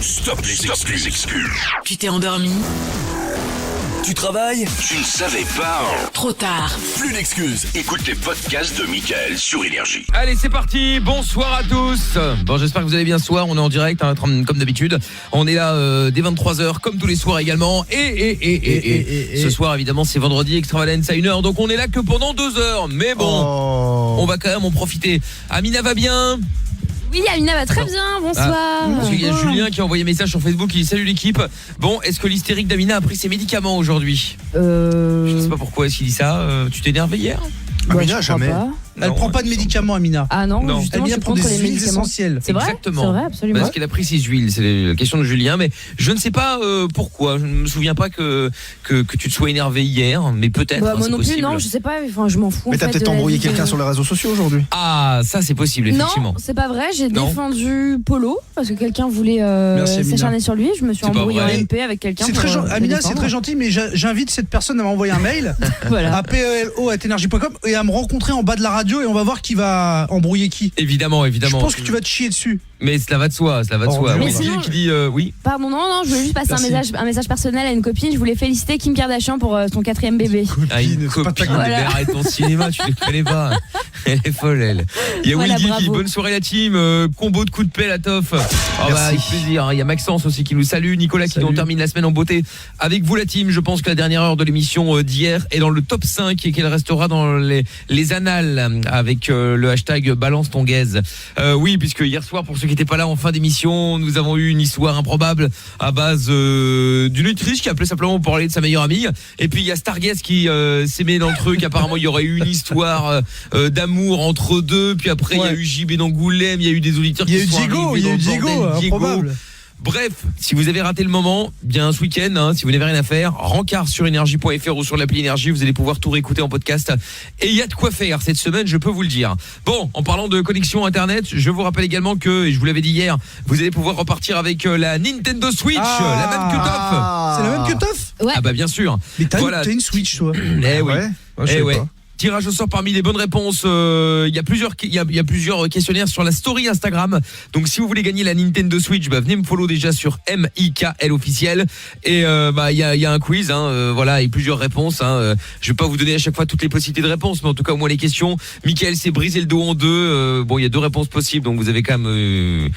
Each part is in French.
Stop les excuses. Tu t'es endormi? Tu travailles? Tu ne savais pas? Trop tard. Plus d'excuses. Écoute les podcasts de Mickaël sur Énergie. Allez, c'est parti. Bonsoir à tous. Bon, j'espère que vous allez bien ce soir. On est en direct, hein, comme d'habitude. On est là dès 23h, comme tous les soirs également. Et ce soir, évidemment, c'est vendredi, Extravalence à 1h. Donc, on est là que pendant 2 heures. Mais bon, on va quand même en profiter. Amina va bien? Oui, Amina va très bien, bonsoir. Parce qu'il y a Julien qui a envoyé un message sur Facebook, il dit salut l'équipe. Bon, est-ce que l'hystérique d'Amina a pris ses médicaments aujourd'hui? Je sais pas pourquoi est-ce qu'il dit ça. Tu t'es énervé hier? Amina, jamais. Elle prend pas de médicaments, Amina. Ah non, justement, elle je prend prends des les huiles médicaments essentielles. C'est vrai? Exactement. C'est vrai, absolument. Parce qu'elle a pris ses huiles, c'est la question de Julien, mais je ne sais pas pourquoi. Je ne me souviens pas que tu te sois énervé hier, mais peut-être. Bah, moi c'est non plus, possible. non, je sais pas, enfin, je m'en fous. Mais en t'as fait, peut-être de la embrouillé vie quelqu'un de- sur les réseaux sociaux aujourd'hui. Ah, ça c'est possible, effectivement. Non, c'est pas vrai, j'ai Non. défendu Polo parce que quelqu'un voulait Merci, Amina. s'acharner sur lui. Je me suis C'est pas embrouillée en vrai. MP avec quelqu'un. C'est pour, très le Amina, c'est défendre. très gentil, mais j'invite cette personne à m'envoyer un mail Voilà. à pelo@energie.com et à me rencontrer en bas de la radio et on va voir qui va embrouiller qui. Évidemment. Je pense que tu vas te chier dessus. Mais cela va de soi, Oh, Oui, mais Gilles sinon, qui dit oui. Pardon, non, je voulais juste passer un message personnel à une copine. Je voulais féliciter Kim Kardashian pour son 4e bébé. Ah, une c'est pas ta copine, Voilà. mais arrête ton cinéma, tu les connais pas. Elle est folle, elle. Il y a Voilà, Will qui dit bravo. bonne soirée la team, combo de coups de pelle à Toff. Oh, bah, avec plaisir. Il y a Maxence aussi qui nous salue, Nicolas qui dit on termine la semaine en beauté avec vous la team. Je pense que la dernière heure de l'émission d'hier est dans le top 5 et qu'elle restera dans les annales avec le hashtag balance ton gaze. Oui, puisque hier soir, pour ceux qui n'étaient pas là en fin d'émission, nous avons eu une histoire improbable à base d'une autrice qui appelait simplement pour parler de sa meilleure amie. Et puis il y a Starguest qui s'est mis dans le truc. Apparemment il y aurait eu une histoire d'amour entre deux. Puis après il y a eu JB d'Angoulême, il y a eu des auditeurs Il y a qui eu sont Diego, arrivés dans le bordel. improbable. Bref, si vous avez raté le moment, bien ce week-end, hein, si vous n'avez rien à faire, rencard sur énergie.fr ou sur l'appli Énergie, vous allez pouvoir tout réécouter en podcast. Et il y a de quoi faire cette semaine, je peux vous le dire. Bon, en parlant de connexion Internet, je vous rappelle également que, et je vous l'avais dit hier, vous allez pouvoir repartir avec la Nintendo Switch, la même que Toff. C'est la même que Toff? Ouais. Ah bah bien sûr. Mais t'as Voilà. une Switch, toi. Eh oui. Ouais. Moi, je Eh sais ouais. pas. Tirage au sort parmi les bonnes réponses. Il y a plusieurs questionnaires sur la story Instagram. Donc si vous voulez gagner la Nintendo Switch, venez me follow déjà sur MIKL officiel. Et il y a un quiz, voilà, et plusieurs réponses. Je vais pas vous donner à chaque fois toutes les possibilités de réponses, mais en tout cas au moins les questions. Mickaël s'est brisé le dos en deux. Il y a 2 réponses possibles, donc vous avez quand même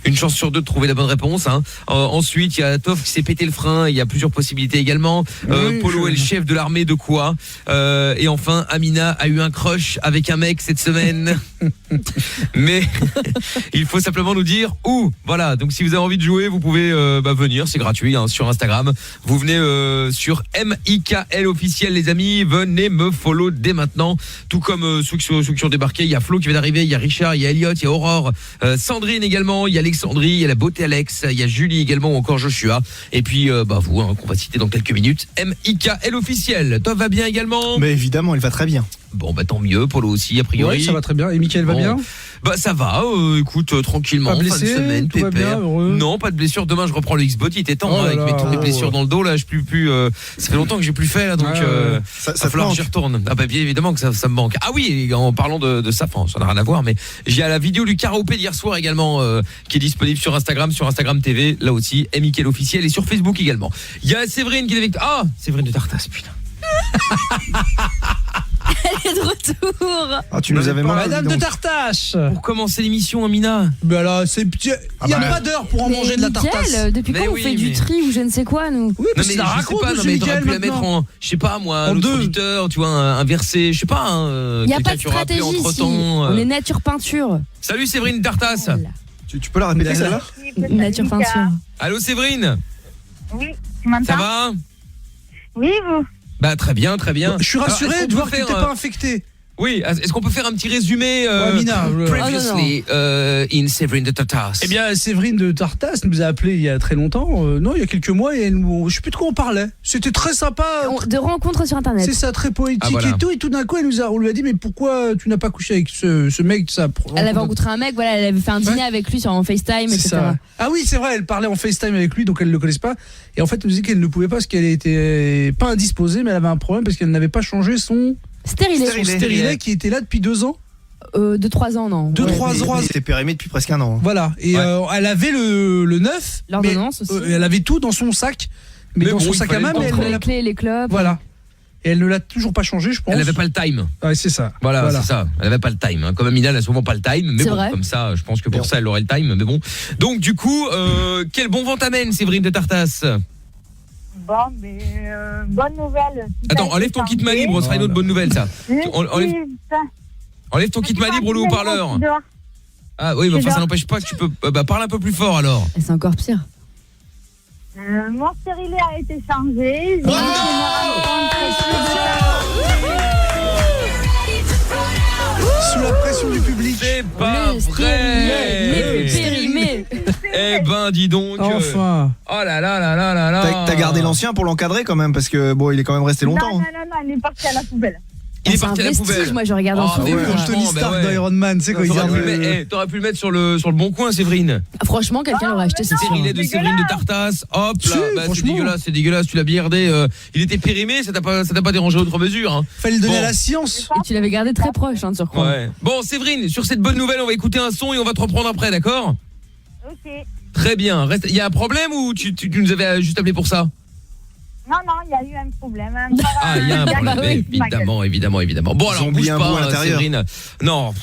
une chance sur 2 de trouver la bonne réponse. Ensuite, il y a Toff qui s'est pété le frein. Il y a plusieurs possibilités également. Polo est le chef de l'armée de quoi? Et enfin, Amina a eu un crush avec un mec cette semaine. Mais il faut simplement nous dire où. Voilà, donc si vous avez envie de jouer, vous pouvez venir, c'est gratuit sur Instagram. Vous venez sur MIKL officiel les amis, venez me follow dès maintenant. Tout comme ceux qui ont débarqué, il y a Flo qui vient d'arriver, il y a Richard, il y a Elliot, il y a Aurore, Sandrine également, il y a Alexandrie, il y a la beauté Alex, il y a Julie également ou encore Joshua. Et puis vous qu'on va citer dans quelques minutes, MIKL officiel. Toi va bien également? Mais évidemment, il va très bien. Bon tant mieux, Polo aussi a priori. Ouais, ça va très bien. Et Mickaël va Bon. bien? Ça va, écoute, tranquillement, Pas blessé, fin de semaine, tout va pépère. bien, heureux. Non, pas de blessure. Demain, je reprends le X-Bot. Il était temps, Oh là avec là. mes blessures dans le dos là. Je plus. Ça fait longtemps que j'ai plus fait là, donc Ça va te falloir que manque. j'y retourne. Ah bien évidemment que ça me manque. Ah oui, en parlant de ça, ça n'a rien à voir, mais j'ai la vidéo du karaopé d'hier soir également qui est disponible sur Instagram TV, là aussi, MIKL officiel et sur Facebook également. Il y a Séverine qui est avec. Ah, Séverine de Tartas, putain. Elle est de retour. Ah, tu nous avais manqué. Madame dis de donc. Tartache. Pour commencer l'émission, Amina. Ben là, il y a pas d'heure pour en Mais manger de la Mickaël, tartasse. depuis Mais quand oui, on fait du mais- tri ou je ne sais quoi, nous? Oui, Non parce mais que ça je sais raconte, pas, non, monsieur mais t'aurais Mickaël, pu la mettre maintenant. en, je sais pas moi, En l'autre 2. auditeur, tu vois, un verset, je sais pas, Il n'y a quelqu'un pas de qui aura appelé stratégie ici. entre-temps, On est nature peinture. Salut Séverine Dartas. Voilà. Tu peux la répéter celle-là? Nature peinture. Allô Séverine. Oui, tu m'entends? Ça va? Oui, vous? Très bien, très bien. Je suis Alors, rassuré est-ce qu'on de voir peut que t'es faire, pas infecté. Oui, est-ce qu'on peut faire un petit résumé Amina, previously in Séverine de Tartas? Eh bien, Séverine de Tartas nous a appelé il y a très longtemps, non, il y a quelques mois, et je sais plus de quoi on parlait. C'était très sympa. De rencontres sur Internet. C'est ça, très poétique Ah, voilà. et tout d'un coup, on lui a dit, mais pourquoi tu n'as pas couché avec ce mec ça Elle avait rencontré un mec, voilà, elle avait fait un dîner avec lui en FaceTime, C'est etc. ça. Ah oui, c'est vrai, elle parlait en FaceTime avec lui, donc elle ne le connaissait pas. Et en fait, elle nous dit qu'elle ne pouvait pas parce qu'elle était pas indisposée, mais elle avait un problème parce qu'elle n'avait pas changé son Stérilet. stérilet qui était là depuis 2 ans. 2-3 ans, non. 2-3 ans. C'était périmé depuis presque un an. Voilà. Et elle avait le 9. L'ordonnance aussi. Elle avait tout dans son sac. Mais dans son sac à main, mais Entre elle les clés, les clopes. Voilà. Et elle ne l'a toujours pas changé, je pense. Elle n'avait pas le time. Ouais, c'est ça. Voilà. C'est ça. Elle n'avait pas le time. Hein. Comme Amina, elle a souvent pas le time. Mais C'est bon, vrai. comme ça, je pense que pour ça, elle aurait le time. Mais bon. Donc, du coup, quel bon vent t'amène, Séverine de Tartas? Bon, mais bonne nouvelle. Attends, enlève ton kit main libre, ce sera une autre bonne nouvelle, ça. Enlève ton kit main libre ou le haut-parleur. Ah oui, mais enfin, ça n'empêche pas que tu peux. Parle un peu plus fort alors. Et c'est encore pire. Mon stérilet a été changé. Sous la pression du public. C'est pas vrai. Périmé. Eh ben, dis donc. Enfin. Oh là là là là là là. T'as gardé l'ancien pour l'encadrer quand même, parce que bon, il est quand même resté longtemps. Non, il est parti à la poubelle. Il est parti à la poubelle. Moi, je regarde en dessous. Comme Tony Stark d'Iron Man, tu sais, quand il garde T'aurais pu le mettre sur le bon coin, Séverine. Franchement, quelqu'un l'aurait acheté, c'est sûr. Stérilet de Séverine de Tartas. Hop là, c'est dégueulasse, tu l'as bien gardé. Il était périmé, ça t'a pas dérangé outre mesure. Hein. Fallait le donner à la science. Et tu l'avais gardé très proche, de surcroît. Ouais. Bon, Séverine, sur cette bonne nouvelle, on va écouter un son et on va te reprendre après, d'accord? Ok. Très bien. Il y a un problème ou tu nous avais juste appelé pour ça? Non, il y a eu un problème. Ah, il y a un problème, évidemment. Bon, alors, bouge pas, Séverine. Non,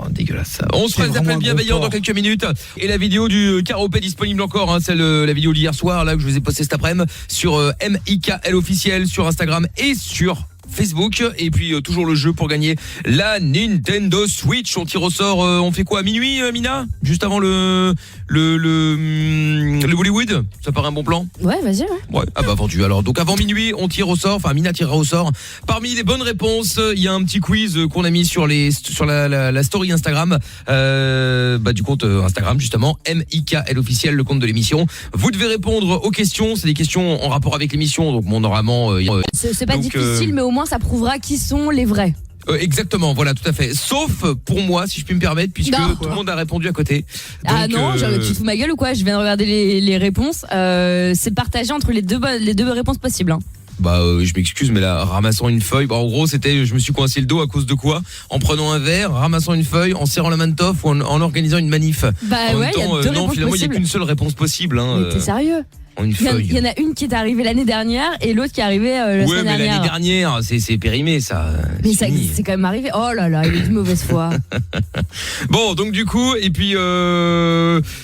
dégueulasse. On se fera les appels bienveillants dans quelques minutes. Et la vidéo du karaopé disponible encore, la vidéo d'hier soir, là, que je vous ai postée cet après-midi, sur MIKL officiel, sur Instagram et sur Facebook. Et puis toujours le jeu pour gagner la Nintendo Switch. On tire au sort, on fait quoi à minuit, Mina? Juste avant le Bollywood. Ça paraît un bon plan? Ouais, vas-y. Ouais, vendu alors. Donc avant minuit, on tire au sort, enfin Mina tirera au sort. Parmi les bonnes réponses, il y a un petit quiz qu'on a mis sur la story Instagram du compte Instagram justement, MIKL officiel, le compte de l'émission. Vous devez répondre aux questions, c'est des questions en rapport avec l'émission, donc normalement c'est pas difficile, mais au moins ça prouvera qui sont les vrais. Exactement, voilà, tout à fait. Sauf pour moi, si je puis me permettre, puisque tout le monde a répondu à côté. Donc, non, tu te fous ma gueule ou quoi? Je viens de regarder les réponses. C'est partagé entre les deux réponses possibles. Hein. Je m'excuse, mais là, ramassant une feuille, en gros, c'était, je me suis coincé le dos à cause de quoi? En prenant un verre, ramassant une feuille, en serrant la main de Toff ou en organisant une manif. En même temps, non, finalement, il n'y a qu'une seule réponse possible. Hein, mais t'es sérieux? Une feuille. Il y en a une qui est arrivée l'année dernière et l'autre qui est arrivée la semaine dernière. Ouais, mais l'année dernière, c'est périmé, ça. Mais ça, c'est quand même arrivé. Oh là là, il est de mauvaise foi. Bon, donc du coup, et puis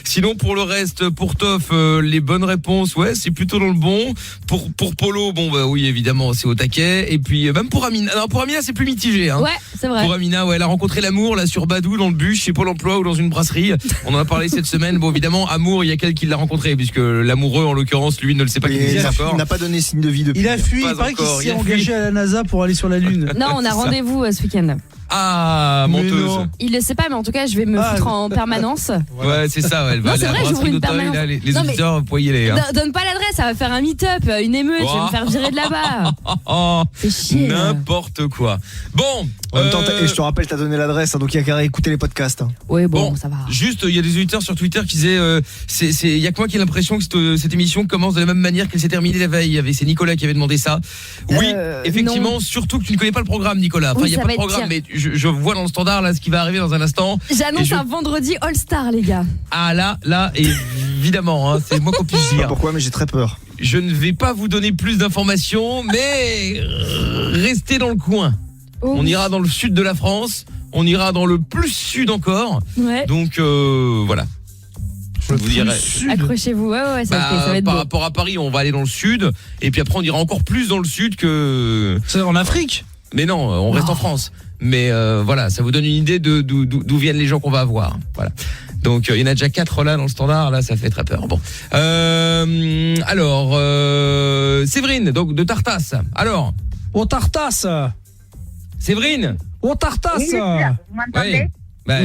sinon pour le reste, pour Toff, les bonnes réponses, ouais, c'est plutôt dans le bon. Pour Polo, oui, évidemment, c'est au taquet. Et puis même pour Amina, alors pour Amina, c'est plus mitigé. Hein. Ouais, c'est vrai. Pour Amina, ouais, elle a rencontré l'amour là sur Badou, dans le bus, chez Pôle Emploi ou dans une brasserie. On en a parlé cette semaine. Bon, évidemment, amour, il y a quelqu'un qui l'a rencontré, puisque l'amoureux, en l'occurrence, lui, ne le sait pas qu'il existe encore. Il n'a pas donné signe de vie depuis. Il a fui, il paraît qu'il s'est engagé à la NASA pour aller sur la Lune. Non, on a rendez-vous ce week-end. Ah, menteuse. Il le sait pas, mais en tout cas, je vais me foutre en permanence. Ouais, c'est ça. Elle va aller à la brasserie d'Auteuil. Les auditeurs, vous pouvez y aller. Donne pas l'adresse, ça va faire un meet-up, une émeute, je vais me faire virer de là-bas. Fais chier. N'importe quoi. Bon. En même temps, je te rappelle, t'as donné l'adresse, donc il y a qu'à écouter les podcasts. Hein. Oui, bon, ça va. Juste, il y a des auditeurs sur Twitter qui disaient, il y a que moi qui ai l'impression que cette émission commence de la même manière qu'elle s'est terminée la veille. C'est Nicolas qui avait demandé ça. Oui, effectivement, non. Surtout que tu ne connais pas le programme, Nicolas. Enfin, il n'y a pas de programme, mais je vois dans le standard là ce qui va arriver dans un instant. J'annonce un vendredi All-Star, les gars. Ah là, évidemment, hein, c'est moi qu'on puisse dire. Je sais pas pourquoi, mais j'ai très peur. Je ne vais pas vous donner plus d'informations, mais restez dans le coin. Oh, on ira dans le sud de la France, on ira dans le plus sud encore. Ouais. Donc voilà. Je vous dirai. Accrochez-vous, ouais, ça va être par beau. rapport à Paris, on va aller dans le sud, et puis après on ira encore plus dans le sud que. C'est en Afrique. Mais non, on reste en France. Mais voilà, ça vous donne une idée d'où viennent les gens qu'on va avoir. Voilà. Donc il y en a déjà 4 là dans le standard, là ça fait très peur. Bon. Alors Séverine, donc de Tartas. Alors. Oh Tartas. Séverine. Oh Tartas. Oui, vous m'entendez?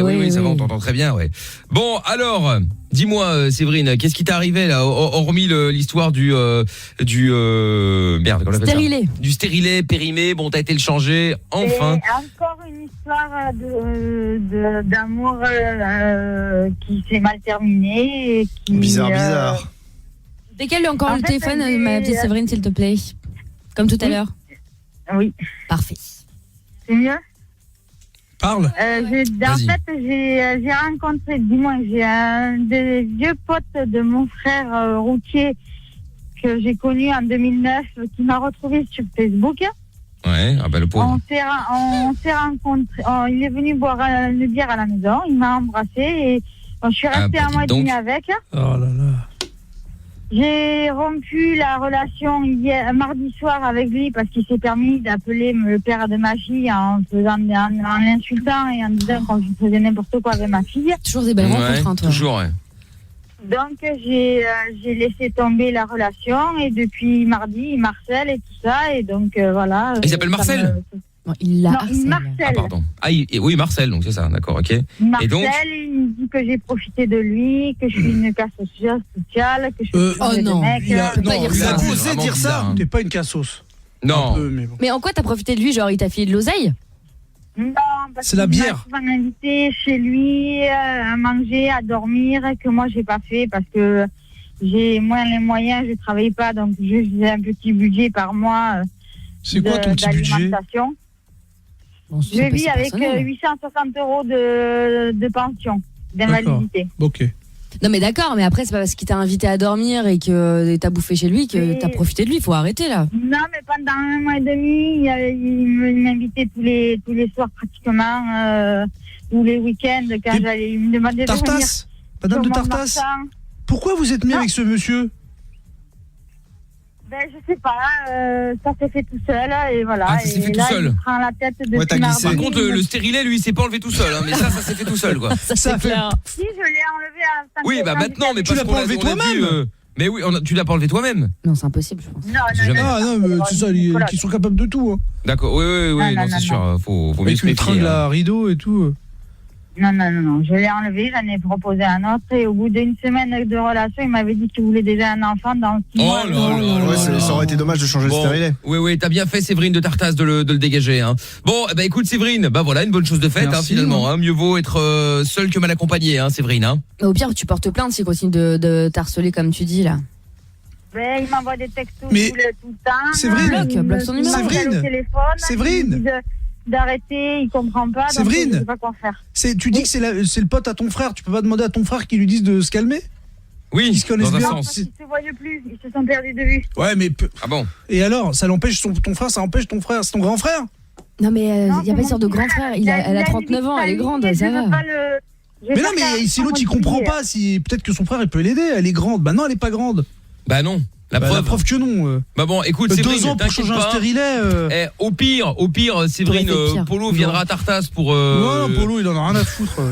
Oui, ça va, on t'entend très bien, ouais. Bon, alors, dis-moi, Séverine, qu'est-ce qui t'est arrivé là, hormis l'histoire du merde, comment on appelle stérilet. Ça du stérilet périmé. Bon, t'as été le changer, enfin. Et encore une histoire d'amour qui s'est mal terminée. Et qui, bizarre. Décale encore le téléphone, ma petite Séverine, s'il te plaît. Comme tout à l'heure. Oui. Parfait. C'est mieux? Parle. Vas-y. J'ai rencontré, j'ai un des vieux potes de mon frère routier que j'ai connu en 2009 qui m'a retrouvé sur Facebook. Ouais, ah bah le pauvre. On s'est rencontrés. Il est venu boire une bière à la maison. Il m'a embrassé et je suis restée un mois et demi avec. Oh là là. J'ai rompu la relation mardi soir avec lui parce qu'il s'est permis d'appeler le père de ma fille en l'insultant et en disant qu'on faisait n'importe quoi avec ma fille. Toujours des belles rencontres, hein, toi. Toujours, ouais. Donc j'ai laissé tomber la relation et depuis mardi il harcèle et tout ça et donc voilà. Il s'appelle Marcel. Non, il l'a Non, harcelé. Marcel. Ah pardon. Ah oui, Marcel, donc c'est ça, d'accord, ok. Marcel, Et donc il me dit que j'ai profité de lui, que je suis une casse sociale, que je suis oh non, mec. il a- Faut pas non, dire il a ça. osé Vraiment dire bizarre, ça. hein. T'es pas une cassos. Non. Un peu, mais bon. Mais en quoi t'as profité de lui? Genre, il t'a filé de l'oseille? Non, parce C'est la qu'il bière. m'a souvent invité chez lui à manger, à dormir, que moi j'ai pas fait parce que j'ai moins les moyens, je travaille pas, donc j'ai un petit budget par mois. C'est quoi ton petit budget? d'alimentation. Bon, Je vis avec 860 € de pension, d'invalidité. Ok. Non mais d'accord, mais après c'est pas parce qu'il t'a invité à dormir et que t'as bouffé chez lui que Mais- t'as profité de lui, faut arrêter là. Non, mais pendant un mois et demi, il m'invitait tous les soirs pratiquement, ou les week-ends, quand Et j'allais, il me demandait de venir Tartas, Madame de sur mon Tartas, marchand. pourquoi vous êtes mis Non. avec ce monsieur? Ben, je sais pas, ça s'est fait tout seul, et voilà. Ah, ça s'est et fait tout là, seul. il prend la tête de Ouais, t'as glissé. Par contre, le stérilet, lui, il s'est pas enlevé tout seul, hein, mais ça s'est fait tout seul, quoi. Ça Ça c'est fait- clair. Si, je l'ai enlevé à Oui, bah maintenant, mais Tu parce l'as qu'on pas a enlevé on a vu, toi-même mais oui, tu l'as pas enlevé toi-même. Non, c'est impossible, je pense. Non, Jamais. Ah non, mais c'est ça, qui sont capables de tout. Hein. D'accord, oui, Non, non, c'est sûr, faut mieux Avec se une méfier. tringle hein. à rideau et tout. Non, je l'ai enlevé, j'en ai proposé un autre, et au bout d'une semaine de relation, il m'avait dit qu'il voulait déjà un enfant dans 6 Oh mois. là là Ouais, là. ça aurait été dommage de changer le stérilet. Oui, t'as bien fait, Séverine de Tartas, de le dégager. Hein. Bon, bah écoute, Séverine, bah voilà, une bonne chose de faite, Merci, hein, finalement. Hein. Mieux vaut être seul que mal accompagné, hein, Séverine. Hein. Mais au pire, tu portes plainte s'il continue de t'harceler comme tu dis là. Ben, il m'envoie des textos Mais tout le temps. Séverine, bloque son numéro. Il m'appelle Séverine, au téléphone, Séverine. il me dit d'arrêter, il comprend pas, donc Séverine. je sais pas quoi faire. Tu dis que c'est le pote à ton frère. Tu peux pas demander à ton frère qu'il lui dise de se calmer? Oui, Ils se connaissent dans un bien. sens. Ils se voient plus, ils se sont perdus de vue. Ouais, mais Ah bon. et alors, ça l'empêche ton frère, ça empêche ton frère, c'est ton grand frère? Non mais il Non, y a c'est pas de mon de grand frère. frère, Il a elle a une 39 ans, elle est vie grande, famille, ça je veux va. pas le- je veux Mais pas non, mais faire si l'autre il comment comprend dire. pas, si peut-être que son frère il peut l'aider, elle est grande. Bah non, elle est pas grande. Bah non, la Bah, preuve. que non. Bah bon, écoute, 2 Séverine, ans pour t'inquiète changer un pas. stérilet. Au pire, Séverine, T'aurais fait pire. Polo viendra à Tartas pour Non, Polo, il en a rien à foutre. Pour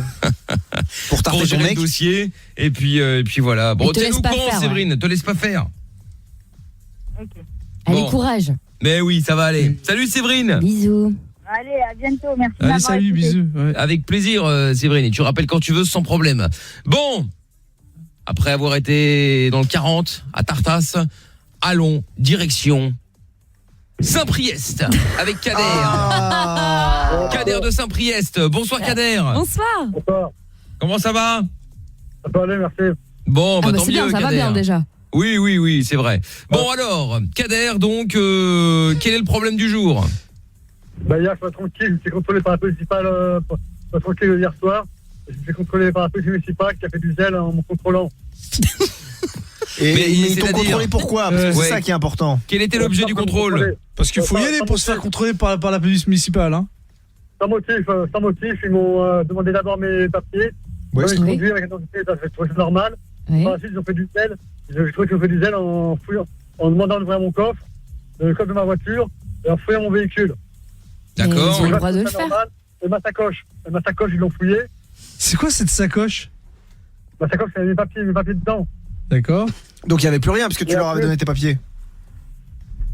pour tarter ton gérer le mec. dossier et puis voilà. Bon, Et te tiens-nous laisse au pas courant, faire, Séverine, te laisse pas faire. Ok. Allez, Bon. courage. Mais oui, ça va aller. Salut Séverine. Bisous. Allez, à bientôt, merci. de Allez, m'avoir salut, écouté. bisous. Ouais. Avec plaisir, Séverine. Et tu rappelles quand tu veux, sans problème. Bon, après avoir été dans le 40 à Tartas, allons direction Saint-Priest avec Kader. Ah. Kader de Saint-Priest. Bonsoir Kader. Bonsoir. Bonsoir. Comment ça va? Ça peut aller, merci. Bon, Ah bah tant c'est bien, mieux ça va Kader. bien déjà. Oui, c'est vrai. Bon alors, Kader, donc, quel est le problème du jour? Bah, hier, je suis pas tranquille, je me suis contrôlé par la police municipale, pas tranquille hier soir. Je me suis contrôlé par la police municipale qui a fait du zèle en me contrôlant. Et Mais ils t'ont c'est-à-dire contrôlé pourquoi? Parce que Ouais. c'est ça qui est important. Quel était l'objet du contrôle? Parce qu'il faut y aller pour se faire contrôler par la police municipale. Hein. Sans motif, ils m'ont demandé d'abord mes papiers. Ouais, Ils oui. conduisent avec identité, ça fait trouvé normal. Ouais. Par la suite, ils ont fait du zèle. Je trouvais qu'ils ont fait du zèle en fouillant, en demandant d'ouvrir mon coffre, le coffre de ma voiture, et en fouillant mon véhicule. D'accord. Ils ont le Je droit de trouvais le ça faire. normal. Et ma sacoche, ils l'ont fouillée. C'est quoi cette sacoche? Ma sacoche, il y avait mes papiers dedans. D'accord. Donc il n'y avait plus rien parce que tu Et leur avais après- donné tes papiers.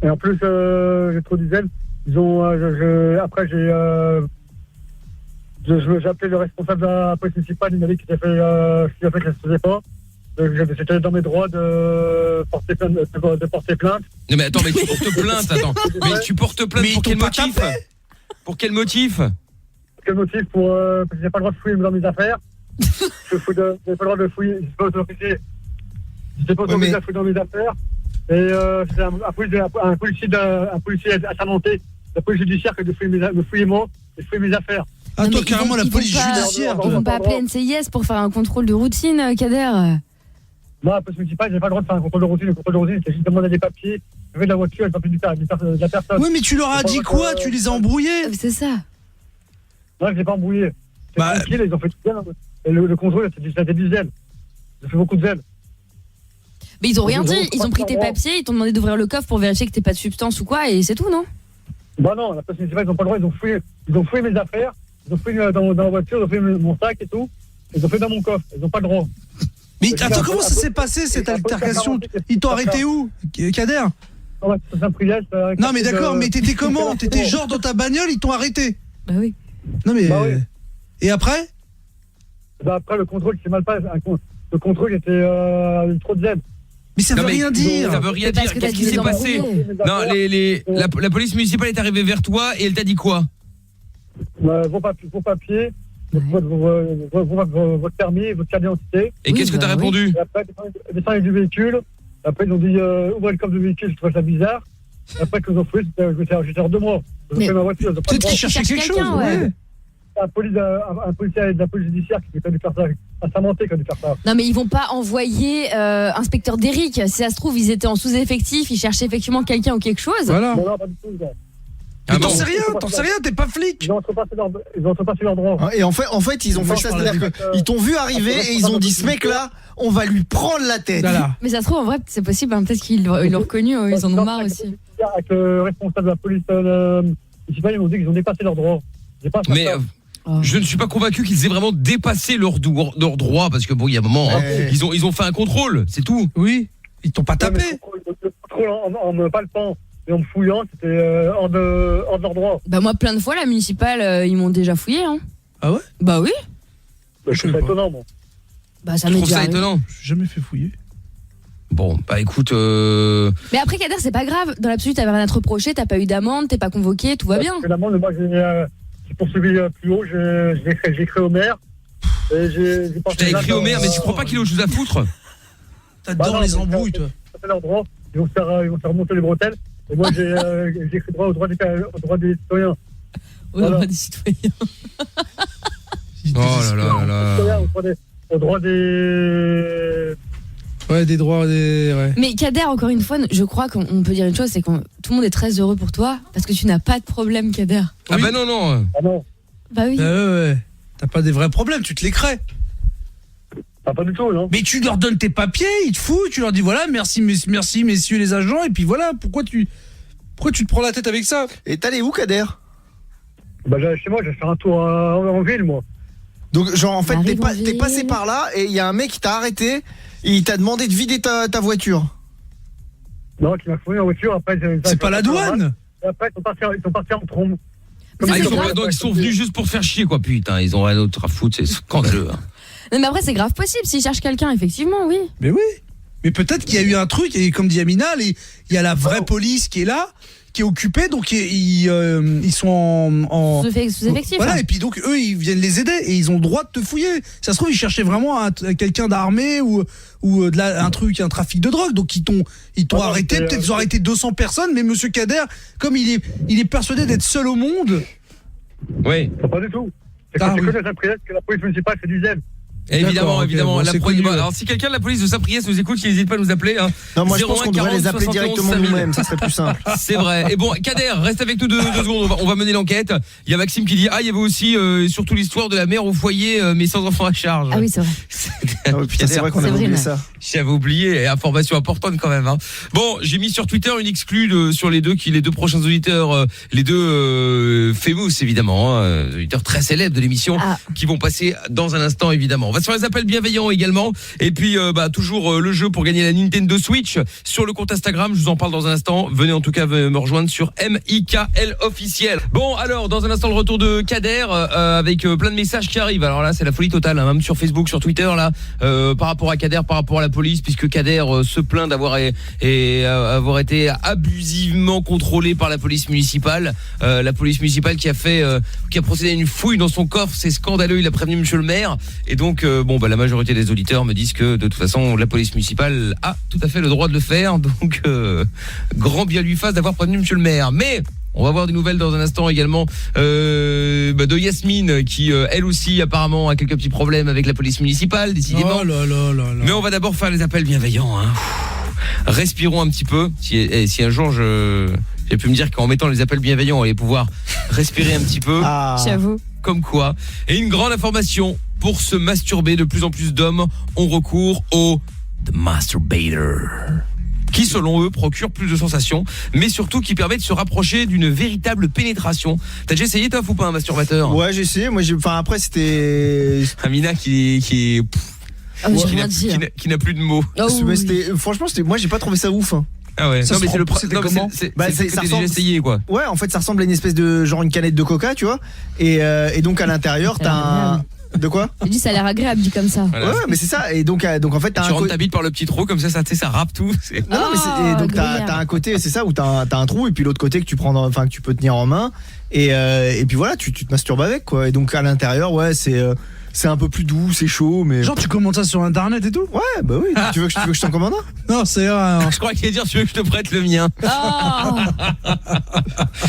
Et en plus, j'ai trop du zèle. Ils ont, après, j'ai appelé le responsable de la police municipale. Il m'a dit qu'il a fait que ça se faisait pas. C'était dans mes droits de porter plainte. Non mais attends, mais tu portes plainte, attends. Mais tu portes plainte Mais pour ils quel t'ont pas motif? tapé. Pour quel motif? Quel motif? Parce que j'ai pas le droit de fouiller dans mes affaires. J'ai pas le droit de fouiller. J'ai pas autorisé. J'étais pas autorisé à fouiller dans mes affaires. Et c'est un policier assermenté, la police judiciaire, que de fouiller mes affaires. Ah, Non, toi, mais carrément, ils la vont police pas- judiciaire. Ils vont pas appeler NCIS pour faire un contrôle de routine, Kader. Non, la police municipale, j'ai pas le droit de faire un contrôle de routine. Le contrôle de routine, c'est juste demander des papiers, lever de la voiture, et pas plus de la personne. Oui, mais tu leur as dit quoi? Tu les as embrouillés? C'est ça. Non, je l'ai pas embrouillé. C'est Bah, tranquille, ils ont fait tout bien. Et le contrôle, c'était du zèle. Ils ont fait beaucoup de zèle. Mais ils ont rien Ils ont dit. Ils ont pris tes pas- papiers, ils t'ont demandé d'ouvrir le coffre pour vérifier que t'es pas de substance ou quoi, et c'est tout, non? Bah non, la police municipale, ils ont pas le droit, ils ont fouillé mes affaires, ils ont fouillé dans la voiture, ils ont fouillé mon sac et tout, ils ont fait dans mon coffre, ils ont pas le droit. Mais attends, comment ça s'est passé cette altercation? Ils t'ont arrêté où, Kader? Non, mais d'accord, mais t'étais comment? T'étais genre dans ta bagnole, ils t'ont arrêté? Bah oui. Non, mais. Bah oui. Et après? Bah après, le contrôle s'est mal passé. Le contrôle était trop de zèle. Mais ça veut rien dire. Ça veut rien C'est parce dire. que t'as Qu'est-ce qui dû s'est les passé? embrouiller. Non, la police municipale est arrivée vers toi et elle t'a dit quoi? Vos papiers, votre permis, votre carte d'identité. Et qu'est-ce que t'as répondu? Et après, descendez du véhicule. Après, ils ont dit ouvrez le coffre du véhicule, je trouve ça bizarre. Et après, qu'ils ont fait, j'étais hors de moi. Ils ont Mais- fait ma voiture. ils ont pas Peut-être le qu'ils droit. cherchaient quelque chose, quelqu'un, ouais. ouais. Un policier de la police judiciaire qui a dû faire ça, un Samanté qui a dû faire ça. Non, mais ils vont pas envoyer inspecteur d'Eric. Si ça se trouve, ils étaient en sous-effectif, ils cherchaient effectivement quelqu'un ou quelque chose. Voilà. Non, non, pas du tout. Gars. Ah Mais bon? t'en sais rien, t'es pas flic. Ils ont outrepassé leur droit. Et en fait, ils ont fait ça, c'est-à-dire qu'ils t'ont vu arriver et ils ont dit ce mec-là, on va lui prendre la tête. Voilà. Mais ça se trouve, en vrai, c'est possible, hein, peut-être qu'ils l'ont reconnu, ils en ont marre aussi. Avec le responsable de la police municipale, ils m'ont dit qu'ils ont dépassé leurs droits. J'ai pas fait Mais ça. je ne suis pas convaincu qu'ils aient vraiment dépassé leurs droits parce que bon, il y a un moment, hein, Ouais. ils ont fait un contrôle, c'est tout. Oui. Ils t'ont pas Ouais, mais tapé. le contrôle en me palpant et en me fouillant, c'était hors de leur droit. Bah, moi, plein de fois, la municipale, ils m'ont déjà fouillé. Hein. Ah ouais? Bah oui. Je trouve ça étonnant, moi. Bah, ça Je m'est trouve déjà ça arrivé. étonnant. J'ai jamais fait fouiller. Bon, bah écoute, Mais après, Kader, c'est pas grave. Dans l'absolu, t'avais rien à te reprocher, t'as pas eu d'amende, t'es pas convoqué, tout va bien. Parce que l'amende, moi, j'ai poursuivi plus haut, j'ai écrit au maire. Et j'ai je t'ai écrit au maire, mais tu crois pas qu'il a autre chose à foutre? T'adores non, les mais embrouilles, ça, toi. C'est leur droit. Ils vont faire remonter les bretelles. Et moi, j'ai écrit droit au droit des citoyens. Au droit Voilà. des citoyens. Oh là là là là. Au droit des... Ouais, des droits, des. Ouais. Mais Kader, encore une fois, je crois qu'on peut dire une chose, c'est que tout le monde est très heureux pour toi, parce que tu n'as pas de problème, Kader. Ah bah non. Ah non, Bah oui. Ouais. T'as pas des vrais problèmes, tu te les crées. pas du tout, non. Mais tu leur donnes tes papiers, ils te foutent, tu leur dis voilà, merci messieurs les agents, et puis voilà, pourquoi tu te prends la tête avec ça? Et t'allais où, Kader? Bah, chez moi, je vais faire un tour en ville, moi. Donc, genre, en fait, Arrive en t'es ville. passé par là et il y a un mec qui t'a arrêté et il t'a demandé de vider ta voiture. Non, qui m'a fouillé en voiture. Après, C'est pas la douane. Et après, ils sont partis en trombe. Mais ça, Ah, c'est grave. donc ils sont venus juste pour faire chier quoi, putain, ils ont rien d'autre à foutre, c'est scandaleux. Hein. Non, mais après, c'est grave possible. S'ils cherchent quelqu'un, effectivement, oui. Mais oui. Mais peut-être qu'il y a eu un truc, et comme dit Amina, il y a la vraie police qui est là, qui est occupée, donc ils sont en Sous-effectif. voilà, hein. et puis donc eux ils viennent les aider et ils ont le droit de te fouiller. Ça se trouve ils cherchaient vraiment quelqu'un d'armé ou un trafic de drogue, donc ils t'ont arrêté, peut-être ils ont arrêté 200 personnes, mais monsieur Kader, comme il est persuadé d'être seul au monde. Oui. Pas du tout. C'est Ah, que oui. la police municipale fait du zèle. Évidemment, ok, évidemment. bon, La c'est police- connu, ouais. alors si quelqu'un de la police de Saint-Priest nous écoute, il n'hésite pas à nous appeler. Hein. Non, moi je pense 01 qu'on devrait 40 les appeler 71 directement 5000. nous-mêmes, ça serait plus simple. C'est vrai. Et bon, Kader, reste avec nous deux secondes. On va mener l'enquête. Il y a Maxime qui dit il y avait aussi surtout l'histoire de la mère au foyer, mais sans enfant à charge. Ah oui, c'est vrai. Ah oui, putain, c'est vrai qu'on C'est avait vrai, oublié mais- ça. J'avais oublié, et information importante quand même. Hein. Bon, j'ai mis sur Twitter une exclue sur les deux prochains auditeurs, les deux famous évidemment, hein, auditeurs très célèbres de l'émission, Ah. qui vont passer dans un instant évidemment. On va se faire les appels bienveillants également, et puis toujours le jeu pour gagner la Nintendo Switch sur le compte Instagram. Je vous en parle dans un instant. Venez en tout cas me rejoindre sur MIKL officiel. Bon, alors dans un instant le retour de Kader avec plein de messages qui arrivent. Alors là, c'est la folie totale, hein, même sur Facebook, sur Twitter là, par rapport à Kader, par rapport à la police, puisque Kader se plaint d'avoir avoir été abusivement contrôlé par la police municipale. La police municipale qui a procédé à une fouille dans son coffre, c'est scandaleux. Il a prévenu monsieur le maire, et donc la majorité des auditeurs me disent que de toute façon la police municipale a tout à fait le droit de le faire. Donc grand bien lui fasse d'avoir prévenu monsieur le maire. Mais On va voir des nouvelles dans un instant également de Yasmine qui elle aussi apparemment a quelques petits problèmes avec la police municipale, décidément. Oh là là là là. Mais on va d'abord faire les appels bienveillants. Hein. Respirons un petit peu. Si un jour j'ai pu me dire qu'en mettant les appels bienveillants, on allait pouvoir respirer un petit peu. J'avoue. Comme quoi. Et une grande information, pour se masturber, de plus en plus d'hommes ont recours au The Masturbator, qui selon eux procure plus de sensations, mais surtout qui permet de se rapprocher d'une véritable pénétration. T'as déjà essayé toi ou pas un masturbateur? Ouais, j'ai essayé. Moi, après c'était. Amina qui n'a plus de mots. Franchement, moi, j'ai pas trouvé ça ouf. Hein. Ah ouais. Ça c'était comment? C'est ça déjà essayé quoi. Ouais, en fait, ça ressemble à une espèce de genre une canette de Coca, tu vois. Et donc à l'intérieur, t'as un. De quoi? J'ai dit ça a l'air agréable dit comme ça. Voilà. Ouais, mais c'est ça. Et donc en fait, tu rentres ta bite par le petit trou comme ça rappe tout. Non, mais et donc t'as un côté, c'est ça, où t'as un trou et puis l'autre côté que tu prends, que tu peux tenir en main. Et puis voilà, tu te masturbes avec quoi. Et donc à l'intérieur, ouais, c'est un peu plus doux, c'est chaud, mais. Genre tu commandes ça sur internet et tout? Ouais, bah oui. Tu veux que je t'en commande un? Non, c'est je crois qu'il allait dire tu veux que je te prête le mien.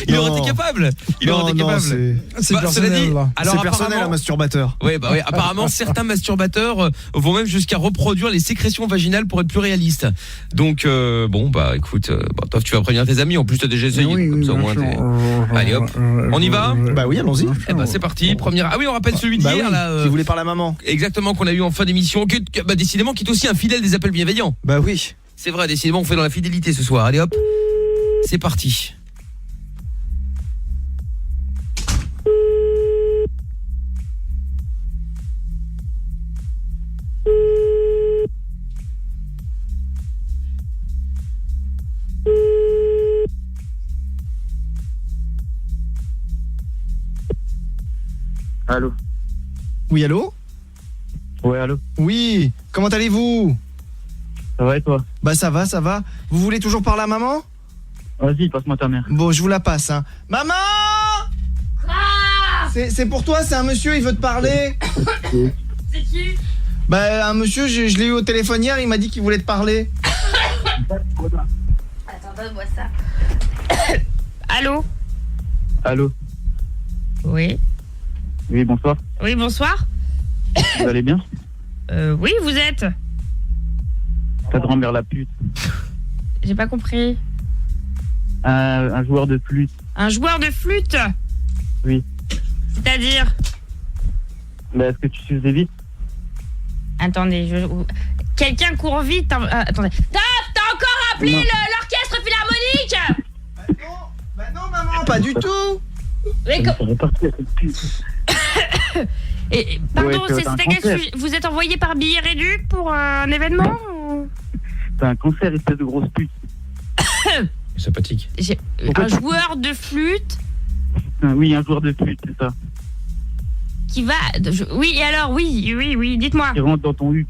Il aurait été capable. C'est personnel là. Alors c'est personnel un masturbateur. Ouais, bah ouais, apparemment certains masturbateurs vont même jusqu'à reproduire les sécrétions vaginales pour être plus réalistes. Donc bon bah écoute, toi tu vas prévenir tes amis, en plus t'as déjà essayé comme ça au moins allez hop, on y va? Bah oui, allons-y. Eh bah c'est parti, première. Ah oui, on rappelle celui d'hier là qui voulait parler à maman. Exactement, qu'on a eu en fin d'émission, décidément qui est aussi un fidèle des appels bienveillants. Bah oui. C'est vrai, décidément on fait dans la fidélité ce soir. Allez hop. C'est parti. Allô? Oui, allô? Ouais, allô? Oui, comment allez-vous? Ça va et toi? Bah ça va. Vous voulez toujours parler à maman? Vas-y, passe-moi ta mère. Bon, je vous la passe, hein. Maman! C'est pour toi, c'est un monsieur, il veut te parler. C'est qui? Bah un monsieur, je l'ai eu au téléphone hier, il m'a dit qu'il voulait te parler. Attends, donne-moi ça. Allô? Allô? Oui. Oui, bonsoir. Oui, bonsoir. Vous allez bien? Oui, vous êtes? Ta grand-mère la pute. J'ai pas compris. Un joueur de flûte. Un joueur de flûte? Oui. C'est-à-dire? Mais est-ce que tu suces des vites? Attendez, quelqu'un court vite. Attendez. T'as encore appelé l'orchestre philharmonique? Bah non, maman, pas du tout. Mais Et, pardon, ouais, c'est à quel sujet? Vous êtes envoyé par billet réduit pour un événement ou... T'as un cancer, espèce de grosse pute. Sympathique. Un joueur de flûte? Oui, un joueur de flûte, c'est ça. Qui va... Oui, et alors, oui, dites-moi. Qui rentre dans ton huc.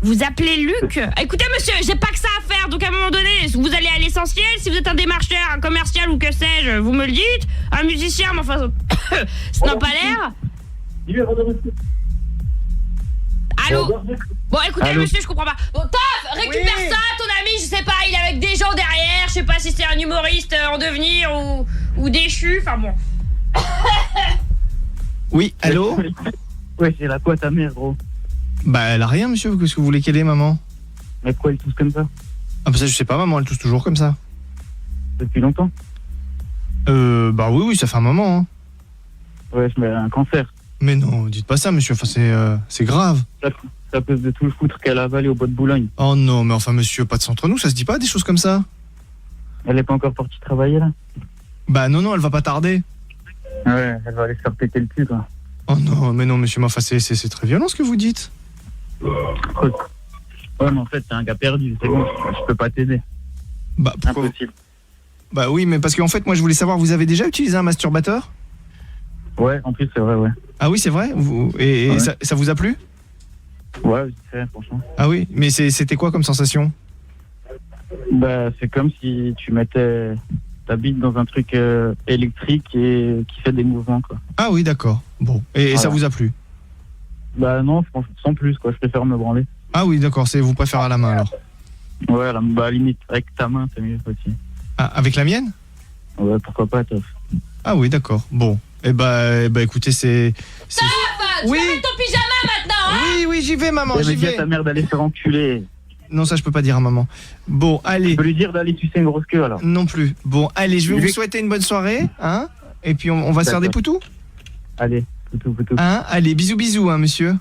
Vous appelez Luc? Écoutez, monsieur, j'ai pas que ça à faire, donc à un moment donné, vous allez à l'essentiel. Si vous êtes un démarcheur, un commercial ou que sais-je, vous me le dites. Un musicien, mais enfin, ça n'a pas l'air. Allô? Bon, écoutez, allô? monsieur, je comprends pas. Bon, Taf, récupère ça, ton ami, je sais pas, il est avec des gens derrière, je sais pas si c'est un humoriste en devenir ou déchu, enfin bon. Oui, allô? Ouais, c'est la quoi ta mère, gros? Bah elle a rien, monsieur, qu'est-ce que vous voulez qu'elle ait, maman? Mais quoi, elle tousse comme ça? Ah bah ça je sais pas, maman, elle tousse toujours comme ça. Depuis longtemps? Bah oui, ça fait un moment, hein. Ouais, mais un cancer. Mais non, dites pas ça, monsieur, enfin c'est grave. C'est à cause de tout le foutre qu'elle a avalé au bois de Boulogne. Oh non, mais enfin monsieur, pas de ça entre nous, ça se dit pas des choses comme ça? Elle est pas encore partie travailler, là? Bah non, elle va pas tarder. Ouais, elle va aller se faire péter le cul, quoi. Oh non, mais non, monsieur, mais enfin c'est très violent ce que vous dites. Ouais, mais en fait, t'es un gars perdu, c'est bon, je peux pas t'aider. Bah pourquoi? Impossible. Bah oui, mais parce qu'en fait, moi je voulais savoir, vous avez déjà utilisé un masturbateur? Ouais, en plus, c'est vrai, ouais. Ah oui, c'est vrai? Et ouais. ça vous a plu? Ouais, c'est vrai, franchement. Ah oui, mais c'était quoi comme sensation? Bah, c'est comme si tu mettais ta bite dans un truc électrique et qui fait des mouvements, quoi. Ah oui, d'accord. Bon, et voilà. ça vous a plu? Bah non, franchement, sans plus, quoi. Je préfère me branler. Ah oui, d'accord, vous préférez à la main alors? Ouais, bah limite, avec ta main, c'est mieux aussi. Ah, avec la mienne? Ouais, pourquoi pas, Toff. Ah oui, d'accord. Bon. Eh bah, écoutez, c'est... Toff, tu Oui. vas mettre ton pyjama maintenant, hein? Oui, j'y vais, maman, j'y Dis à vais. ta mère d'aller se faire enculer. Non, ça, je peux pas dire à maman. Bon, allez. Tu peux lui dire d'aller sucer une grosse queue, alors. Non plus. Bon, allez, je vais Oui. vous souhaiter une bonne soirée, hein. Et puis, on va se faire des D'accord. poutous. Allez, poutou. Hein, allez, bisous, hein, monsieur.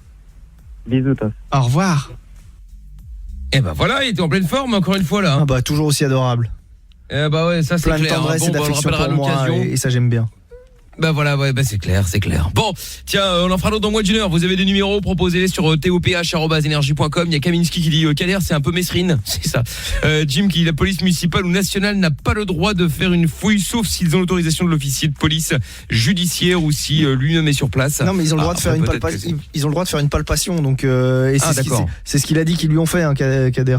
Bisous, Toff. Au revoir. Eh ben voilà, il était en pleine forme encore une fois là. Ah Hein. bah, toujours aussi adorable. Eh bah ouais, ça c'est Plein de clair. tendresse et Bon, bah, on le d'affection rappellera à pour moi, l'occasion. et ça, j'aime bien. Bah voilà, ouais, bah c'est clair. Bon, tiens, on en fera d'autres dans moins d'une heure. Vous avez des numéros, proposez-les sur toph@energie.com. Il y a Kaminski qui dit Kader, c'est un peu mesrine, c'est ça. Jim qui dit la police municipale ou nationale n'a pas le droit de faire une fouille sauf s'ils ont l'autorisation de l'officier de police judiciaire ou si lui-même est sur place. Non, mais ils ont le droit de faire ils ont le droit de faire une palpation, donc et c'est ce qu'il a dit qu'ils lui ont fait, hein, Kader.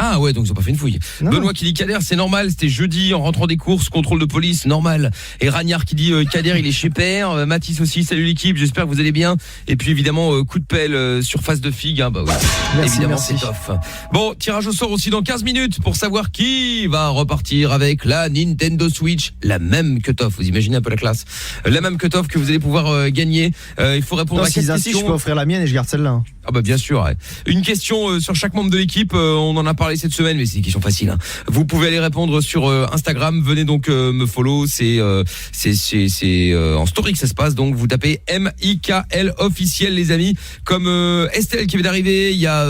Ah ouais, donc ils ont pas fait une fouille. Non. Benoît qui dit Kader, c'est normal, c'était jeudi en rentrant des courses, contrôle de police, normal. Et Ragnard qui dit Kader, il est chez Père. Mathis aussi, salut l'équipe, j'espère que vous allez bien. Et puis évidemment coup de pelle sur face de figue, hein, bah ouais. Merci, évidemment merci. c'est tough. Bon, tirage au sort aussi dans 15 minutes pour savoir qui va repartir avec la Nintendo Switch, la même que Toff. Vous imaginez un peu la classe. La même que Toff que vous allez pouvoir gagner. Il faut répondre Non, à s'ils 4 insistent, questions. je peux offrir la mienne et je garde celle-là. Hein. Ah bah bien sûr, ouais. Une question sur chaque membre de l'équipe, on en a parlé cette semaine, mais c'est une question facile. Hein. Vous pouvez aller répondre sur Instagram, venez donc me follow, c'est en story que ça se passe, donc vous tapez MIKL officiel les amis, comme Estelle qui vient d'arriver, il y a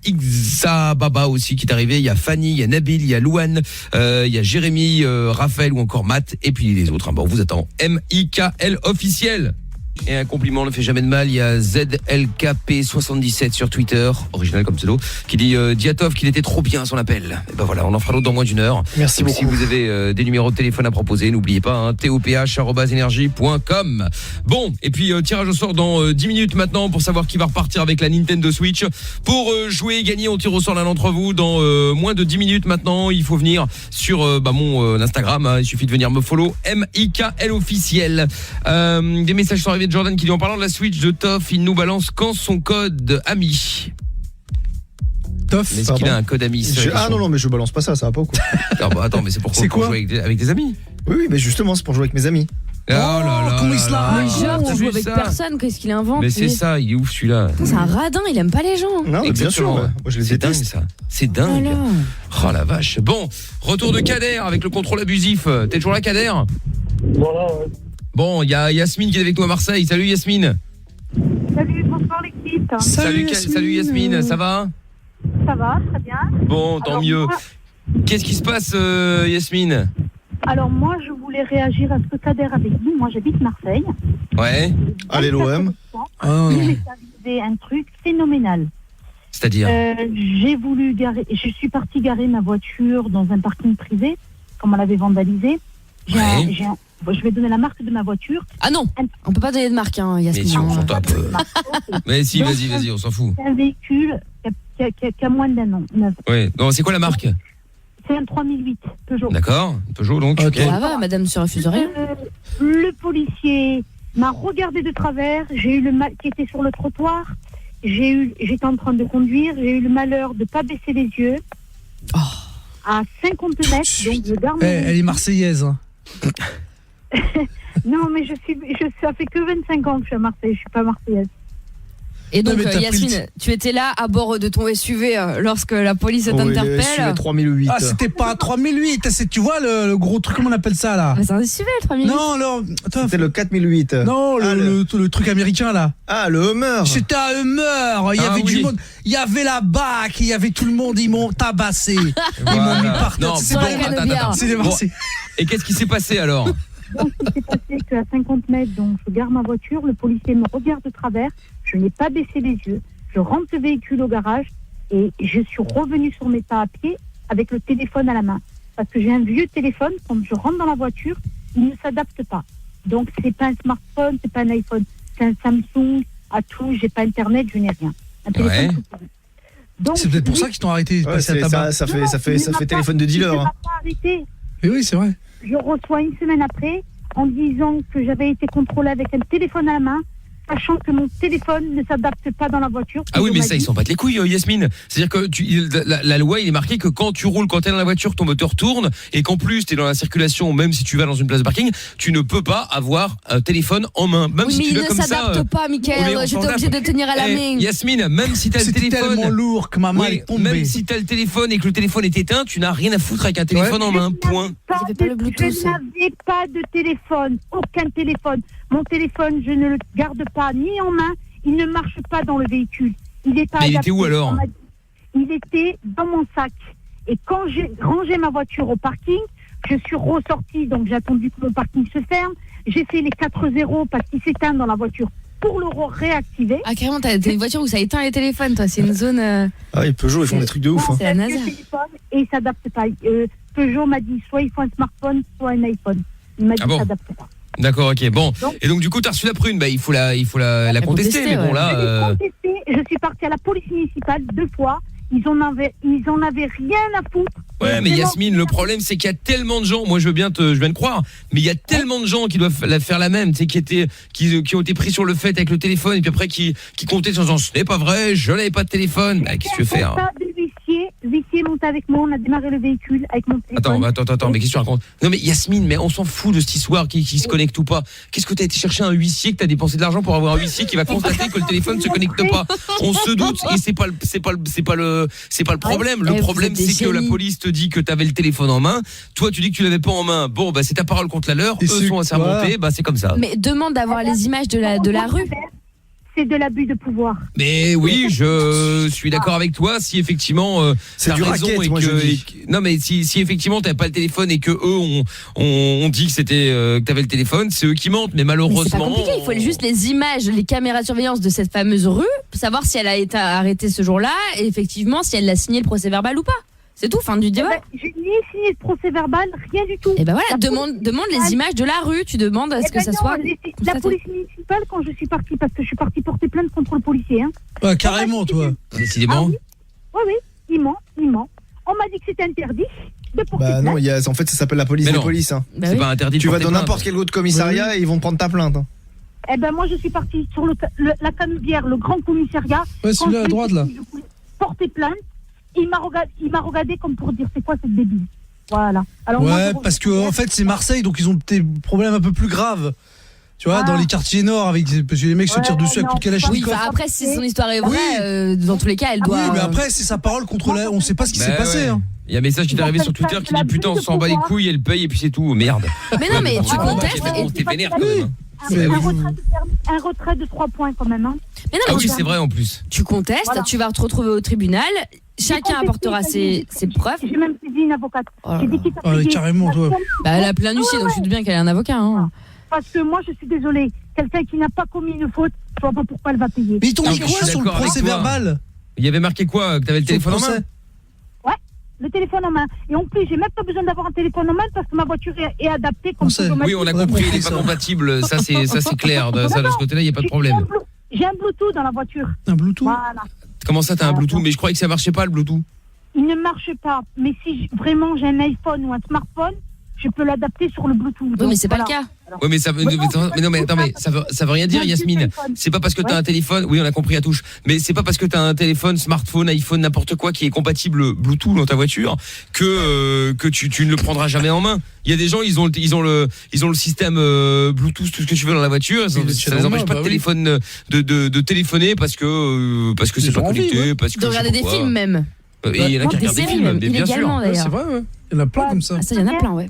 Ixa Baba aussi qui est arrivé, il y a Fanny, il y a Nabil, il y a Louane, il y a Jérémy, Raphaël ou encore Matt, et puis les autres, hein. Bon, on vous attend. MIKL officiel. Et un compliment ne fait jamais de mal. Il y a ZLKP77 sur Twitter, original comme pseudo, qui dit Diatov qu'il était trop bien son appel. Et ben voilà, on en fera d'autres dans moins d'une heure. Merci donc, beaucoup. si vous avez des numéros de téléphone à proposer, n'oubliez pas, hein, toph@energie.com. Bon, et puis tirage au sort dans 10 minutes maintenant pour savoir qui va repartir avec la Nintendo Switch. Pour jouer et gagner, on tire au sort l'un d'entre vous dans moins de 10 minutes maintenant. Il faut venir sur mon Instagram, hein, il suffit de venir me follow, MIKL officiel. Des messages sont arrivés de Jordan qui dit en parlant de la Switch de Toff, il nous balance quand son code ami. Toff, Est-ce qu'il a un code ami? Ah non, mais je balance pas ça va pas ou quoi? Ah bah attends, mais c'est pour C'est pour quoi jouer avec des amis. Oui, mais justement, c'est pour jouer avec mes amis. Oh là là. comment il se la Mais raconte. genre, t'as tu vu joues avec ça personne, qu'est-ce qu'il invente Mais c'est ça, il est ouf celui-là. Putain, c'est un radin, il aime pas les gens. Non, mais bien sûr. Exactement. Ouais. Moi, je les C'est dingue déteste. ça. C'est dingue. Voilà. Oh la vache. Bon, retour de Kader avec le contrôle abusif. T'es toujours là, Kader? Voilà, ouais. Bon, il y a Yasmine qui est avec nous à Marseille. Salut Yasmine. Salut, bonsoir l'équipe. Salut Yasmine, ça va? Ça va, très bien. Bon, tant Alors, mieux. moi- Qu'est-ce qui se passe Yasmine? Alors moi, je voulais réagir à ce que Kader avait dit. Moi, j'habite Marseille. Ouais, Allez, l'OM. Ah. Il m'est arrivé un truc phénoménal. c'est-à-dire Je suis partie garer ma voiture dans un parking privé, comme on l'avait vandalisé. Ouais. Je vais donner la marque de ma voiture. Ah non, on peut pas donner de marque, hein, Mais Yasmine. si on s'en tape. Ok. Mais si, Donc, vas-y, on s'en fout. C'est un véhicule qui a moins d'un an, neuf. Ouais. Non, c'est quoi la marque? C'est un 3008 Peugeot. D'accord, Peugeot donc. Ok. ok. Ça va, madame se refuse rien. Le policier m'a regardé de travers. J'ai eu le mal qui était sur le trottoir. J'étais en train de conduire. J'ai eu le malheur de ne pas baisser les yeux. À 50 mètres, donc je garde. Elle est marseillaise. Hein. Non, mais ça fait que 25 ans que je suis à Marseille. Je suis pas marseillaise. Et donc, Non, mais t'as pris Yasmine, tu étais là à bord de ton SUV lorsque la police t'interpelle. SUV 3008. Ah, c'était pas un 3008. Tu vois le gros truc, comment on appelle ça là? Mais c'est un SUV, le 3008. Non, non. Attends, C'était le 4008. non, Ah, le truc américain là. Ah, le Hummer. C'était un Hummer. Il y Ah, avait oui. du monde. Il y avait la BAC. Il y avait tout le monde. Ils m'ont tabassé. Ils m'ont mis par terre. Non, C'est bon, bon, attends. c'est des Bon, Marseillais. et qu'est-ce qui s'est passé alors? Donc, il s'est passé qu'à 50 mètres, donc je garde ma voiture. Le policier me regarde de travers. Je n'ai pas baissé les yeux. Je rentre le véhicule au garage et je suis revenue sur mes pas à pied avec le téléphone à la main. Parce que j'ai un vieux téléphone, quand je rentre dans la voiture, il ne s'adapte pas. Donc c'est pas un smartphone, c'est pas un iPhone, c'est un Samsung à tout, j'ai pas internet, je n'ai rien. Un téléphone Ouais. tout pourri. Donc, C'est peut-être pour lui- ça qu'ils t'ont arrêté. de Ouais, passer à c'est tabac. ça Non, fait il m'a téléphone pas- de dealer. Il Hein. m'a pas arrêté. Et oui, c'est vrai. Je reçois une semaine après en disant que j'avais été contrôlée avec un téléphone à la main, sachant que mon téléphone ne s'adapte pas dans la voiture. Ah oui, mais ça, ils s'en battent les couilles, Yasmine. C'est-à-dire que la loi, il est marqué que quand tu roules, quand t'es dans la voiture, ton moteur tourne, et qu'en plus, t'es dans la circulation, même si tu vas dans une place de parking, tu ne peux pas avoir un téléphone en main. Même Oui, si mais tu il l'as ne comme ça. s'adapte pas, Mickaël. J'étais obligée de tenir à la main. Yasmine, même si t'as le C'était téléphone. tellement lourd que ma main est tombée. Même si t'as le téléphone et que le téléphone est éteint, tu n'as rien à foutre avec un téléphone en main. Point. Je n'avais pas de téléphone, aucun téléphone. Mon téléphone, je ne le garde pas ni en main, il ne marche pas dans le véhicule. Il est pas Mais il adapté. était où alors? Il était dans mon sac. Et quand j'ai rangé ma voiture au parking, je suis ressortie, donc j'ai attendu que mon parking se ferme. J'ai fait les 4-0 parce qu'il s'éteint dans la voiture pour le réactiver. Ah, carrément, t'as une voiture où ça éteint les téléphones, toi. C'est une zone. Ah, et Peugeot, ils font des trucs de ouf. C'est la NASA. Et il s'adapte pas. Peugeot m'a dit soit il faut un smartphone, soit un iPhone. Il m'a dit bon. s'adapte pas. D'accord, ok, bon. Et donc du coup, t'as reçu la prune, bah il faut la contester, mais bon là. Je suis partie à la police municipale 2 fois. Ils en avaient rien à foutre. Ouais, mais Yasmine, le problème c'est qu'il y a tellement de gens, moi je veux bien te croire, mais il y a tellement de gens qui doivent faire la même, tu sais, qui ont été pris sur le fait avec le téléphone et puis après qui comptaient en disant ce n'est pas vrai, je n'avais pas de téléphone. Bah, qu'est-ce que tu veux faire? L'huissier monte avec moi, on a démarré le véhicule avec mon téléphone. Attends, mais qu'est-ce que tu racontes? Non mais Yasmine, mais on s'en fout de cette histoire qui se connecte ou pas. Qu'est-ce que t'as été chercher un huissier, que t'as dépensé de l'argent pour avoir un huissier qui va constater que le téléphone se connecte pas? On se doute et c'est pas le problème. Le problème c'est que la police te dit que t'avais le téléphone en main, toi tu dis que tu l'avais pas en main. Bon bah c'est ta parole contre la leur, eux sont assermentés, bah c'est comme ça. Mais demande d'avoir les images de la rue. C'est de l'abus de pouvoir. Mais oui, je suis d'accord avec toi si effectivement t'as raison racket, moi, non mais si effectivement t'as pas le téléphone et que eux on dit que c'était que t'avais le téléphone, c'est eux qui mentent, mais malheureusement c'est pas compliqué, il faut juste les images, les caméras de surveillance de cette fameuse rue, pour savoir si elle a été arrêtée ce jour-là et effectivement si elle a signé le procès verbal ou pas. C'est tout, fin du débat. J'ai ni signé le procès verbal, rien du tout. Et ben voilà, demande les images de la rue, tu demandes à ce que ça soit la police municipale quand je suis partie, parce que je suis partie porter plainte contre le policier. Hein. Ouais, carrément, toi. Décidément. Oui, il ment. On m'a dit que c'était interdit de porter plainte. Non, en fait ça s'appelle la police des polices. Hein. Bah c'est pas interdit. Tu vas dans n'importe quel autre commissariat et ils vont prendre ta plainte. Hein. Eh ben moi je suis partie sur la Canebière, le grand commissariat. Ouais, celui-là à droite là. Je voulais porter plainte. Il m'a regardé comme pour dire c'est quoi cette débile. Voilà. Alors ouais, parce que en fait c'est Marseille, donc ils ont des problèmes un peu plus graves. Tu vois, dans les quartiers nord, parce que les mecs se tirent dessus à coups de kalachnikov. Oui, après si son histoire est vraie, dans tous les cas elle doit. Oui, mais après c'est sa parole contre la. On sait pas ce qui s'est passé. Hein. Il y a un message qui est arrivé sur Twitter qui dit putain on s'en bat les couilles, elle paye et puis c'est tout, merde. Mais non, mais tu contestes et t'es vénère quand même. Un retrait de 3 points quand même. Hein. Mais non, oui, c'est vrai en plus. Tu contestes, tu vas te retrouver au tribunal, chacun apportera ses preuves. J'ai même saisi une avocate. J'ai dit qu'il t'a payé. Carrément, toi. Bah, elle a plein d'huissiers, donc je doute bien qu'elle ait un avocat. Hein. Parce que moi, je suis désolée. Quelqu'un qui n'a pas commis une faute, je vois pas pourquoi elle va payer. Mais ils t'ont dit quoi sur le procès verbal? Il y avait marqué quoi? Que t'avais le téléphone en main? Ouais, le téléphone en main. Et en plus, j'ai même pas besoin d'avoir un téléphone en main parce que ma voiture est adaptée comme ça. Oui, on a compris, il n'est pas compatible. Ça, c'est clair. Ça, de ce côté-là, il n'y a pas de problème. J'ai un Bluetooth dans la voiture. Un Bluetooth? Voilà. Comment ça, t'as un Bluetooth? Mais je croyais que ça marchait pas, le Bluetooth. Il ne marche pas. Mais si vraiment j'ai un iPhone ou un smartphone, je peux l'adapter sur le Bluetooth. Oui, mais c'est pas le cas. Oui, mais ça veut, ça veut rien dire, Yasmine. C'est pas parce que t'as un téléphone, oui, on a compris à touche, mais c'est pas parce que t'as un téléphone, smartphone, iPhone, n'importe quoi qui est compatible Bluetooth dans ta voiture que tu ne le prendras jamais en main. Il y a des gens, ils ont le système Bluetooth, tout ce que tu veux dans la voiture, ça les empêche pas de téléphoner parce que c'est pas connecté, parce que de regarder des films même. Il y en a qui regardent des films, bien sûr. C'est vrai, ouais. Il y en a plein comme ça. Ça, il y en a plein, ouais.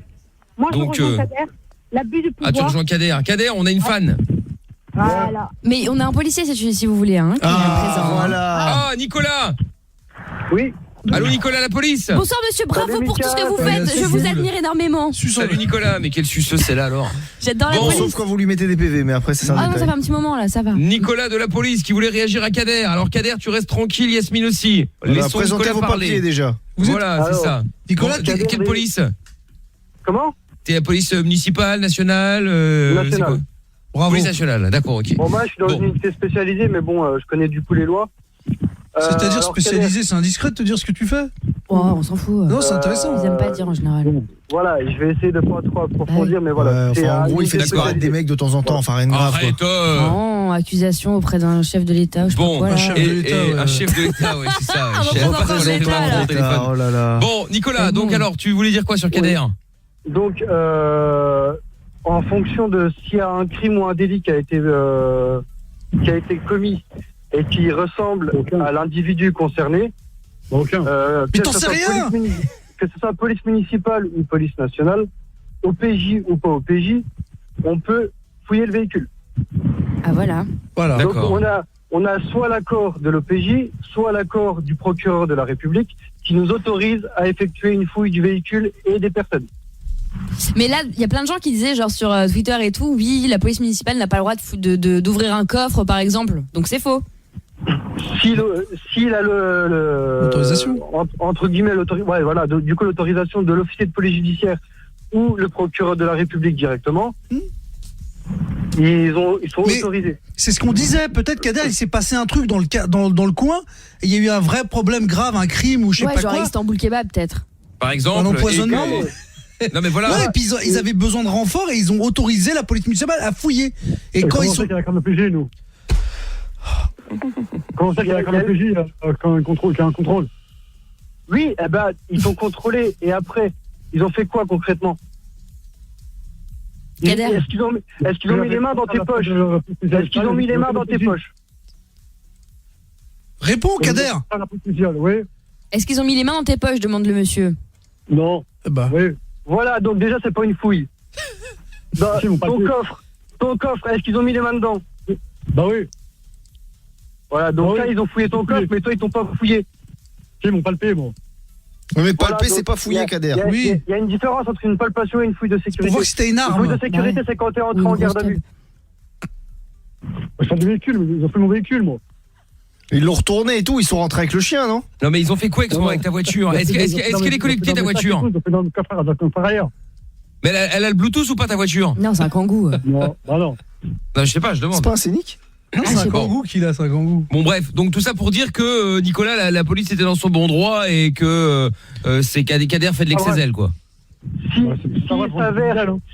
Moi, je rejoins Kader. L'abus de pouvoir. Ah, tu rejoins Kader. Kader, on a une fan. Voilà. Mais on a un policier, si vous voulez, hein, qui est présent. Voilà. Ah, Nicolas. Oui. Allô Nicolas, la police. Bonsoir monsieur, bravo pour tout ce que vous faites. Je vous admire énormément. Salut Nicolas, mais quelle suceuse c'est là alors. J'adore la police. Sauf quand vous lui mettez des PV, mais après c'est ça. Ah non, ça fait un petit moment là, ça va. Nicolas de la police qui voulait réagir à Kader. Alors Kader, tu restes tranquille, Yasmine aussi. Laissons Nicolas parler. Papiers déjà. Voilà, c'est ça. Nicolas, quelle police? Comment? T'es la police municipale, nationale, nationale. Bravo. Police nationale, d'accord, ok. Bon, moi je suis dans une unité spécialisée, mais bon, je connais du coup les lois. C'est-à-dire spécialisé, c'est indiscret de te dire ce que tu fais? Oh, on s'en fout. Non, c'est intéressant. Ils aiment pas dire en général. Voilà, je vais essayer de pas trop approfondir, mais voilà. Ouais, enfin, en gros, il fait disparaître des mecs de temps en temps, enfin rien de grave. Arrête. Non, accusation auprès d'un chef de l'État. Bon, voilà. un chef de l'État, ouais, c'est ça. Un Chef, représentant parce de qu'on fait l'État, pas là. mon téléphone. Oh là là. Bon, Nicolas, donc alors, tu voulais dire quoi sur Kader? Donc, en fonction de s'il y a un crime ou un délit qui a été commis et qui ressemble à l'individu concerné, Mais t'en sais rien. que ce soit police municipale ou police nationale, OPJ ou pas OPJ, on peut fouiller le véhicule. Ah voilà. Voilà. Donc D'accord. on a soit l'accord de l'OPJ, soit l'accord du procureur de la République qui nous autorise à effectuer une fouille du véhicule et des personnes. Mais là, il y a plein de gens qui disaient, genre sur Twitter et tout, oui, la police municipale n'a pas le droit d'ouvrir un coffre, par exemple. Donc c'est faux. S'il a l'autorisation, entre guillemets l'autorisation de l'officier de police judiciaire ou le procureur de la République directement, ils sont autorisés. C'est ce qu'on disait. Peut-être Kader, il s'est passé un truc dans le coin. Et il y a eu un vrai problème grave, un crime ou je sais pas genre quoi. Istanbul Kebab peut-être. Par exemple. Un empoisonnement. Non mais voilà. Ouais, et puis ils avaient besoin de renfort et ils ont autorisé la police municipale à fouiller. Et quand ils sont. Qu'il y a un OPJ, nous. Comment ça qu'il y a un OPJ qui a un contrôle? Oui, eh ben, ils sont contrôlés et après, ils ont fait quoi concrètement? Est-ce qu'ils ont mis les mains dans tes poches? Est-ce qu'ils ont mis les mains dans tes poches? Réponds, Kader. Oui. Est-ce qu'ils ont mis les mains dans tes poches, demande le monsieur. Non. Bah. Oui. Voilà, donc déjà, c'est pas une fouille. Ton coffre, est-ce qu'ils ont mis les mains dedans? Bah oui. Voilà, donc là, ils ont fouillé ton coffre, mais toi, ils t'ont pas fouillé. Ils m'ont palpé, moi. Mais palper, c'est pas fouiller, Kader. Oui. Il y a une différence entre une palpation et une fouille de sécurité. Pour voir que c'était une arme. Une fouille de sécurité, c'est quand t'es entré en garde à vue. Je sors du véhicule, mais ils ont fait mon véhicule, moi. Ils l'ont retourné et tout, ils sont rentrés avec le chien, non? Non mais ils ont fait quoi avec ta voiture? Est-ce qu'elle est connectée ta voiture? Ils ont fait dans le coffre arrière. Mais elle a le Bluetooth ou pas ta voiture? Non, c'est un kangou. Non, bah non. Non, je sais pas, je demande. C'est pas un scénic? Non, c'est un kangou qu'il a, c'est un kangou. Bon bref, donc tout ça pour dire que Nicolas, la police était dans son bon droit et que c'est Kader fait de l'excès zèle, quoi.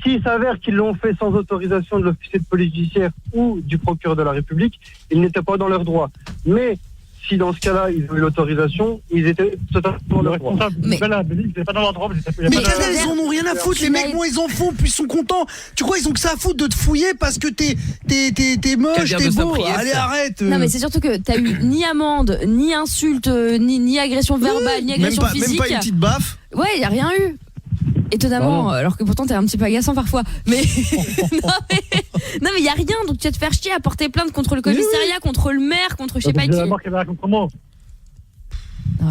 S'il s'avère qu'ils l'ont fait sans autorisation de l'officier de police judiciaire ou du procureur de la République, ils n'étaient pas dans leur droit. Mais si dans ce cas-là, ils ont eu l'autorisation, ils étaient totalement dans leur droit. Mais Kader, ils en ont rien à foutre, les mecs, moi ils en font, puis ils sont contents. Tu crois ils ont que ça à foutre de te fouiller parce que t'es moche, t'es beau. Allez, arrête. Non, mais c'est surtout que t'as eu ni amende, ni insulte, ni agression verbale, ni agression physique. Même pas une petite baffe. Ouais, y a rien eu. Étonnamment, alors que pourtant t'es un petit peu agaçant parfois. Mais non mais y a rien, donc tu vas te faire chier à porter plainte contre le commissariat, contre le maire, contre je sais pas qui. Oh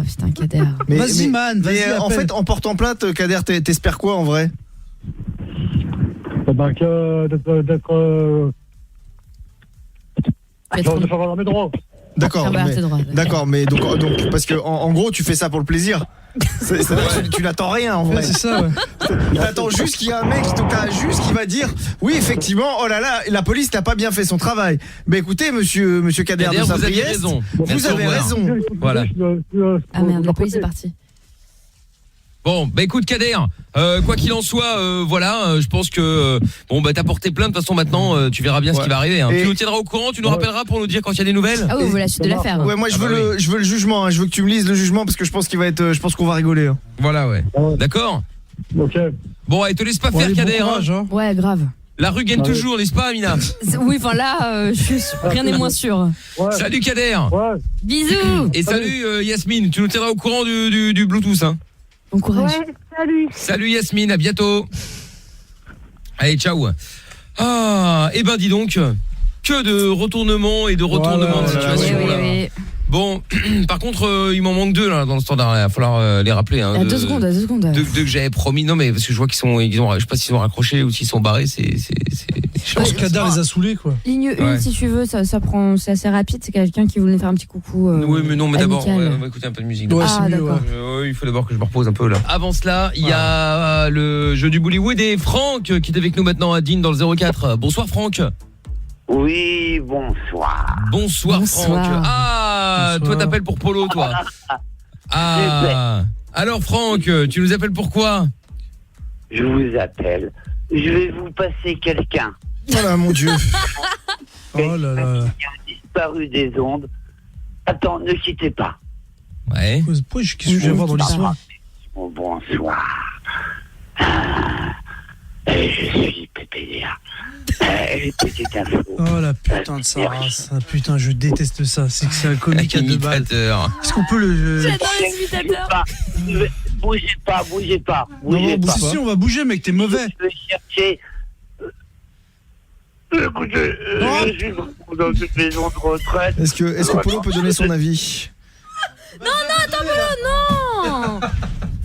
putain, Kader. Vas-y man, vas-y. En fait, en portant plainte, Kader, t'espères quoi en vrai? D'être dans mes droits. D'accord, mais donc parce que en gros tu fais ça pour le plaisir. Tu n'attends rien en vrai. Ouais, c'est ça. Ouais. T'attends juste qu'il y a un mec qui va dire oui effectivement, oh là là, la police n'a pas bien fait son travail. Mais écoutez monsieur Kader de Saint-Priest, vous avez raison. Voilà. Ah merde, la police est partie. Bon, bah écoute Kader, quoi qu'il en soit, voilà, je pense que bon bah t'as porté plainte, de toute façon maintenant tu verras bien ce qui va arriver. Hein. Tu nous tiendras au courant, tu nous rappelleras pour nous dire quand il y a des nouvelles. Ah oui, voilà, suite de l'affaire. Ouais, moi je veux le jugement, hein. Je veux que tu me lises le jugement parce que je pense qu'on va rigoler. Hein. Voilà, ouais. D'accord. Ok. Bon, allez, te laisse pas faire Kader. Hein. Ouais, grave. La rue gagne toujours, n'est-ce pas Amina? Oui, enfin là, rien n'est moins sûr. Ouais. Salut Kader. Ouais. Bisous. Et salut Yasmine, tu nous tiendras au courant du Bluetooth, hein. Bon courage. Ouais, salut. Salut Yasmine, à bientôt. Allez, ciao. Ah, et ben dis donc, que de retournements et de retournements de situation là. Oui. Bon, par contre, il m'en manque 2 là dans le standard. Il va falloir les rappeler. Hein, À 2 secondes. Deux que j'avais promis. Non, mais parce que je vois qu'ils ont, je sais pas s'ils ont raccroché ou s'ils sont barrés. Je pense que Kader les a saoulés quoi. Ligne 1 si tu veux, ça prend, c'est assez rapide. C'est quelqu'un qui voulait faire un petit coucou. Oui, mais non, mais d'abord, amical. on va écouter un peu de musique. Ouais, Ah, c'est mieux. d'accord. Il faut d'abord que je me repose un peu là. Avant cela, il y a le jeu du Bollywood et Franck qui est avec nous maintenant à Dean dans le 04. Bonsoir Franck. Oui, bonsoir. Bonsoir Franck. Ah, bonsoir. toi t'appelles pour Polo toi. Ah Alors Franck, tu nous appelles pourquoi? Je vous appelle. Je vais vous passer quelqu'un. Voilà, mon Dieu. Oh là là. Qui a disparu des ondes. Attends, ne quittez pas. Ouais. Pourquoi qu'est-ce que je vais voir dans l'histoire? Bonsoir. Je suis PPDA. Petite info. Oh la putain de sa race. Ah, putain, je déteste ça. C'est que c'est un comique à 2 balles. Est-ce qu'on peut le... J'adore les imitateurs. Bougez pas. Non, si, on va bouger, mec, t'es mauvais. Je vais chercher... Écoutez, je suis vraiment dans une maison de retraite. Est-ce que Polo peut donner son avis? Non, attends, non.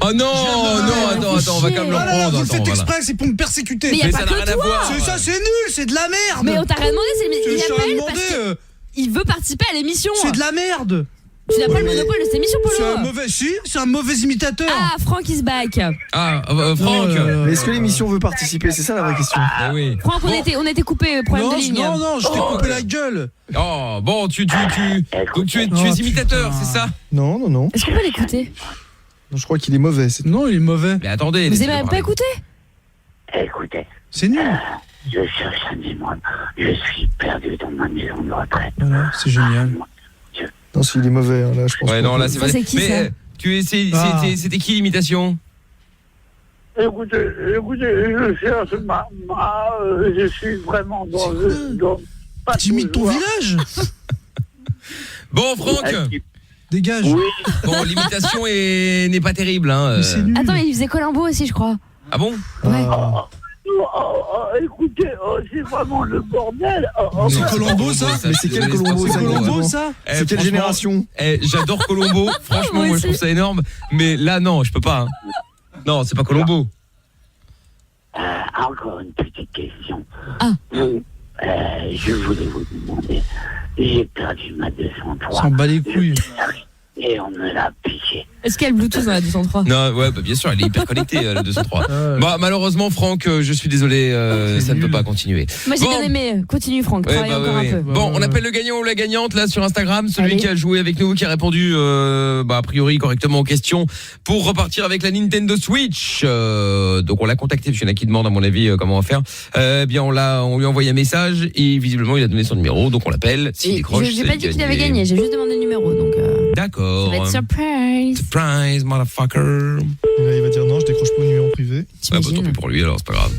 Oh non, attends, on va quand même le Voilà, prendre. vous le faites exprès, c'est pour me persécuter. Mais y a pas ça n'a que rien à toi. voir. C'est ça, c'est nul, c'est de la merde. Mais on t'a rien demandé, il Je t'ai appelle rien parce demandé. qu'il veut participer à l'émission. C'est de la merde. Tu n'as pas le monopole de cette émission, Polo. C'est un mauvais imitateur. Ah, Franck is back. Ah, Franck. Mais est-ce que l'émission veut participer? C'est ça la vraie question. Ah oui. Franck, on était coupé, problème de ligne. Non, je t'ai coupé la gueule. Oh, bon, tu es imitateur, c'est ça? Non. Est-ce qu'on peut l'écouter? Non, je crois qu'il est mauvais. Non, il est mauvais. Mais attendez. Vous avez même pas écouté? Écoutez, C'est nul. je cherche un démon. Je suis perdu dans ma maison de retraite. Voilà, c'est génial. Non, s'il est mauvais, hein, là, je pense. Ouais, non, là c'est Ça, pas. c'est qui, Mais ça c'était qui l'imitation? Écoutez, je cherche je suis vraiment dans T'imites ton village. Bon, Franck. Dégage. Oui. Bon, l'imitation n'est pas terrible, hein. Mais c'est nul. Attends, il faisait Colombo aussi, je crois. Ah bon? Ouais. Écoutez, c'est vraiment le bordel. C'est Colombo, ça. Mais c'est quel Colombo, C'est ça, Colombo, vraiment ça. C'est quelle génération? J'adore Colombo. Franchement, moi je trouve ça énorme. Mais là, non, je peux pas. Hein. Non, c'est pas Colombo. Encore une petite question. Ah. Je voulais vous demander, j'ai perdu ma 203. S'en bat les couilles. Et on me l'a piqué. Est-ce qu'il y a le Bluetooth dans la 203? Non, ouais, bah, bien sûr, elle est hyper connectée, la 203. Bah, malheureusement, Franck, je suis désolé, ça ne peut pas continuer. Moi j'ai bien aimé. Continue, Franck. Ouais, Travaille encore un peu. Bon, on appelle le gagnant ou la gagnante là sur Instagram, celui Allez. qui a joué avec nous, qui a répondu a priori correctement aux questions pour repartir avec la Nintendo Switch. Donc on l'a contacté parce qu'il y en a qui demandent à mon avis comment on va faire. Bien on lui a envoyé un message et visiblement il a donné son numéro, donc on l'appelle. S'il Et décroche, j'ai pas dit qu'il avait gagné, j'ai juste demandé le numéro, donc D'accord. ça va être surprise. Surprise, motherfucker. Et là, il va dire non, je décroche pas au numéro privé. Ouais, bah, tant pis pour lui alors, c'est pas grave.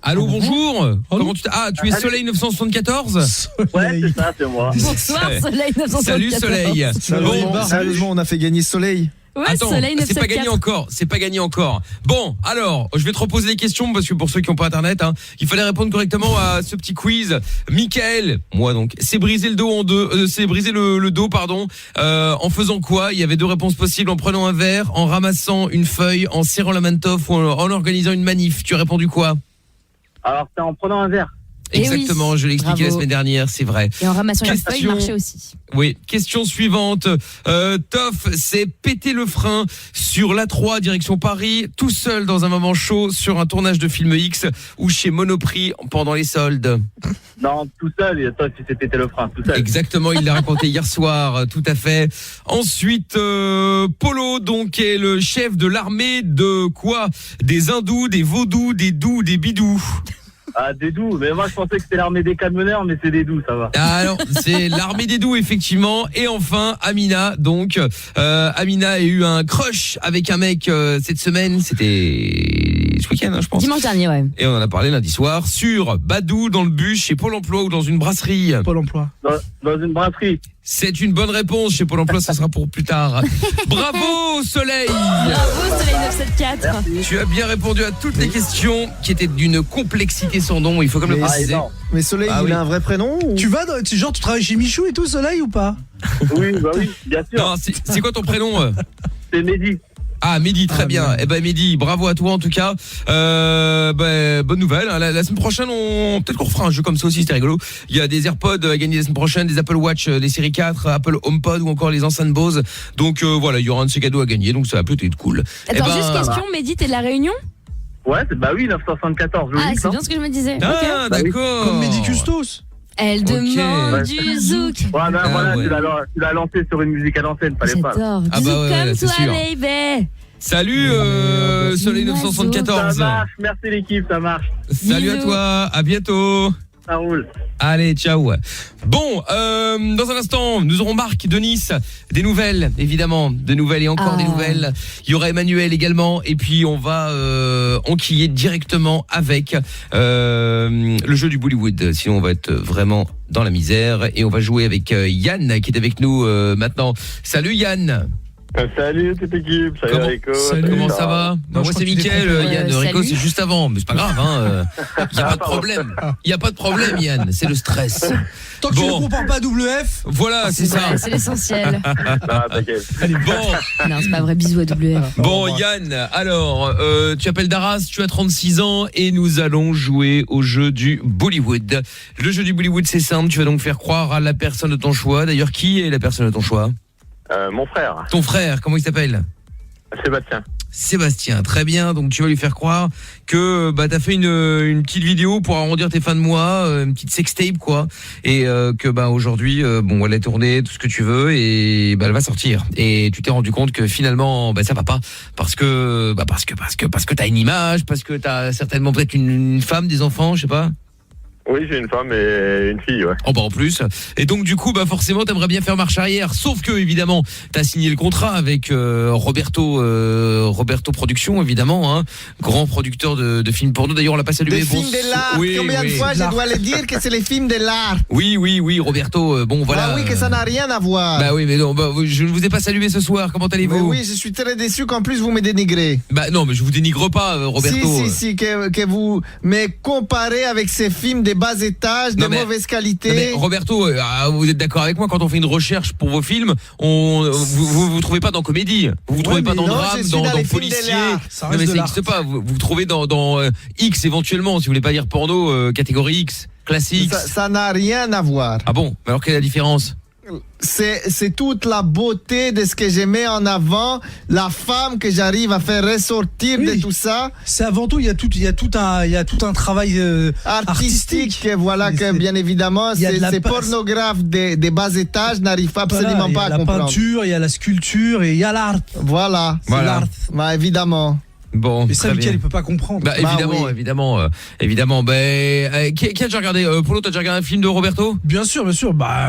Allô, bonjour. Comment tu tu es Soleil 974? Ouais, c'est ça, c'est moi. Bonsoir, Soleil 974. Salut Soleil. Sérieusement, on a fait gagner Soleil. Ouais, Attends, Soleil c'est pas gagné 974. encore, c'est pas gagné encore. Bon, alors, je vais te reposer des questions parce que pour ceux qui n'ont pas internet, il fallait répondre correctement à ce petit quiz. Michael, moi donc, s'est brisé le dos en deux, s'est brisé le dos, pardon, en faisant quoi? Il y avait deux réponses possibles: en prenant un verre, en ramassant une feuille, en serrant la main de Toff ou en organisant une manif. Tu as répondu quoi? Alors, c'est en prenant un verre. Exactement, oui. je l'ai expliqué Bravo. la semaine dernière, c'est vrai. Et en ramassant une feuille, il Question. marchait aussi. Oui, question suivante. Toff s'est pété le frein sur l'A3 direction Paris, tout seul dans un moment chaud sur un tournage de film X ou chez Monoprix pendant les soldes. Non, tout seul, et toi, tu t'es pété le frein, tout seul. Exactement, il l'a raconté hier soir, tout à fait. Ensuite, Polo, donc, est le chef de l'armée de quoi? Des hindous, des vaudous, des doux, des bidous. Ah, des doux, mais moi je pensais que c'était l'armée des camionneurs, mais c'est des doux, ça va. Alors, c'est l'armée des doux, effectivement. Et enfin, Amina, donc, Amina a eu un crush avec un mec cette semaine, c'était ce week-end, je pense. Dimanche dernier, ouais. Et on en a parlé lundi soir sur Badou, dans le bus, chez Pôle emploi ou dans une brasserie. Pôle emploi. Dans une brasserie. C'est une bonne réponse. Chez Pôle emploi, ça sera pour plus tard. Bravo, Soleil! Bravo, Soleil 974. Tu as bien répondu à toutes les questions qui étaient d'une complexité sans nom, il faut comme le préciser. Mais Soleil, il a un vrai prénom ou... Tu vas, genre, tu travailles chez Michou et tout, Soleil, ou pas? Oui, bah oui, bien sûr. Non, c'est quoi ton prénom? C'est Mehdi. Ah, Mehdi, très bien. Eh ben Mehdi, bravo à toi en tout cas. Bonne nouvelle. La semaine prochaine, peut-être qu'on refera un jeu comme ça aussi, c'était rigolo. Il y a des AirPods à gagner la semaine prochaine, des Apple Watch, des séries 4, Apple HomePod ou encore les enceintes Bose. Donc voilà, il y aura un de ces cadeaux à gagner, donc ça va peut-être être cool. Attends, juste question, Mehdi, t'es de la Réunion? Ouais, bah oui, 974. Ah, c'est bien ce que je me disais. Ah, Ok. d'accord. Comme Mehdi Custos. Elle demande du zouk. Ouais, ben voilà, ouais. tu l'as lancé sur une musique à l'ancienne, fallait pas. J'adore. Ah Zouk bah ouais, comme c'est toi, sûr. baby. Salut Soleil 974. Ça marche, merci l'équipe, ça marche. Salut à Bisous. toi, à bientôt. Ça roule. Allez, ciao. Bon, dans un instant, nous aurons Marc de Nice. Des nouvelles, évidemment. Des nouvelles et encore des nouvelles. Il y aura Emmanuel également. Et puis, on va enquiller directement avec le jeu du Bollywood. Sinon, on va être vraiment dans la misère. Et on va jouer avec Yann, qui est avec nous maintenant. Salut Yann. Salut toute l'équipe, salut Rico. Comment ça va? Moi c'est Mickaël, Yann. Rico c'est juste avant, mais c'est pas grave, hein. Y a pas de problème. Y a pas de problème, Yann. C'est le stress. Tant que tu ne compares pas à WF. Voilà, c'est ça. Ouais, c'est l'essentiel. Allez, bon. Non, c'est pas vrai, bisous à WF. Bon, Yann, alors, tu appelles Daras, tu as 36 ans et nous allons jouer au jeu du Bollywood. Le jeu du Bollywood, c'est simple. Tu vas donc faire croire à la personne de ton choix. D'ailleurs, qui est la personne de ton choix? Mon frère. Ton frère, comment il s'appelle? Sébastien. Sébastien, très bien. Donc tu vas lui faire croire que t'as fait une petite vidéo pour arrondir tes fins de mois, une petite sextape quoi, et que aujourd'hui elle est tournée, tout ce que tu veux, et elle va sortir. Et tu t'es rendu compte que finalement ça va pas parce que t'as une image, parce que t'as certainement peut-être une femme, des enfants, je sais pas. Oui, j'ai une femme et une fille, ouais. Oh en plus. Et donc du coup forcément t'aimerais bien faire marche arrière, sauf que évidemment t'as signé le contrat avec Roberto Productions évidemment, hein, grand producteur de films porno. D'ailleurs on l'a pas salué. Des films de l'art. Combien de fois je dois le dire que c'est les films de l'art? Oui Roberto. Voilà. Ah oui, que ça n'a rien à voir. Bah oui mais non, je ne vous ai pas salué ce soir. Comment allez-vous? Oui, je suis très déçu qu'en plus vous me dénigrez. Bah non mais je vous dénigre pas Roberto. Si que vous me comparez avec ces films de bas étage, de mauvaise qualité. Mais Roberto, vous êtes d'accord avec moi, quand on fait une recherche pour vos films, vous trouvez pas dans comédie, vous trouvez pas dans drame, dans policier. Non mais ça n'existe pas. Vous trouvez dans X éventuellement, si vous voulez pas dire porno catégorie X, classique. Ça n'a rien à voir. Ah bon? Alors quelle est la différence? C'est toute la beauté de ce que je mets en avant, la femme que j'arrive à faire ressortir de tout ça. C'est avant tout, il y a tout un travail artistique. Voilà, que bien évidemment, ces pornographes des bas étages n'arrivent absolument pas à comprendre. Il y a la peinture, il y a la sculpture et il y a l'art. Voilà. C'est l'art. Bah, évidemment. Bon, mais ça, Mickaël, il peut pas comprendre. Évidemment. Qui a déjà regardé Polo, t'as déjà regardé un film de Roberto? Bien sûr.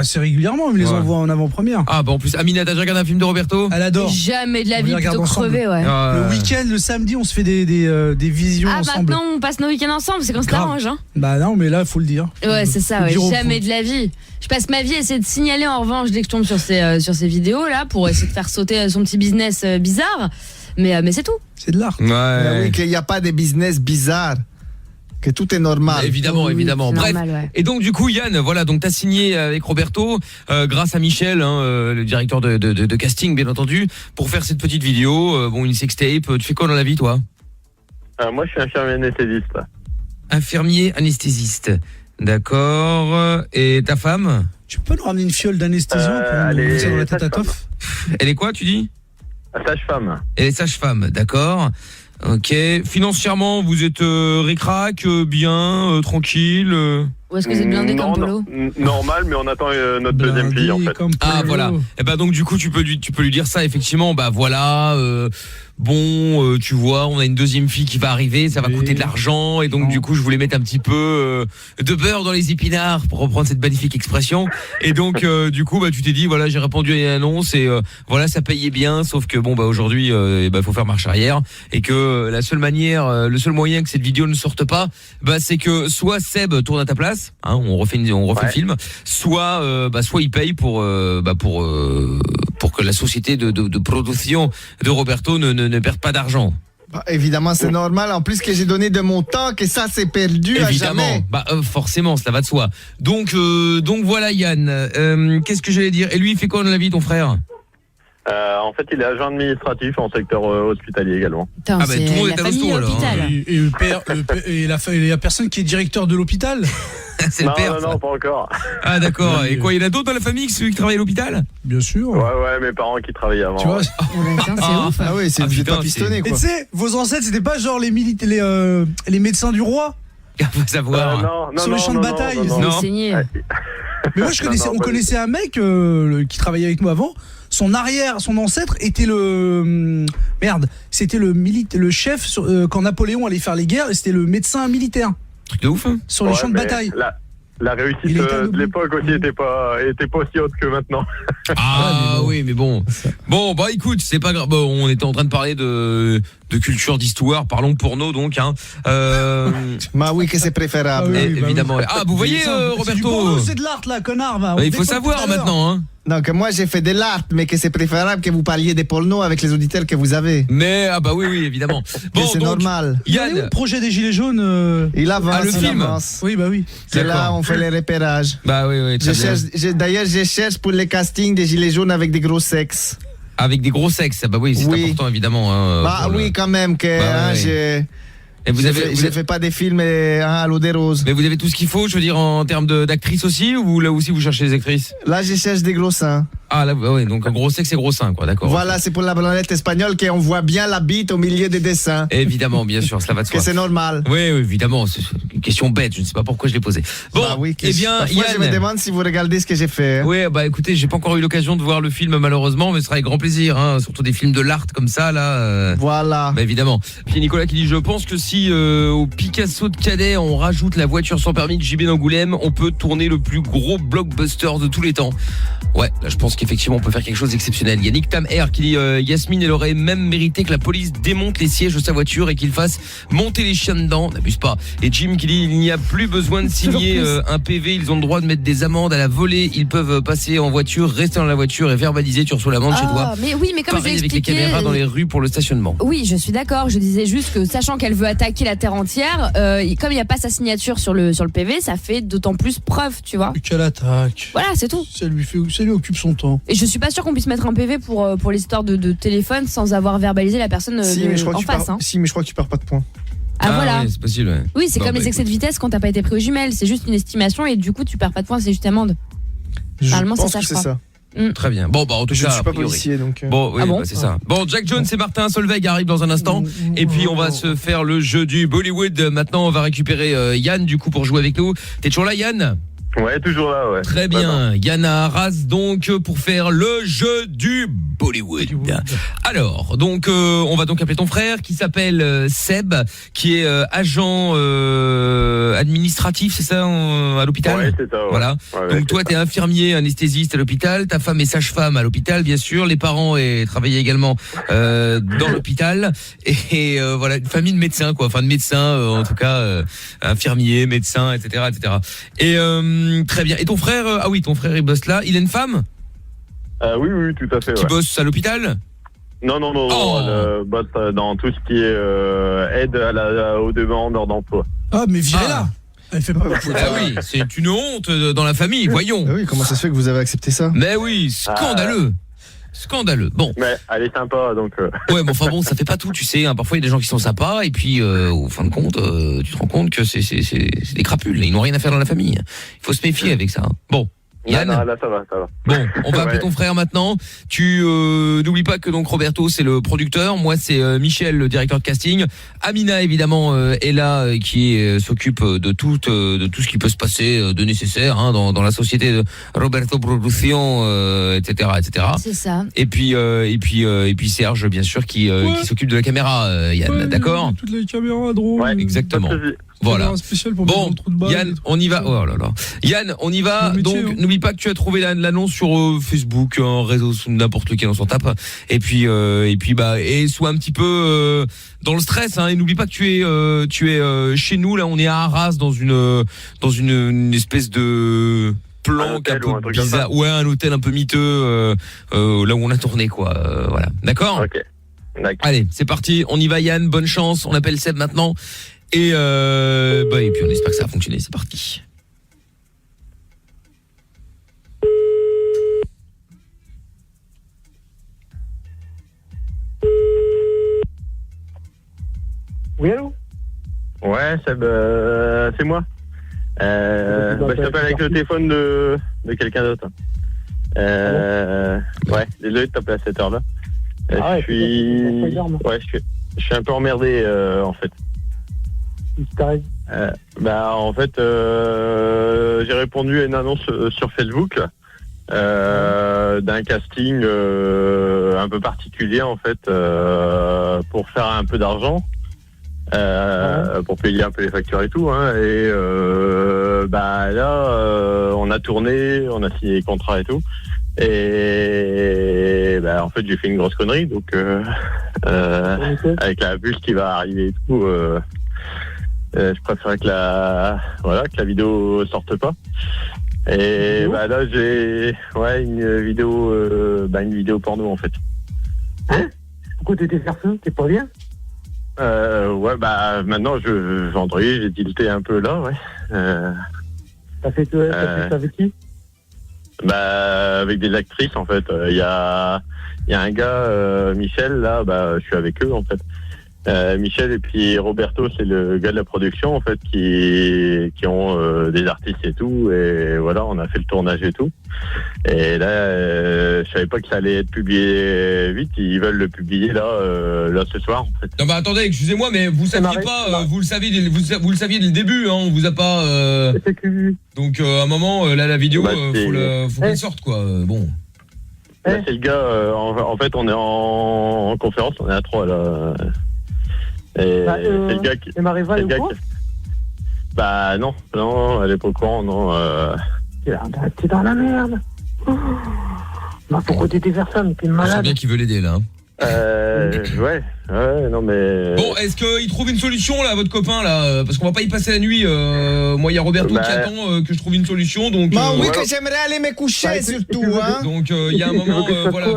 C'est régulièrement, on les envoie en avant-première. Ah, en plus, Amina, t'as déjà regardé un film de Roberto? Elle adore. Jamais de la vie, plutôt crevé, ouais. Le week-end, le samedi, on se fait des visions ensemble. Maintenant, on passe nos week-ends ensemble, c'est quand ça t'arrange, hein. Bah non, mais là, faut le dire. Ouais, c'est ça, jamais de la vie. Je passe ma vie à essayer de signaler en revanche dès que je tombe sur ces vidéos là pour essayer de faire sauter son petit business bizarre. Mais c'est tout. C'est de l'art. Ouais. Oui, qu'il n'y a pas de business bizarre. Que tout est normal. Bah, évidemment. Bref. Normal, ouais. Et donc du coup Yann, voilà, donc t'as signé avec Roberto, grâce à Michel, le directeur de casting bien entendu, pour faire cette petite vidéo, une sextape. Tu fais quoi dans la vie toi? Moi je suis infirmier anesthésiste. Infirmier anesthésiste. D'accord. Et ta femme? Tu peux nous ramener une fiole d'anesthésie pour nous mettre dans la tête à Toff? Elle est quoi tu dis? Sage-femme. Elle est sage-femme, d'accord. Ok. Financièrement, vous êtes ric-rac, bien, tranquille Ou est-ce que c'est blindé comme Polo? Normal, mais on attend notre deuxième fille en fait. Ah voilà. Et donc du coup tu peux lui dire ça effectivement. Tu vois, on a une deuxième fille qui va arriver, ça va coûter de l'argent et donc du coup je voulais mettre un petit peu de beurre dans les épinards pour reprendre cette magnifique expression. Et donc du coup tu t'es dit voilà, j'ai répondu à une annonce et ça payait bien, sauf que aujourd'hui faut faire marche arrière et que la seule manière, le seul moyen que cette vidéo ne sorte pas, c'est que soit Seb tourne à ta place, hein, on refait le film, soit il paye pour que la société de production de Roberto ne perde pas d'argent. Évidemment, c'est normal. En plus que j'ai donné de mon temps, que ça s'est perdu évidemment. À jamais. Forcément, cela va de soi. Donc voilà Yann. Qu'est-ce que j'allais dire? Et lui, il fait quoi dans la vie, ton frère? En fait, il est agent administratif en secteur hospitalier également. Putain, tout le monde est à l'hosto alors. Et il y a personne qui est directeur de l'hôpital? C'est le père. Non, pas encore. Ah d'accord. Et quoi, il y en a d'autres dans la famille qui travaillent à l'hôpital? Bien sûr. Ouais, mes parents qui travaillaient avant. Tu vois? C'est ouf. Ah oui, vous êtes pas pistonné Et quoi. tu sais, vos ancêtres, c'était pas genre les médecins du roi? Faut savoir. Sur les champs de bataille. Non. Mais moi, on connaissait un mec qui travaillait avec nous avant. son ancêtre était c'était le chef quand Napoléon allait faire les guerres, et c'était le médecin militaire. Truc de ouf, hein. Sur les champs de bataille. La réussite de l'époque aussi était pas aussi haute que maintenant. Ah oui, mais bon. Bon, bah écoute, c'est pas grave. Bon, on était en train de parler de culture, d'histoire. Parlons porno, donc. Hein. Bah oui, que c'est préférable. Évidemment. Ah, vous voyez, Roberto. C'est de l'art, là, connard. Va. Il faut savoir maintenant, hein. Non, que moi j'ai fait de l'art, mais que c'est préférable que vous parliez des pornos avec les auditeurs que vous avez. Mais ah bah oui, évidemment. Bon, c'est normal. Yann, le projet des Gilets jaunes. Il avance. Le film. Oui, bah oui. C'est là on fait les repérages. Bah oui, très bien. D'ailleurs, je cherche pour les castings des Gilets jaunes avec des gros sexes. Avec des gros sexes, bah oui, c'est important évidemment. Hein, bah oui, quand même que j'ai. Et vous je fais pas des films à l'eau des roses. Mais vous avez tout ce qu'il faut, je veux dire, en termes d'actrices aussi, ou là aussi vous cherchez des actrices? Là, je cherche des gros seins. Ah là, ouais, donc un gros sexe et gros seins, quoi, d'accord. Voilà, c'est pour la planète espagnole qu'on voit bien la bite au milieu des dessins. Évidemment, bien sûr, cela va de soi. Que c'est normal. Oui, évidemment, c'est une question bête, je ne sais pas pourquoi je l'ai posée. Bon, bah oui, eh bien, Yann, je me demande si vous regardez ce que j'ai fait. Hein. Oui, bah écoutez, j'ai pas encore eu l'occasion de voir le film malheureusement, mais ce sera avec grand plaisir, hein, surtout des films de l'art comme ça, là. Voilà. Bah évidemment. Puis Nicolas qui dit, je pense que si au Picasso de Cadet, on rajoute la voiture sans permis de JB d'Angoulême, on peut tourner le plus gros blockbuster de tous les temps. Ouais, là, je pense qu'effectivement on peut faire quelque chose d'exceptionnel. Yannick Tam R qui dit Yasmine, elle aurait même mérité que la police démonte les sièges de sa voiture et qu'il fasse monter les chiens dedans, n'abuse pas. Et Jim qui dit il n'y a plus besoin de signer un PV, ils ont le droit de mettre des amendes à la volée, ils peuvent passer en voiture, rester dans la voiture et verbaliser, tu reçois l'amende chez toi. Mais oui, mais comme pareil je l'ai expliqué, avec les caméras dans les rues pour le stationnement. Oui, je suis d'accord, je disais juste que sachant qu'elle veut attaquer la terre entière, comme il n'y a pas sa signature sur le PV, ça fait d'autant plus preuve, tu vois. Quelle attaque. Voilà, c'est tout. Ça lui occupe son temps. Et je suis pas sûr qu'on puisse mettre un PV pour les histoires de téléphone sans avoir verbalisé la personne en face. Si, mais je crois que tu perds pas de points. Ah voilà. Oui, c'est possible. Ouais. Oui, c'est comme les excès de vitesse quand t'as pas été pris aux jumelles. C'est juste une estimation et du coup tu perds pas de points, c'est juste amende. Normalement, c'est ça, je crois. Très bien. Bon, bah en tout cas, je suis pas policier donc. Bon, oui, c'est ça. Bon, Jack Jones et Martin Solveig arrivent dans un instant et puis on va se faire le jeu du Bollywood. Maintenant, on va récupérer Yann du coup pour jouer avec nous. T'es toujours là, Yann? Ouais, toujours là, ouais. Très bien. Yann à Arras donc pour faire le jeu du Bollywood. Alors, donc on va donc appeler ton frère qui s'appelle Seb, qui est agent administratif, c'est ça, à l'hôpital? Ouais, c'est ça. Ouais. Voilà. Ouais, donc toi t'es infirmier, anesthésiste à l'hôpital, ta femme est sage-femme à l'hôpital bien sûr, les parents travaillaient également dans l'hôpital et voilà, une famille de médecins quoi, enfin de médecins en tout cas infirmiers, médecins, etc. Et très bien. Et ton frère ton frère il bosse là, il a une femme? Oui, tout à fait. Qui bosse à l'hôpital? Non, elle bosse dans tout ce qui est aide aux demandeurs d'emploi. Ah, mais virez-la. Elle fait pas oui, c'est une honte dans la famille, voyons. Oui, comment ça se fait que vous avez accepté ça? Mais oui, scandaleux. Bon. Mais elle est sympa donc. Ouais, mais enfin bon, ça fait pas tout, tu sais. Hein. Parfois il y a des gens qui sont sympas et puis au fin de compte, tu te rends compte que c'est des crapules. Ils n'ont rien à faire dans la famille. Il faut se méfier avec ça. Hein. Bon. Yann, non, là ça va. Bon, on va appeler ton frère maintenant. Tu n'oublie pas que donc Roberto c'est le producteur, moi c'est Michel le directeur de casting. Amina évidemment est là qui s'occupe de tout ce qui peut se passer de nécessaire dans la société de Roberto Production etc. C'est ça. Et puis Serge bien sûr qui s'occupe de la caméra Yann, d'accord? Toutes les caméras drôles. Ouais, exactement. Voilà. Bon, Yann, on y va. Oh là là. Yann, on y va. Donc, n'oublie pas que tu as trouvé l'annonce sur Facebook, un réseau, n'importe lequel, on s'en tape. Et puis, sois un petit peu dans le stress. Et n'oublie pas que tu es chez nous. Là, on est à Arras dans une espèce de planque un peu bizarre. Ouais, un hôtel un peu miteux, là où on a tourné, quoi. Voilà. D'accord. Ok. Allez, c'est parti. On y va, Yann. Bonne chance. On appelle Seb maintenant. Et puis on espère que ça va fonctionner, c'est parti. Oui, allô? Ouais, Seb, c'est moi. Je t'appelle avec le téléphone de quelqu'un d'autre. Ouais, désolé de t'appeler à cette heure-là. Je suis un peu emmerdé en fait. En fait, j'ai répondu à une annonce sur Facebook d'un casting un peu particulier en fait pour faire un peu d'argent. Pour payer un peu les factures et tout, hein, et là on a tourné, on a signé les contrats et tout, et en fait j'ai fait une grosse connerie, donc avec la bulle qui va arriver et tout, je préférais que la vidéo sorte pas. Et là j'ai une vidéo porno en fait. Hein? Pourquoi t'étais faire ça? T'es pas bien? Maintenant j'ai entendu, j'ai tilté un peu là, ouais. T'as fait ça avec qui? Avec des actrices en fait. Il y a un gars, Michel, là, je suis avec eux en fait. Michel et puis Roberto, c'est le gars de la production en fait qui ont des artistes et tout, et voilà, on a fait le tournage et tout. Et là, je savais pas que ça allait être publié vite. Ils veulent le publier là ce soir en fait. Non attendez, excusez-moi, mais vous saviez pas, vous le saviez dès le début, hein, on vous a pas. Donc à un moment, là la vidéo, faut qu'elle sorte quoi. Bon. Là, c'est le gars. En fait, on est en conférence, on est à 3 là. Et c'est le gars qui. Et Mariva est au courant ? Non, elle est pas au courant, non. T'es dans la merde. Pourquoi t'étais faire ça, mais t'es malade. C'est bien qu'il veut l'aider là. Ouais, non mais. Bon, est-ce qu'il trouve une solution là, votre copain là, parce qu'on va pas y passer la nuit. Moi, il y a Roberto qui attend que je trouve une solution, donc. Oui, que j'aimerais aller me coucher surtout, hein. Donc il y a un moment, voilà,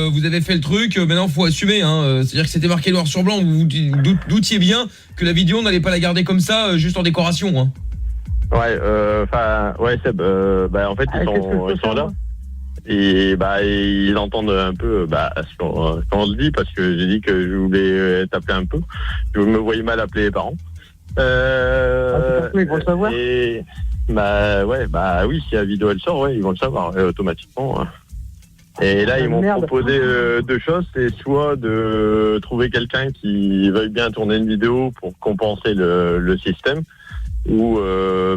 vous avez fait le truc. Maintenant, faut assumer, hein. C'est-à-dire que c'était marqué noir sur blanc. Vous doutiez bien que la vidéo n'allait pas la garder comme ça, juste en décoration, hein. Ouais, Seb. En fait, ils sont là. Et ils entendent un peu quand on se dit, parce que j'ai dit que je voulais t'appeler un peu. Je me voyais mal appeler les parents. Ils vont le savoir. Et oui, si la vidéo elle sort, ils vont le savoir automatiquement. Hein. Et là, ils m'ont proposé deux choses. C'est soit de trouver quelqu'un qui veuille bien tourner une vidéo pour compenser le système, ou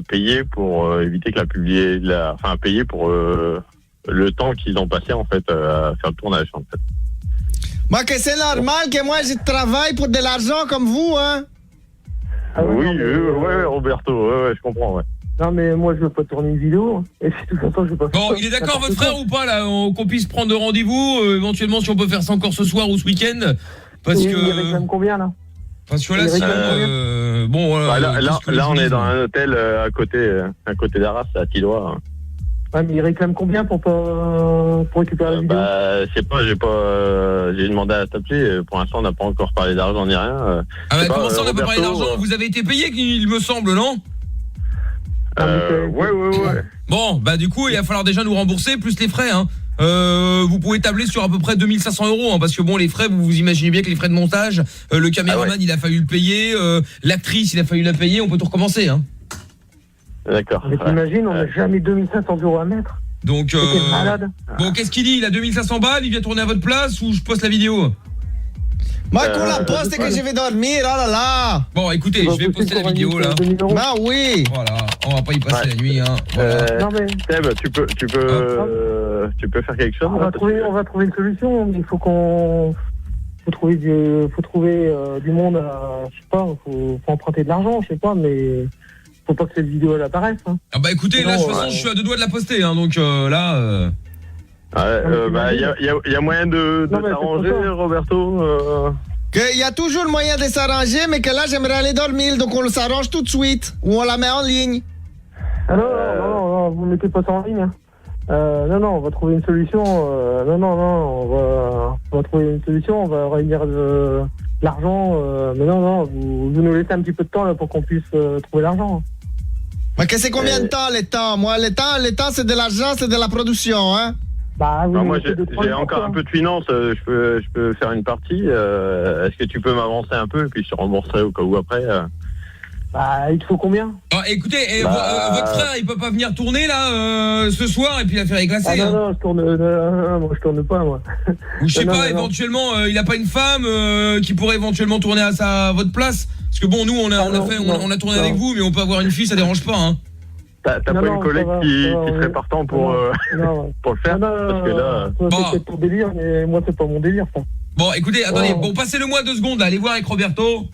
payer pour éviter que payer pour le temps qu'ils ont passé en fait à faire le tournage en fait. Moi que c'est normal que moi je travaille pour de l'argent comme vous, hein. Ouais, Roberto, ouais, je comprends, ouais. Non mais moi je veux pas tourner une vidéo, et puis tout ça je veux pas. Bon, il est d'accord votre frère ou pas là, qu'on puisse prendre rendez-vous, éventuellement si on peut faire ça encore ce soir ou ce week-end, parce que. Il y avait combien là? Parce que là, là on est dans un hôtel à côté d'Arras, à Tilloy. Hein. Ouais, mais il réclame combien pour récupérer la vidéo? J'ai demandé à t'appeler. Pour l'instant, on n'a pas encore parlé d'argent ni rien. Comment ça, on n'a pas parlé d'argent? Vous avez été payé, il me semble, non? Ouais. Bon, du coup, il va falloir déjà nous rembourser, plus les frais, hein. Vous pouvez tabler sur à peu près 2500 €, hein, parce que bon, les frais, vous imaginez bien que les frais de montage, le caméraman, il a fallu le payer, l'actrice, il a fallu la payer, on peut tout recommencer, hein. D'accord. Mais t'imagines, on n'a jamais 2500 € à mettre. Donc, malade. Bon, qu'est-ce qu'il dit? Il a 2500 balles, il vient tourner à votre place ou je poste la vidéo? Moi, qu'on la poste et que je vais dormir, oh là là. Bon, écoutez, je vais poster la vidéo là. Oui. Voilà, on va pas y passer la nuit, hein. Voilà. Non mais. Seb, tu peux faire quelque chose? On va trouver une solution, mais il faut qu'on. Faut trouver du monde, je sais pas, faut emprunter de l'argent, je sais pas, mais. Faut pas que cette vidéo elle apparaisse. Hein. Écoutez, là de toute façon je suis à 2 doigts de la poster, hein, donc là. Il y a moyen de s'arranger, Roberto. Il y a toujours le moyen de s'arranger, mais que là j'aimerais aller dormir, donc on le s'arrange tout de suite, ou on la met en ligne. Non, vous mettez pas ça en ligne. Hein. Non, on va trouver une solution. On va trouver une solution. On va réunir de l'argent. Mais non, vous nous laissez un petit peu de temps là pour qu'on puisse trouver l'argent. Mais que c'est combien de temps, le temps? Moi, le temps, c'est de l'argent, c'est de la production, hein? Moi, j'ai encore un peu de finance. Je peux faire une partie. Est-ce que tu peux m'avancer un peu et puis je te rembourserai au cas où après il te faut combien? Écoutez, votre frère, il peut pas venir tourner là ce soir et puis la faire éclasser. Non, moi je tourne pas, moi. Ou je sais pas, éventuellement, il a pas une femme qui pourrait éventuellement tourner à votre place? Parce que bon, nous, on a tourné avec vous, mais on peut avoir une fille, ça dérange pas, hein. T'as pas une collègue qui serait partant pour pour le faire parce que là. Toi, c'est peut-être ton délire, mais moi c'est pas mon délire ça. Bon, écoutez, attendez, bon, passez-le-moi 2 secondes, allez voir avec Roberto.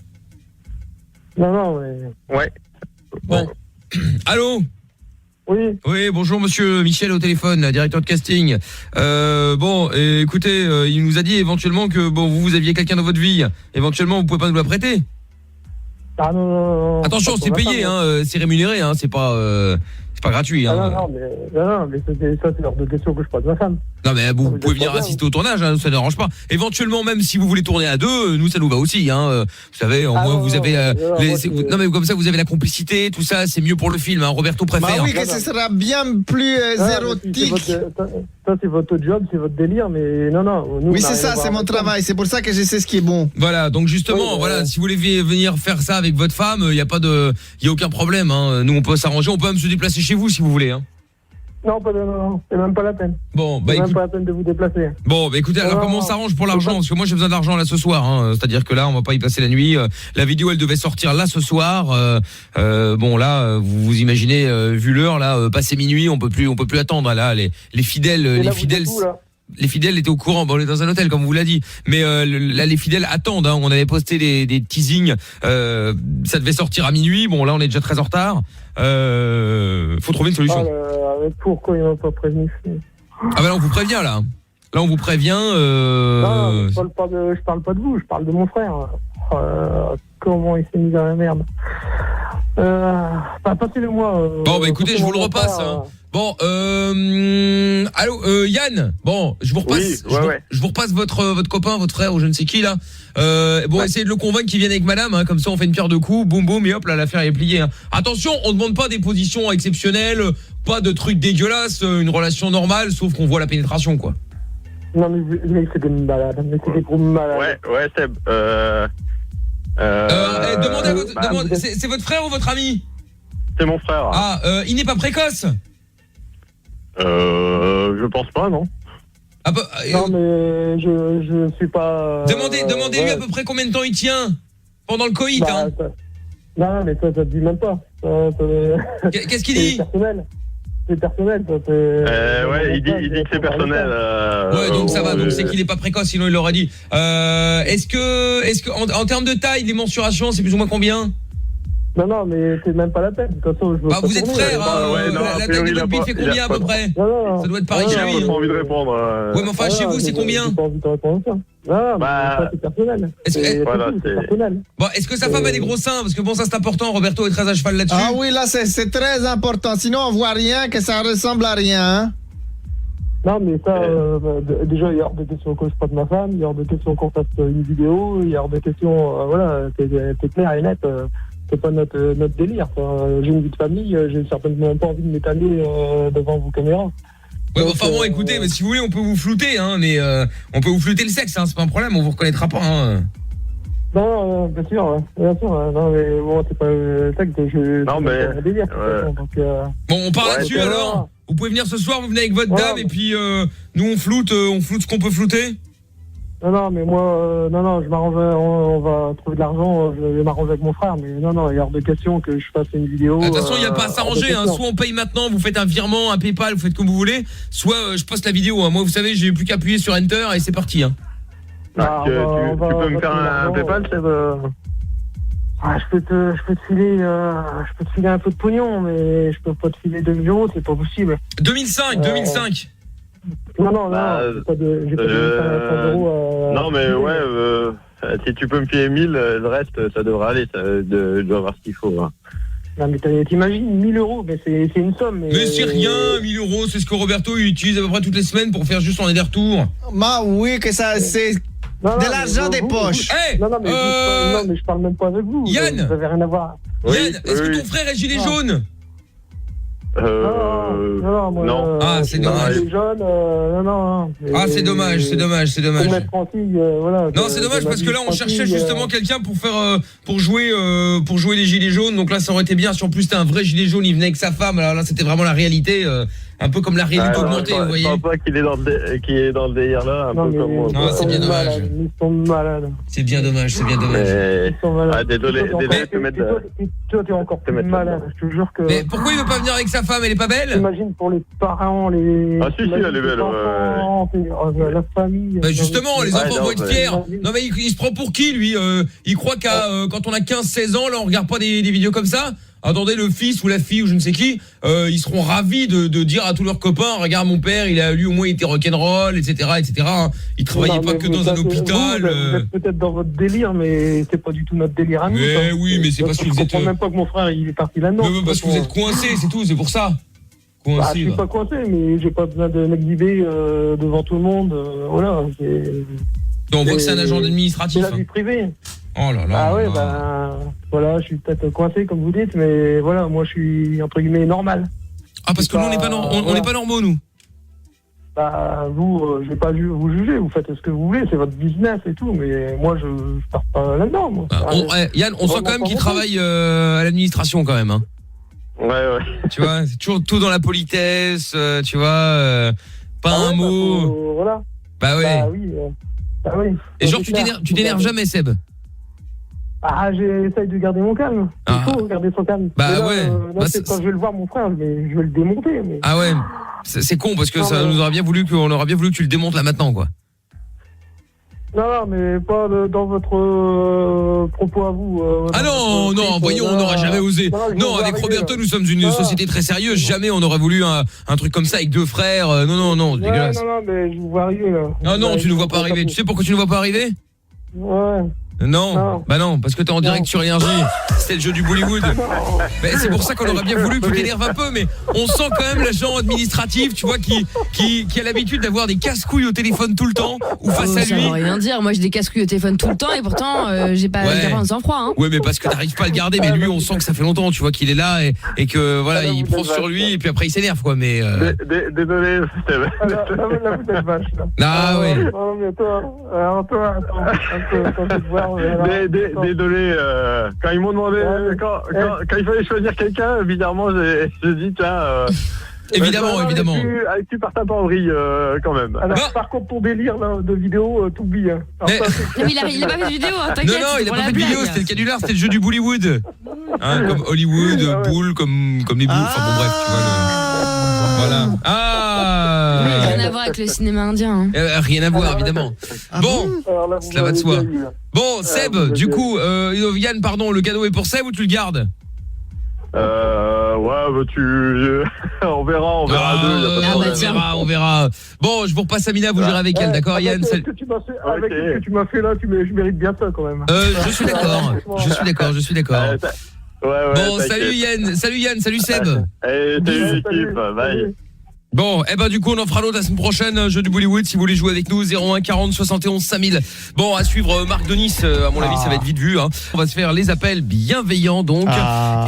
Non, mais. Ouais. Bon. Allô? Oui. Oui, bonjour monsieur Michel au téléphone, directeur de casting. Bon, écoutez, il nous a dit éventuellement que bon, vous aviez quelqu'un dans votre vie. Éventuellement, vous pouvez pas nous la prêter. Ah non. Attention, c'est payé, hein, c'est rémunéré, hein, c'est pas gratuit. Hein. Non, mais ça c'est hors de question que je passe ma femme. Non mais vous pouvez venir assister au tournage, hein, ça ne dérange pas. Éventuellement, même si vous voulez tourner à 2, nous ça nous va aussi. Hein. Vous savez, au moins vous avez non mais comme ça vous avez la complicité, tout ça, c'est mieux pour le film. Hein. Roberto préfère. Bah oui, que ce sera bien plus érotique. Ça c'est votre job, c'est votre délire, mais non. Nous, oui, c'est ça, c'est mon travail. C'est pour ça que je sais ce qui est bon. Voilà, donc justement, voilà, si vous voulez venir faire ça avec votre femme, il y a aucun problème. Hein. Nous on peut s'arranger, on peut même se déplacer chez vous si vous voulez. Hein. Non, c'est même pas la peine. Bon, c'est même pas la peine de vous déplacer. Bon, bah écoutez, alors comment on s'arrange pour l'argent? Parce que moi j'ai besoin d'argent là ce soir, hein. C'est-à-dire que là on va pas y passer la nuit. La vidéo elle devait sortir là ce soir. Bon là, vous imaginez, vu l'heure là, passé minuit, on peut plus attendre là. Les fidèles, les fidèles étaient au courant. Bon, on est dans un hôtel comme vous l'a dit, mais là les fidèles attendent. Hein. On avait posté des teasings. Ça devait sortir à minuit. Bon là on est déjà très en retard. Faut trouver une solution. Pourquoi il m'a pas prévenu? Ah bah là on vous prévient là. Là on vous prévient. Non, je parle pas de vous, je parle de mon frère. Comment il s'est mis dans la merde. Passez-le-moi. Bon bah écoutez, je vous le repasse. Hein. Bon, allô, Yann. Bon, je vous repasse. Oui, je vous repasse votre copain, votre frère ou je ne sais qui là. Essayez de le convaincre qu'il vienne avec madame, hein, comme ça on fait une pierre de coups, boum boum et hop là l'affaire est pliée. Hein. Attention, on demande pas des positions exceptionnelles, pas de trucs dégueulasses, une relation normale, sauf qu'on voit la pénétration quoi. Non mais c'est des malades, c'est des gros malades. Ouais, Seb. Demandez à votre, c'est votre frère ou votre ami? C'est mon frère. Ah, il n'est pas précoce? Je pense pas, non. Ah bah, non mais je suis pas. Demandez-lui à peu près combien de temps il tient pendant le coït. Hein. Non mais ça te dit même pas. Qu'est-ce qu'il dit? C'est personnel. Ouais, il dit que c'est personnel. Ouais, donc ça va. Donc c'est qu'il est pas précoce, sinon il l'aurait dit. Est-ce que en termes de taille, les mensurations, c'est plus ou moins combien? Non, mais c'est même pas la peine. De toute façon, je veux vous êtes frères, la taille de votre bille fait combien à peu près? Ça doit être pareil chez lui. J'ai pas envie de répondre. Ouais, mais enfin, chez vous, c'est combien? J'ai pas envie de répondre ça. Non, ça c'est personnel. C'est personnel. Bon, est-ce que sa femme a des gros seins? Parce que bon, ça c'est important, Roberto est très à cheval là-dessus. Ah oui, là c'est très important. Sinon on voit rien, que ça ressemble à rien. Hein. Non, mais ça, déjà, il y a hors de question que je parle de ma femme, il y a hors de question qu'on fasse une vidéo, il y a hors de question, voilà, c'est clair et net. C'est pas notre délire. J'ai une vie de famille, j'ai certainement pas envie de m'étaler devant vos caméras. Ouais, enfin bon, écoutez, mais si vous voulez, on peut vous flouter, hein, mais on peut vous flouter le sexe, hein, c'est pas un problème, on vous reconnaîtra pas, hein. Non, bien sûr, non, mais bon, c'est pas le sexe, non, mais un délire. Donc, bon, on part là-dessus alors. Vous pouvez venir ce soir, vous venez avec votre dame, et puis nous on floute ce qu'on peut flouter. Non, mais moi, non, je m'arrange, on va trouver de l'argent, je vais m'arranger avec mon frère, mais non, il y a hors de question que je fasse une vidéo. De toute façon, il n'y a pas à s'arranger, hein, soit on paye maintenant, vous faites un virement, un PayPal, vous faites comme vous voulez, soit je poste la vidéo, hein. Moi, vous savez, j'ai plus qu'à appuyer sur Enter et c'est parti. Hein. Tu peux me faire un PayPal, c'est je peux te filer un peu de pognon, mais je peux pas te filer 2 millions, c'est pas possible. 2005. Non, j'ai pas de 5 euros. Non, mais si tu peux me filer 1000, le reste, ça devrait aller, je dois avoir ce qu'il faut. Hein. Non, mais t'imagines 1000 euros, mais c'est une somme. Mais c'est rien, 1000 euros, c'est ce que Roberto utilise à peu près toutes les semaines pour faire juste en aller-retour. Bah oui, que ça, c'est de l'argent des poches. Non, mais je parle même pas avec vous. Yann, vous avez rien à voir. Yann, est-ce que ton frère est gilet jaune? Non. Ah, c'est dommage. Ah, c'est dommage. Voilà. Non, c'est dommage parce que là, on cherchait justement quelqu'un pour faire, pour jouer les gilets jaunes. Donc là, ça aurait été bien. Si en plus c'était un vrai gilet jaune, il venait avec sa femme. Alors là, c'était vraiment la réalité. un peu comme la réalité augmentée, vous voyez. Je pense pas qu'il est dans le délire là, un peu comme moi. Non, c'est bien dommage. Ils sont malades. C'est bien dommage, c'est bien dommage. Ils sont malades. Ah, désolé de te mettre. Toi, t'es encore plus malade. Je te jure que. Mais pourquoi il veut pas venir avec sa femme? Elle est pas belle? J'imagine pour les parents, les. Ah, si, elle est belle, la famille. Bah justement, les enfants vont être fiers. Non mais il se prend pour qui lui? Il croit qu'à quand on a 15-16 ans, là on regarde pas des vidéos comme ça. Attendez, le fils ou la fille ou je ne sais qui, ils seront ravis de dire à tous leurs copains, regarde mon père, lui au moins il était rock'n'roll, etc., etc. Il travaillait pas que dans un hôpital. Vous êtes peut-être dans votre délire, mais c'est pas du tout notre délire à nous. Mais oui, mais c'est parce que vous êtes. Je comprends même pas que mon frère il est parti là-dedans. Mais parce que vous êtes coincé, c'est tout, c'est pour ça. Coincé. Je suis pas coincé, mais j'ai pas besoin de m'exhiber devant tout le monde. Voilà. On voit que c'est un agent administratif. C'est la vie privée. Oh là là. Ah ouais, voilà, je suis peut-être coincé comme vous dites, mais voilà, moi je suis entre guillemets normal. Ah parce que nous on n'est pas normaux nous. Bah vous, je vais pas vous juger, vous faites ce que vous voulez, c'est votre business et tout, mais moi je pars pas là-dedans. Moi. Yann, on sent quand même qu'il travaille à l'administration quand même. Hein. Ouais. Tu vois, c'est toujours tout dans la politesse, tu vois, pas un mot. Voilà. Bah ouais. Bah oui. Et genre tu t'énerves jamais, Seb? Ah, j'essaye de garder mon calme. Il faut garder son calme. Bah là, ouais. Là, quand je vais le voir, mon frère, je vais le démonter. Mais... Ah ouais. C'est con parce que on aurait bien voulu que tu le démontes là maintenant, quoi. Non, mais pas dans votre propos à vous. Non, voyons, on n'aurait jamais osé. Non, avec Roberto, nous sommes une société très sérieuse. Jamais on aurait voulu un truc comme ça avec deux frères. Non, c'est dégueulasse. Non, mais je vous vois arriver là. Non, tu ne vois pas arriver. Tu sais pourquoi tu ne vois pas arriver? Ouais. Non, bah non, parce que t'es en direct sur Énergie. C'était le jeu du Bollywood. Mais c'est pour ça qu'on aurait bien voulu que tu t'énerves un peu, mais on sent quand même l'agent administratif, tu vois, qui a l'habitude d'avoir des casse-couilles au téléphone tout le temps ou face à lui. Ça veut rien dire. Moi, j'ai des casse-couilles au téléphone tout le temps et pourtant, j'ai pas de sang-froid. Hein. Ouais, mais parce que t'arrives pas à le garder. Mais lui, on sent que ça fait longtemps, tu vois, qu'il est là et que voilà, il prend sur lui et puis après il s'énerve, quoi. Mais désolé, c'était. Là, vous êtes vache. Ah ouais. Non, mais toi, attends, je vais te voir. Désolé, quand ils m'ont demandé, quand il fallait choisir quelqu'un, évidemment, j'ai dit, tiens. Évidemment. Tu partais pas en vrille, quand même. Alors, par contre, ton délire là, de vidéo, t'oublies. Hein. Mais il a pas fait de vidéo, hein, t'inquiète. Non, il a pas fait de vidéo, c'était le canular, c'était le jeu du Bollywood. Hein, comme Hollywood, boule, comme les boules, enfin bon, bref, tu vois. Voilà. Rien à voir avec le cinéma indien. Hein. Rien à voir, évidemment. Bon, cela va de soi. Bon, Seb, du coup, Yann, pardon, le cadeau est pour Seb ou tu le gardes? On verra. On verra. Bon, je vous repasse Amina, vous gérez avec elle, d'accord, Yann? Avec ce que tu m'as fait là, je mérite bien ça quand même. Je suis d'accord. Bon, salut Yann, salut Seb. Salut l'équipe, bye. Bon, du coup on en fera l'autre la semaine prochaine, jeu du Bollywood, si vous voulez jouer avec nous, 01 40 71 5000. Bon, à suivre Marc de Nice, à mon avis ça va être vite vu, hein. On va se faire les appels bienveillants donc,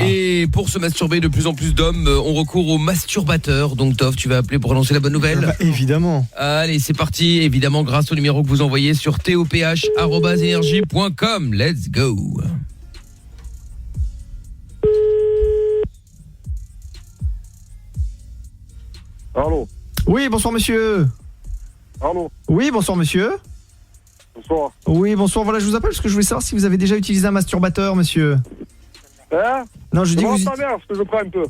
et pour se masturber de plus en plus d'hommes, on recourt aux masturbateurs. Donc Toff, tu vas appeler pour annoncer la bonne nouvelle? Évidemment. Allez, c'est parti, évidemment grâce au numéro que vous envoyez sur toph@energie.com. Let's go. Allô? Oui, bonsoir monsieur. Allô? Oui, bonsoir monsieur. Bonsoir. Oui, bonsoir, voilà, je vous appelle parce que je voulais savoir si vous avez déjà utilisé un masturbateur, monsieur. Hein? Non, je dis vous... ta mère, parce que je prends un peu.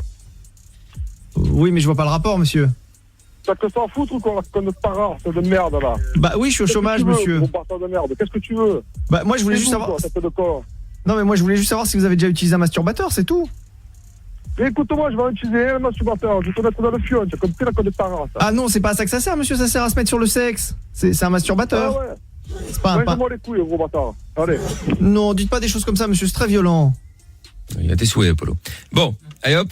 Oui, mais je vois pas le rapport, monsieur. T'as que ça à foutre ou qu'on ne parle, c'est de merde, là? Bah oui, je suis au chômage, monsieur. Bon partant de merde, qu'est-ce que tu veux? Bah moi, je voulais juste savoir... Non, mais moi, je voulais juste savoir si vous avez déjà utilisé un masturbateur, c'est tout. Mais écoute-moi, je vais utiliser un masturbateur, je vais te mettre dans le fion, tu as compris la code de parents, ça. Ah non, c'est pas à ça que ça sert, monsieur, ça sert à se mettre sur le sexe. C'est un masturbateur. Ah ouais. C'est pas un... Moi les couilles, gros bâtard. Allez. Non, dites pas des choses comme ça, monsieur, c'est très violent. Il y a tes souhaits, Apollo. Bon, allez hop,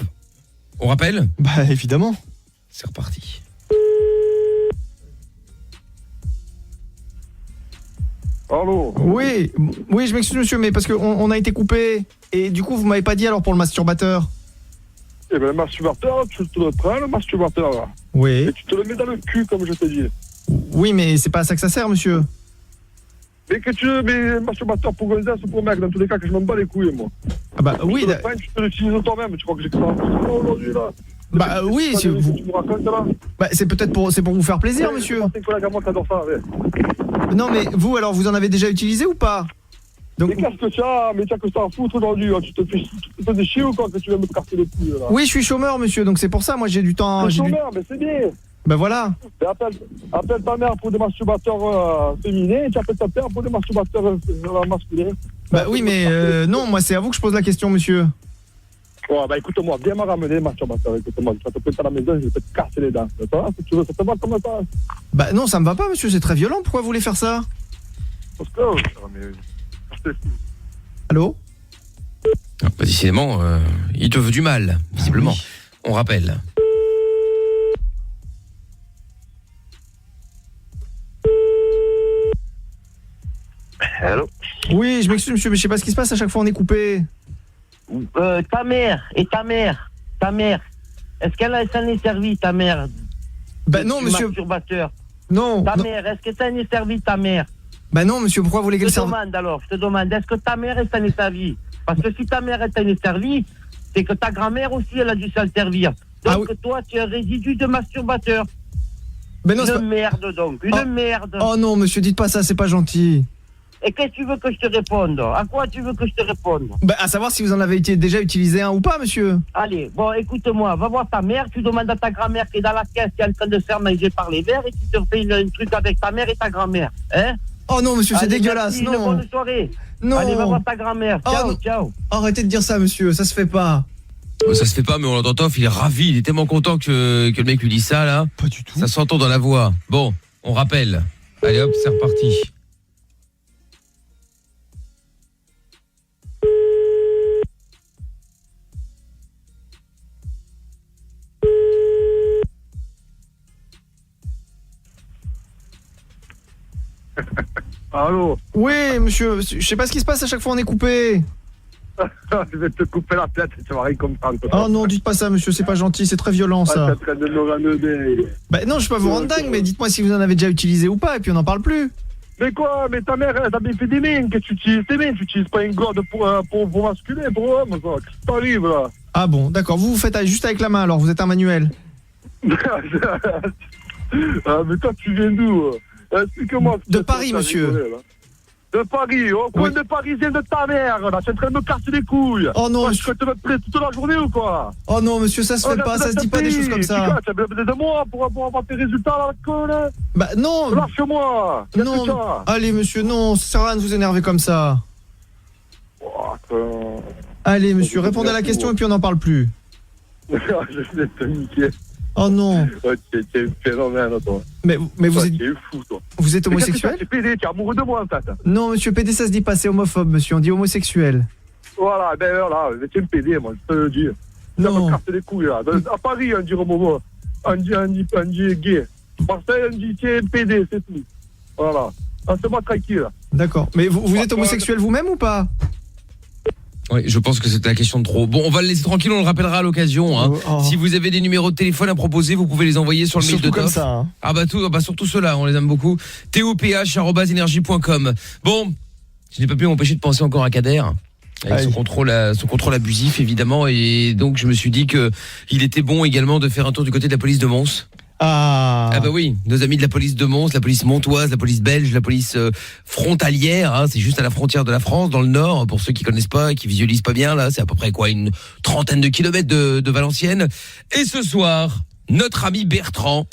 on rappelle? Bah évidemment. C'est reparti. Allô? Oui, je m'excuse, monsieur, mais parce qu'on a été coupé. Et du coup, vous m'avez pas dit alors pour le masturbateur. Eh ben le masturbateur, tu te le prends, le masturbateur, là. Oui. Et tu te le mets dans le cul, comme je t'ai dit. Oui, mais c'est pas à ça que ça sert, monsieur. Mais que tu mets masturbateur pour gonzesse ou pour mec, dans tous les cas, que je m'en bats les couilles, moi. Ah bah oui. Tu te l'utilises toi-même, tu crois que j'ai que ça aujourd'hui, là? Bah oui, Tu vous... me racontes là. bah, c'est peut-être pour vous faire plaisir, monsieur. C'est un collègue à moi qui adore ça, ouais. Non mais vous alors vous en avez déjà utilisé ou pas? Donc... Mais qu'est-ce que tu as? Mais tu as que ça à foutre aujourd'hui, hein. Tu te fais des chiens ou quoi que tu viens me casser les couilles là? Oui, je suis chômeur, monsieur, donc c'est pour ça, moi j'ai du temps. T'es chômeur, mais c'est bien. Bah voilà. Appelle ta mère pour des masturbateurs féminins et tu appelles ta père pour des masturbateurs masculins. Bah oui, mais non, moi c'est à vous que je pose la question, monsieur. Ouais, bah écoute-moi, viens me ramener les masturbateurs, écoute-moi, tu vas te pointer à la maison, je vais te casser les dents. Ça va, si tu veux, ça te va comme ça? Bah non, ça me va pas, monsieur, c'est très violent, pourquoi vous voulez faire ça? Parce que, Allô? Bah, décidément, il te veut du mal, visiblement. Oui. On rappelle. Allô? Oui, je m'excuse, monsieur, mais je sais pas ce qui se passe, à chaque fois on est coupé. Ta mère, est-ce qu'elle s'en est servie, ta mère? Bah non, monsieur. Masturbateur. Non. Ta mère, est-ce que ça en est servi, ta mère? Bah non, monsieur, pourquoi vous voulez qu'elle serve? Je te demande, est-ce que ta mère, elle s'en est servie? Parce que si ta mère, elle s'en est servie, c'est que ta grand-mère aussi, elle a dû s'en servir. Donc toi, tu es un résidu de masturbateur. Mais non, une merde, donc, une merde. Oh non, monsieur, dites pas ça, c'est pas gentil. Et qu'est-ce que tu veux que je te réponde? À quoi tu veux que je te réponde? Bah, à savoir si vous en avez déjà utilisé un ou pas, monsieur. Allez, bon, écoute-moi, va voir ta mère, tu demandes à ta grand-mère qui est dans la caisse, qui est en train de se faire manger par les verres, et tu te fais un truc avec ta mère et ta grand-mère, hein? Oh non, monsieur, c'est dégueulasse, merci, non. Bonne soirée. Non. Allez, va voir ta grand-mère, ciao, ciao. Arrêtez de dire ça, monsieur, ça se fait pas. Ça se fait pas, mais on l'entend, il est ravi, il est tellement content que le mec lui dit ça, là. Pas du tout. Ça s'entend dans la voix. Bon, on rappelle. Allez hop, c'est reparti. Allô? Oui, monsieur, je sais pas ce qui se passe, à chaque fois on est coupé. Je vais te couper la tête, tu vas rien comprendre. Oh non, dites pas ça, monsieur, c'est pas gentil, c'est très violent ça. T'es en train de me rendre dingue. Bah non, je peux pas vous rendre dingue, mais dites-moi si vous en avez déjà utilisé ou pas, et puis on n'en parle plus. Mais quoi? Mais ta mère, elle t'a bien fait des mains, que tu utilises tes mains, tu utilises pas une gourde pour masculin, pour homme, quoi. Qu'est-ce qui t'arrive là? Ah bon, d'accord, vous faites juste avec la main alors, vous êtes un manuel. Ah, mais toi, tu viens d'où? Explique-moi. De Paris, monsieur. De Paris, au coin de parisien de ta mère, là, tu es en train de me casser les couilles. Oh non, je te mettre prêt toute la journée ou quoi? Oh non, monsieur, ça se fait pas, ça se dit pas des choses comme ça. Tu as besoin de moi pour avoir tes résultats là, con. Bah non. Lâche-moi. Non. Allez, monsieur, non, ça sert à rien de vous énerver comme ça. Allez, monsieur, répondez à la question et puis on n'en parle plus. Je vais te niquer. Oh non. Tu es phénomène, toi. Mais vous êtes... Tu es fou, toi. Vous êtes homosexuel? Tu es pédé, tu es amoureux de moi, en fait. Non, monsieur, pédé, ça se dit pas, c'est homophobe, monsieur, on dit homosexuel. Voilà, ben là, tu es un pédé, moi, je te le dis. Ça me casse les couilles, là. À Paris, on dit homo, on dit gay. Marseille, on dit tu es un pédé, c'est tout. Voilà. Laisse-moi tranquille. D'accord. Mais vous êtes homosexuel vous-même ou pas? Oui, je pense que c'était la question de trop. Bon, on va le laisser tranquille, on le rappellera à l'occasion. Hein. Si vous avez des numéros de téléphone à proposer, vous pouvez les envoyer sur le mail de Toff. Comme ça, hein. Ah bah surtout ceux-là, on les aime beaucoup. toph@energie.com. Bon, je n'ai pas pu m'empêcher de penser encore à Kader. Avec son contrôle abusif, évidemment. Et donc, je me suis dit que il était bon également de faire un tour du côté de la police de Mons. Ah bah oui, nos amis de la police de Mons, la police montoise, la police belge, la police frontalière, hein, c'est juste à la frontière de la France, dans le nord, pour ceux qui connaissent pas et qui visualisent pas bien, là, c'est à peu près quoi, une 30aine de kilomètres de Valenciennes. Et ce soir, notre ami Bertrand,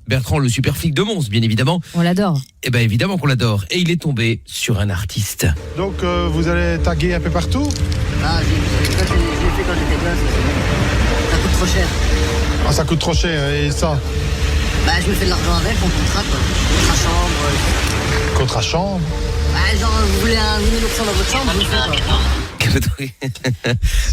Bertrand le super flic de Mons, bien évidemment. On l'adore. Eh ben évidemment qu'on l'adore. Et il est tombé sur un artiste. Donc vous allez taguer un peu partout? Ah, j'ai fait quand j'étais gosse. Ça coûte trop cher. Ah, ça coûte trop cher, et ça? Bah, je me fais de l'argent avec, en contrat, quoi. Contrat chambre. Contrat chambre? Bah, genre, vous voulez un 1000% dans votre chambre, vous le faites, quoi.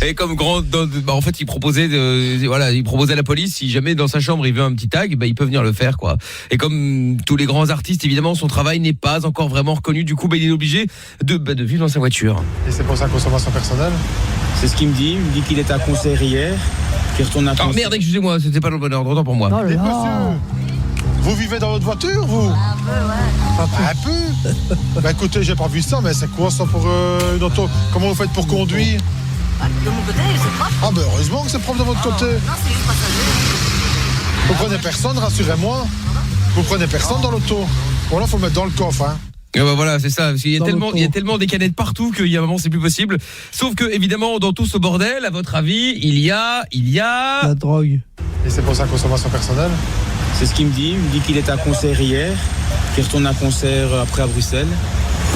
Et comme en fait, il proposait à la police, si jamais dans sa chambre il veut un petit tag, bah il peut venir le faire, quoi. Et comme tous les grands artistes, évidemment, son travail n'est pas encore vraiment reconnu, du coup, bah, il est obligé de vivre dans sa voiture. Et c'est pour sa consommation personnelle? C'est ce qu'il me dit. Il me dit qu'il est à concert hier, qu'il retourne à concert. Oh merde, excusez-moi, c'était pas le bon ordre, autant pour moi. Mais monsieur, vous vivez dans votre voiture, vous? Un peu, ouais. Un peu? Bah écoutez, j'ai pas vu ça, mais c'est quoi ça pour une auto? Comment vous faites pour conduire? De mon côté, c'est propre. Ah ben heureusement que c'est propre de votre côté. Non, c'est juste passager. Vous prenez personne, rassurez-moi. Vous prenez personne dans l'auto. Bon là, faut le mettre dans le coffre, hein. Et bah voilà, c'est ça, parce qu'il y a tellement des canettes partout qu'il y a un moment c'est plus possible. Sauf que évidemment dans tout ce bordel, à votre avis, il y a la drogue. Et c'est pour sa consommation personnelle? C'est ce qu'il me dit. Il me dit qu'il était à un concert hier, qu'il retourne à un concert après à Bruxelles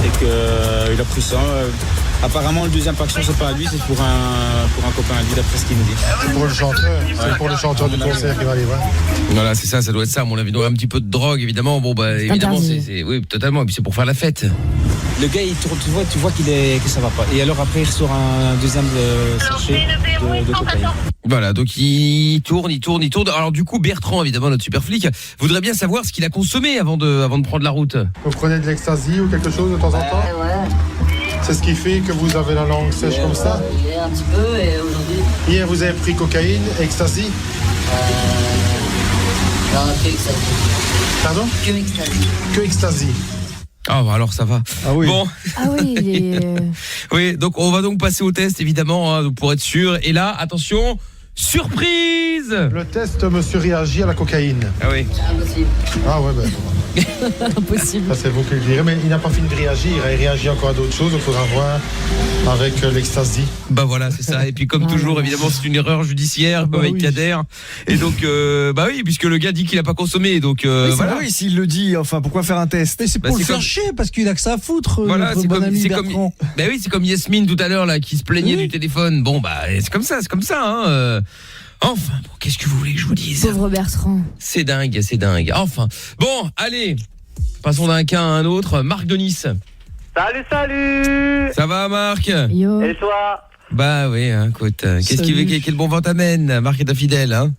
et qu'il a pris ça. Apparemment, le deuxième paquet, c'est pas à lui, c'est pour un copain à lui, d'après ce qu'il me dit. C'est pour le chanteur, c'est pour le chanteur du concert qui va aller voir. Voilà, c'est ça doit être ça, à mon avis. Donc un petit peu de drogue, évidemment. Bon, bah, évidemment, c'est oui, totalement. Et puis c'est pour faire la fête. Le gars, il tourne, tu vois que ça va pas. Et alors après, il ressort un deuxième sachet de cocaïne. Voilà, donc il tourne. Alors du coup, Bertrand, évidemment, notre super flic, voudrait bien savoir ce qu'il a consommé avant de prendre la route. Vous prenez de l'ecstasy ou quelque chose de temps en temps? Ouais. C'est ce qui fait que vous avez la langue sèche comme ça? Hier un petit peu et aujourd'hui. Hier, vous avez pris cocaïne, ecstasy? Non, que ecstasy. Pardon? Que ecstasy. Que ecstasy. Ah bah alors ça va. Ah oui. Bon. Ah oui, Oui, donc on va donc passer au test évidemment hein, pour être sûr. Et là, attention, surprise. Le test, monsieur réagit à la cocaïne. Ah oui. Impossible. Ah ouais, Impossible. ça c'est vous qui le direz, mais il n'a pas fini de réagir, il réagit encore à d'autres choses, il faudra voir avec l'ecstasy. Bah voilà, c'est ça. Et puis comme toujours, évidemment, c'est une erreur judiciaire comme avec Kader. Et donc, bah oui, puisque le gars dit qu'il a pas consommé, donc voilà. Oui, s'il le dit, enfin, pourquoi faire un test? Mais c'est pour le faire chier, parce qu'il a que ça à foutre. Voilà, c'est bon comme, ami c'est comme, Bertrand. bah oui, c'est comme Yasmine tout à l'heure là, qui se plaignait du téléphone. Bon bah, c'est comme ça, hein. Enfin, bon, qu'est-ce que vous voulez que je vous dise? Pauvre Bertrand. C'est dingue. Enfin, bon, allez, passons d'un cas à un autre. Marc de Nice. Salut. Ça va, Marc? Yo. Et toi? Bah oui, hein, écoute, qu'est-ce qui veut, quel bon vent t'amène? Marc est un fidèle, hein?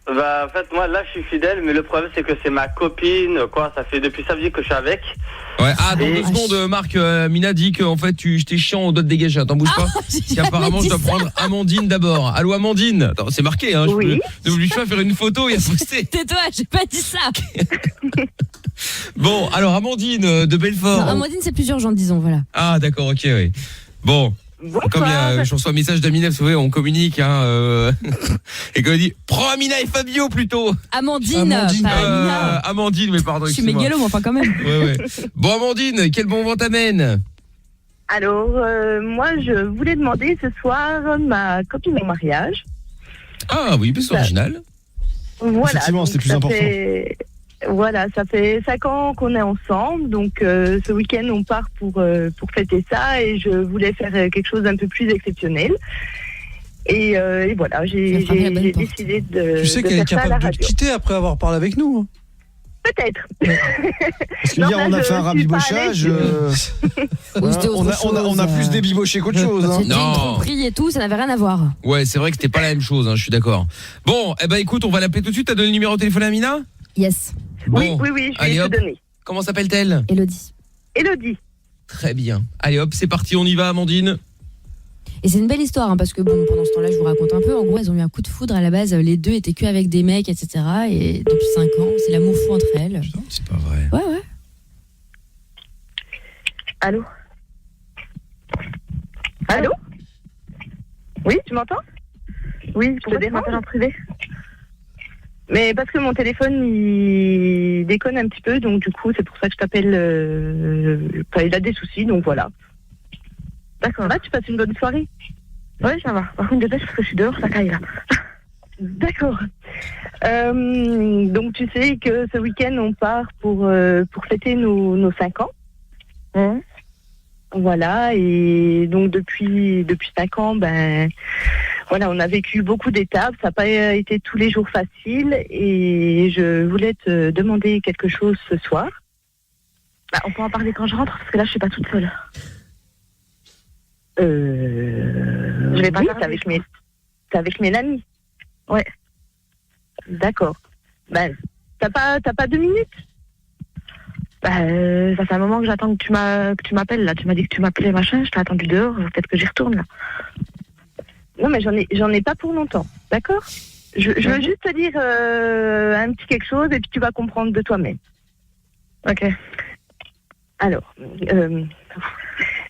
Bah en fait moi là je suis fidèle mais le problème c'est que c'est ma copine quoi, ça fait depuis samedi que je suis avec. Ouais, attends 2 secondes Marc, Mina dit que en fait j'étais chiant, on doit te dégager, t'en bouge pas. Apparemment je dois prendre Amandine d'abord. Allô Amandine? Attends, c'est marqué hein, Oui. n'oublie pas de faire une photo et à poster. Tais-toi, j'ai pas dit ça. Bon, alors Amandine de Belfort. Non, Amandine c'est plus urgent disons, voilà. Ah d'accord, OK, oui. Bon. Comme je reçois un message d'Amina, vous savez, on communique hein, et quand elle dit prends Amina et Fabio plutôt. Amandine. Pas Amina. Amandine, mais pardon. Je suis mégalo, mais enfin quand même. Ouais. Bon Amandine, quel bon vent t'amène? Alors, moi, je voulais demander ce soir ma copine au mariage. Ah oui, c'est original. Voilà. Effectivement, c'était plus important. Voilà, ça fait 5 ans qu'on est ensemble, donc ce week-end on part pour fêter ça et je voulais faire quelque chose d'un peu plus exceptionnel. Et voilà, j'ai décidé de. Tu sais qu'elle est capable de te quitter après avoir parlé avec nous. Hein. Peut-être. Parce que hier on a fait un rabibochage. On a plus débiboché qu'autre chose. Hein. C'était une tromperie et tout, ça n'avait rien à voir. Ouais, c'est vrai que c'était pas la même chose, hein, je suis d'accord. Bon, eh ben écoute, on va l'appeler tout de suite. T'as donné le numéro de téléphone à Amina? Yes. Bon. Oui, je vais te donner. Comment s'appelle-t-elle? Élodie. Très bien. Allez hop, c'est parti, on y va Amandine. Et c'est une belle histoire hein, parce que bon, pendant ce temps-là, je vous raconte un peu. En gros, elles ont eu un coup de foudre à la base. Les deux étaient que avec des mecs, etc. Et depuis 5 ans, c'est l'amour fou entre elles. Putain, c'est pas vrai. Ouais. Allô? Oui, tu m'entends? Oui, je te dérange en privé. Mais parce que mon téléphone, il déconne un petit peu, donc du coup, c'est pour ça que je t'appelle. Il a des soucis, donc voilà. D'accord. Là, tu passes une bonne soirée? Oui, ça va. Par contre, dépêche parce que je suis dehors, ça caille là. D'accord. Donc, tu sais que ce week-end, on part pour fêter nos 5 ans. Voilà, et donc depuis 5 ans, voilà, on a vécu beaucoup d'étapes, ça n'a pas été tous les jours facile, et je voulais te demander quelque chose ce soir. On peut en parler quand je rentre, parce que là, je suis pas toute seule. Je vais pas dire, c'est avec Mélanie. Ouais. D'accord. T'as pas 2 minutes? Ça fait un moment que j'attends que tu m'appelles là. Tu m'as dit que tu m'appelais machin, je t'ai attendu dehors, peut-être que j'y retourne là. Non mais j'en ai pas pour longtemps, d'accord? Je veux juste te dire un petit quelque chose et puis tu vas comprendre de toi-même. Ok. Alors,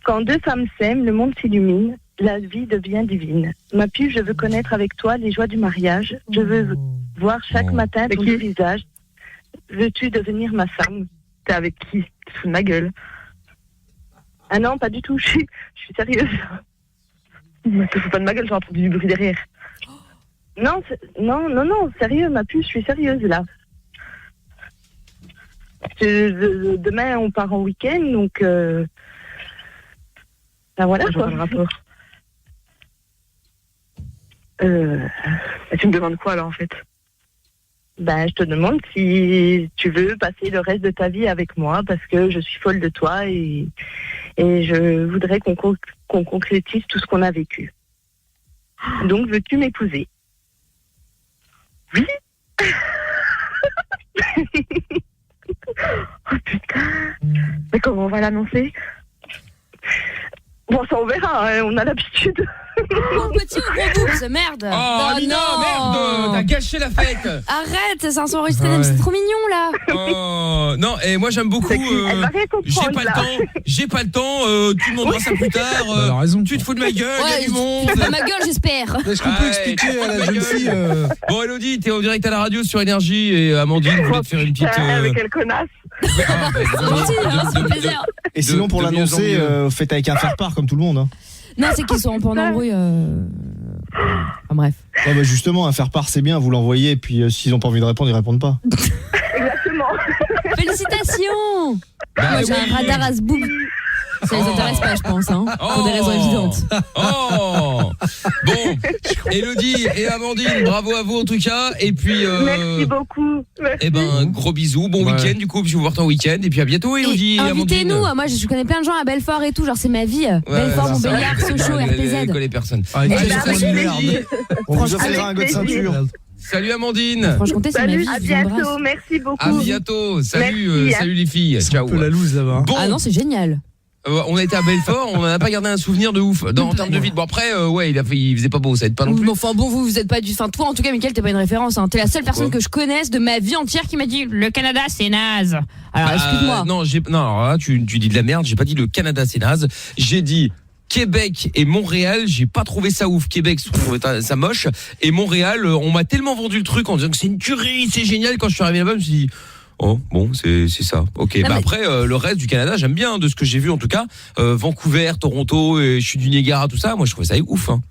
quand 2 femmes s'aiment, le monde s'illumine la vie devient divine. Ma puce, je veux connaître avec toi les joies du mariage. Je veux voir chaque matin ton visage. Veux-tu devenir ma femme? T'es avec qui? Tu te fous de ma gueule. Ah non, pas du tout, je suis sérieuse. Mais te fous pas de ma gueule, j'ai entendu du bruit derrière. Non, sérieux, ma puce, je suis sérieuse là. Demain, on part en week-end, donc... Ben voilà, quoi. Le rapport. Tu me demandes quoi, alors, en fait? Ben, je te demande si tu veux passer le reste de ta vie avec moi, parce que je suis folle de toi et je voudrais qu'on concrétise tout ce qu'on a vécu. Donc, veux-tu m'épouser? Oui. Oh putain. Mais comment on va l'annoncer? Bon, ça on verra, hein, on a l'habitude. Gros petit ou gros boobs, merde. Oh, Amina, merde, t'as gâché la fête. Arrête, c'est un son enregistré, c'est trop mignon là. Oh, non, et moi j'aime beaucoup. J'ai pas le temps, tu demanderas ça plus tard. Elle a raison. Tu te fous de ma gueule, il y a du monde. Tu te fous de ma gueule, j'espère. Est-ce qu'on peut expliquer à la jeune fille Bon, Elodie, t'es en direct à la radio sur Énergie et Amandine voulait te faire une petite. Avec quelle connasse. C'est gentil, hein, c'est plaisir. Et sinon, pour l'annoncer, faites avec un faire-part comme tout le monde. Hein. Non, c'est qu'ils sont en embrouille. Enfin, bref. Ouais, bah justement, un faire-part, c'est bien, vous l'envoyez, et puis s'ils n'ont pas envie de répondre, ils répondent pas. Exactement. Félicitations. Moi, j'ai un radar à ce boob. Ça les intéresse pas, je pense, hein, pour des raisons évidentes. Oh. Bon, Elodie et Amandine, bravo à vous en tout cas. Et puis merci beaucoup. Merci. Eh ben, gros bisous, bon week-end du coup, puis je vous voir en week-end. Et puis à bientôt, Elodie et Amandine. Invitez-nous, moi je connais plein de gens à Belfort et tout, genre c'est ma vie. Belfort, Montbéliard, Sochaux, RPZ. Je connais personne. On vous offrira un god de ceinture. Salut Amandine. Franchement, c'est ma vie. À bientôt, merci beaucoup. À bientôt. Salut, salut les filles. Ciao. Un peu la loose là-bas. Bon. Ah non, c'est génial. On a été à Belfort, on n'a pas gardé un souvenir de ouf en termes de vide. Bon après, ouais, il faisait pas beau, ça aide pas non plus. Enfin bon, vous êtes pas du. Enfin toi, en tout cas, Mickaël, t'es pas une référence. Hein. T'es la seule personne que je connaisse de ma vie entière qui m'a dit le Canada c'est naze. Alors excuse-moi. Non, alors là, tu dis de la merde. J'ai pas dit le Canada c'est naze. J'ai dit Québec et Montréal, j'ai pas trouvé ça ouf. Québec, je trouvais ça moche. Et Montréal, on m'a tellement vendu le truc en disant que c'est une tuerie, c'est génial. Quand je suis arrivé là-bas, je me suis dit. Oh bon, c'est ça. OK. Non, après le reste du Canada, j'aime bien de ce que j'ai vu en tout cas. Vancouver, Toronto, et je suis du Niagara, tout ça. Moi, je trouvais ça ouf hein.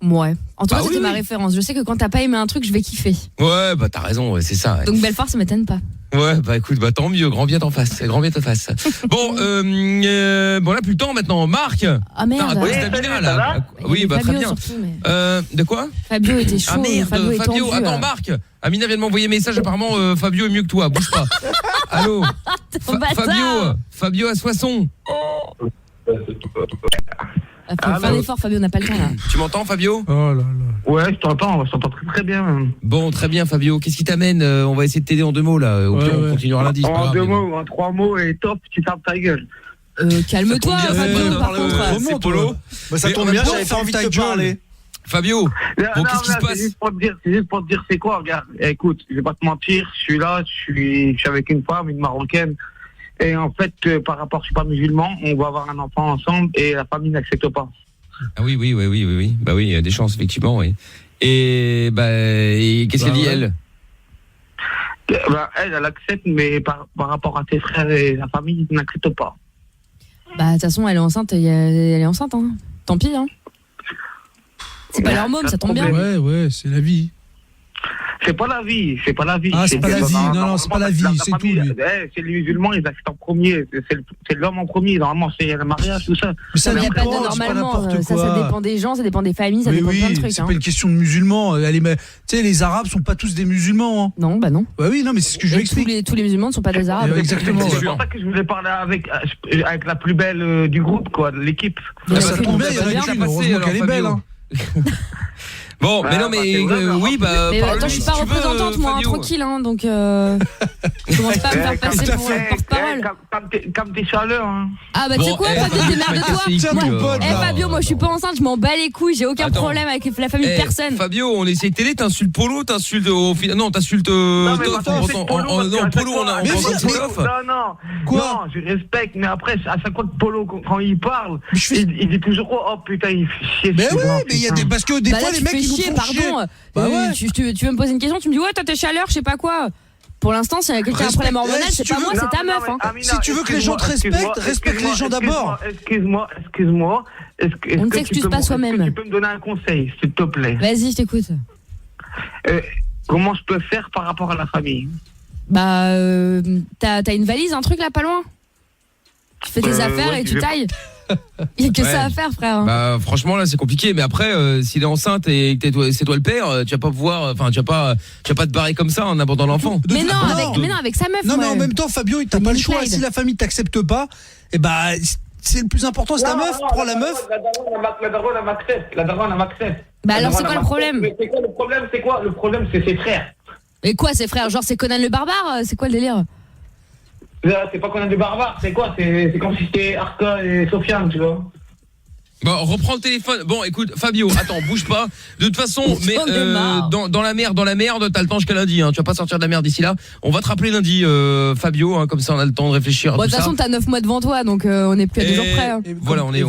Ouais. En tout cas, c'était ma référence. Je sais que quand t'as pas aimé un truc, je vais kiffer. Ouais, bah t'as raison, c'est ça. Ouais. Donc Belfort, ça m'étonne pas. Ouais, bah écoute, bah tant mieux, grand bien t'en face. Bon, bon là plus le temps maintenant. Marc. Ah merde. Oui, bah très bien. Surtout, mais... de quoi? Fabio était chaud. Ah merde, Fabio. Tendu, attends, Marc. Amina vient de m'envoyer un message. Apparemment, Fabio est mieux que toi. Bouge pas. Allô. Fabio à Soissons. Fais un effort, Fabio, on n'a pas le temps là. Tu m'entends, Fabio? Oh là là. Ouais, je t'entends très très bien. Bon, très bien, Fabio. Qu'est-ce qui t'amène? On va essayer de t'aider en 2 mots là. Au pire, on continuera lundi. En 2 mots, en 3 mots et top, tu tapes ta gueule. Calme-toi, Fabio, par contre. C'est Polo. Bah, ça tombe bien, j'avais pas envie de te parler. Fabio, bon, qu'est-ce qui se passe? C'est juste pour te dire c'est quoi, regarde. Écoute, je vais pas te mentir, je suis là, je suis avec une femme, une Marocaine. Et en fait, par rapport, je suis pas musulman, on va avoir un enfant ensemble et la famille n'accepte pas. Ah oui. Bah oui, il y a des chances effectivement, oui. Et qu'est-ce qu'elle dit elle? Elle accepte, mais par rapport à tes frères et la famille, ils n'acceptent pas. Bah de toute façon, elle est enceinte, hein. Tant pis, hein. C'est pas leur môme, ça tombe bien. Ouais, c'est la vie. C'est pas la vie. Ah, c'est pas la vie. Non, c'est pas la vie, c'est tout. C'est les musulmans, ils acceptent en premier. C'est l'homme en premier. Normalement, c'est le mariage, tout ça. Mais ça n'y a pas de normalement. Ça dépend des gens, ça dépend des familles, ça dépend de plein de trucs. C'est pas une question de musulmans. Tu sais, les Arabes sont pas tous des musulmans. Hein. Non, bah non. Bah oui, non, mais c'est ce que je explique. Tous les musulmans ne sont pas des Arabes. Exactement. C'est pour ça que je voulais parler avec la plus belle du groupe, quoi, de l'équipe. Ça tombe bien, il y en a qu'une. Heureusement qu'elle est belle. Bon, mais non, mais oui, bah. Mais parle-lui attends, je suis si pas tu veux, représentante, moi, hein, Fabio. tranquille, hein, donc je commence pas à me faire passer pour porte-parole. Comme tes chaleurs. Hein. Ah bah tu sais Bon, quoi, eh, Fabio, démerde-toi. tiens, Moi, ton pote, là. Fabio, moi je suis pas enceinte, je m'en bats les couilles, j'ai aucun problème avec la famille de personne. Fabio, on essaie de t'aider, t'insultes Polo, t'insultes au final. Non, t'insultes Dof. Non, Polo, on a Dof. Non. Quoi? Non, je respecte, mais après, à chaque fois que Polo, quand il parle, il dit toujours oh putain, il fait chier. Mais oui, mais il y a des. Parce que des Bah fois, là, les tu mecs, fais ils nous chier, font pardon. chier. Bah ouais. Tu veux me poser une question, tu me dis ouais, toi t'es chaleur, je sais pas quoi. Pour l'instant, si quelqu'un a un problème hormonal, c'est pas moi, c'est ta meuf. Hein. Si tu veux que les gens te respectent, respecte les gens d'abord. Excuse-moi. On ne s'excuse pas soi-même. Tu peux me donner un conseil, s'il te plaît? Vas-y, je t'écoute. Comment je peux faire par rapport à la famille? Bah, t'as une valise, un truc là, pas loin? Tu fais tes affaires ouais, et tu tailles. Il y a que ça à faire, frère. Bah franchement là c'est compliqué, mais après s'il est enceinte et que c'est toi le père, tu vas pas pouvoir, enfin tu vas pas te barrer comme ça en abandonnant l'enfant. Mais non, avec sa meuf. Non, mais en même temps, Fabio, t'as pas le choix. Si la famille t'accepte pas, et bah c'est le plus important, c'est ta meuf. Prends la meuf. La daronne elle m'accepte. Bah alors c'est quoi le problème? C'est quoi le problème? C'est quoi le problème? C'est ses frères. Et quoi ses frères? Genre c'est Conan le barbare? C'est quoi le délire? C'est pas Conan le barbare, c'est quoi? C'est comme si c'était Arca et Sofiane, tu vois. Bon, reprends le téléphone. Bon, écoute, Fabio, attends, bouge pas. De toute façon, mais dans la merde, t'as le temps jusqu'à lundi. Hein. Tu vas pas sortir de la merde d'ici là. On va te rappeler lundi, Fabio. Hein, comme ça, on a le temps de réfléchir. Bon, de toute façon, t'as 9 mois devant toi, donc on est plus à 2 jours près. Hein. Voilà, on est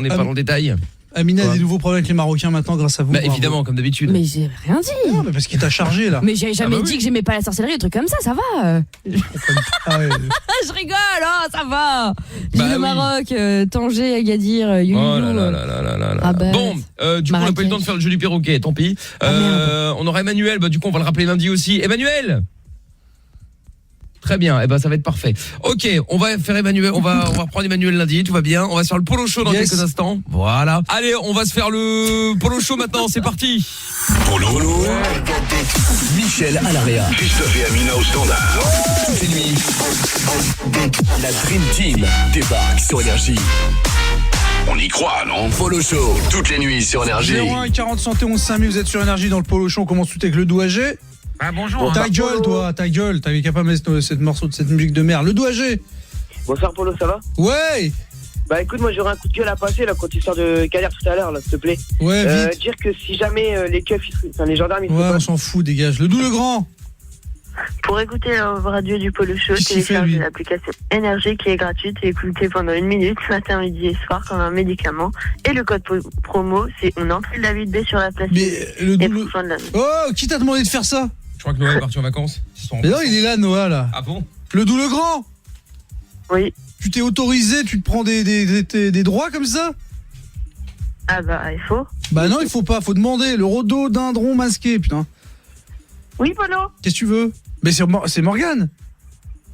pas dans le détail. Amina a des nouveaux problèmes avec les Marocains maintenant grâce à vous. Bah évidemment, comme d'habitude. Mais j'ai rien dit. Non, mais parce qu'il t'a chargé là. Mais j'ai jamais dit que j'aimais pas la sorcellerie, des trucs comme ça va. Je rigole, oh, ça va. Le Maroc, Tanger, Agadir, Youyou. Oh là là là là là là. Ah bah, bon, du coup, on n'a pas eu le temps de faire le jeu du perroquet, tant pis. On aura Emmanuel, bah du coup, on va le rappeler lundi aussi. Emmanuel! Très bien, ça va être parfait. Ok, on va faire Emmanuel, on va reprendre Emmanuel lundi, tout va bien. On va se faire le polo show dans quelques instants. Voilà. Allez, on va se faire le polo show maintenant, c'est parti. Polo. Michel à l'AREA. Christophe et Amina au standard. Toutes les nuits, la Dream Team débarque sur Énergie. On y croit, non? Polo Show, toutes les nuits sur Énergie. 01 40 71 5000, vous êtes sur Énergie dans le Polo Show. On commence tout avec le doigt G. Ah bonjour. Ta gueule, toi, ta gueule. T'avais qu'à pas mettre cette morceau de cette musique de merde. Le doigt G. Bonsoir Polo, ça va? Ouais. Bah écoute, moi j'aurais un coup de gueule à passer là quand tu sors de Kader tout à l'heure là, s'il te plaît. Ouais, vite. Dire que si jamais les keufs, les gendarmes, ils ouais, on s'en fout, dégage. Le doux, le grand. Pour écouter la radio du Polo Show, téléchargez l'application Énergie qui est gratuite et écoutez pendant 1 minute, matin, midi et soir comme un médicament. Et le code promo, c'est on entre le David B sur la place. Mais le doux. Oh, qui t'a demandé de faire ça? Je crois que Noah est parti en vacances. Mais non, il est là, Noah, là. Ah bon? Le doux, le grand. Oui. Tu t'es autorisé, tu te prends des droits comme ça? Ah bah, il faut. Bah non, il faut pas, faut demander. Le rhododendron masqué, putain. Oui, Polo. Qu'est-ce que tu veux? Mais c'est Morgane.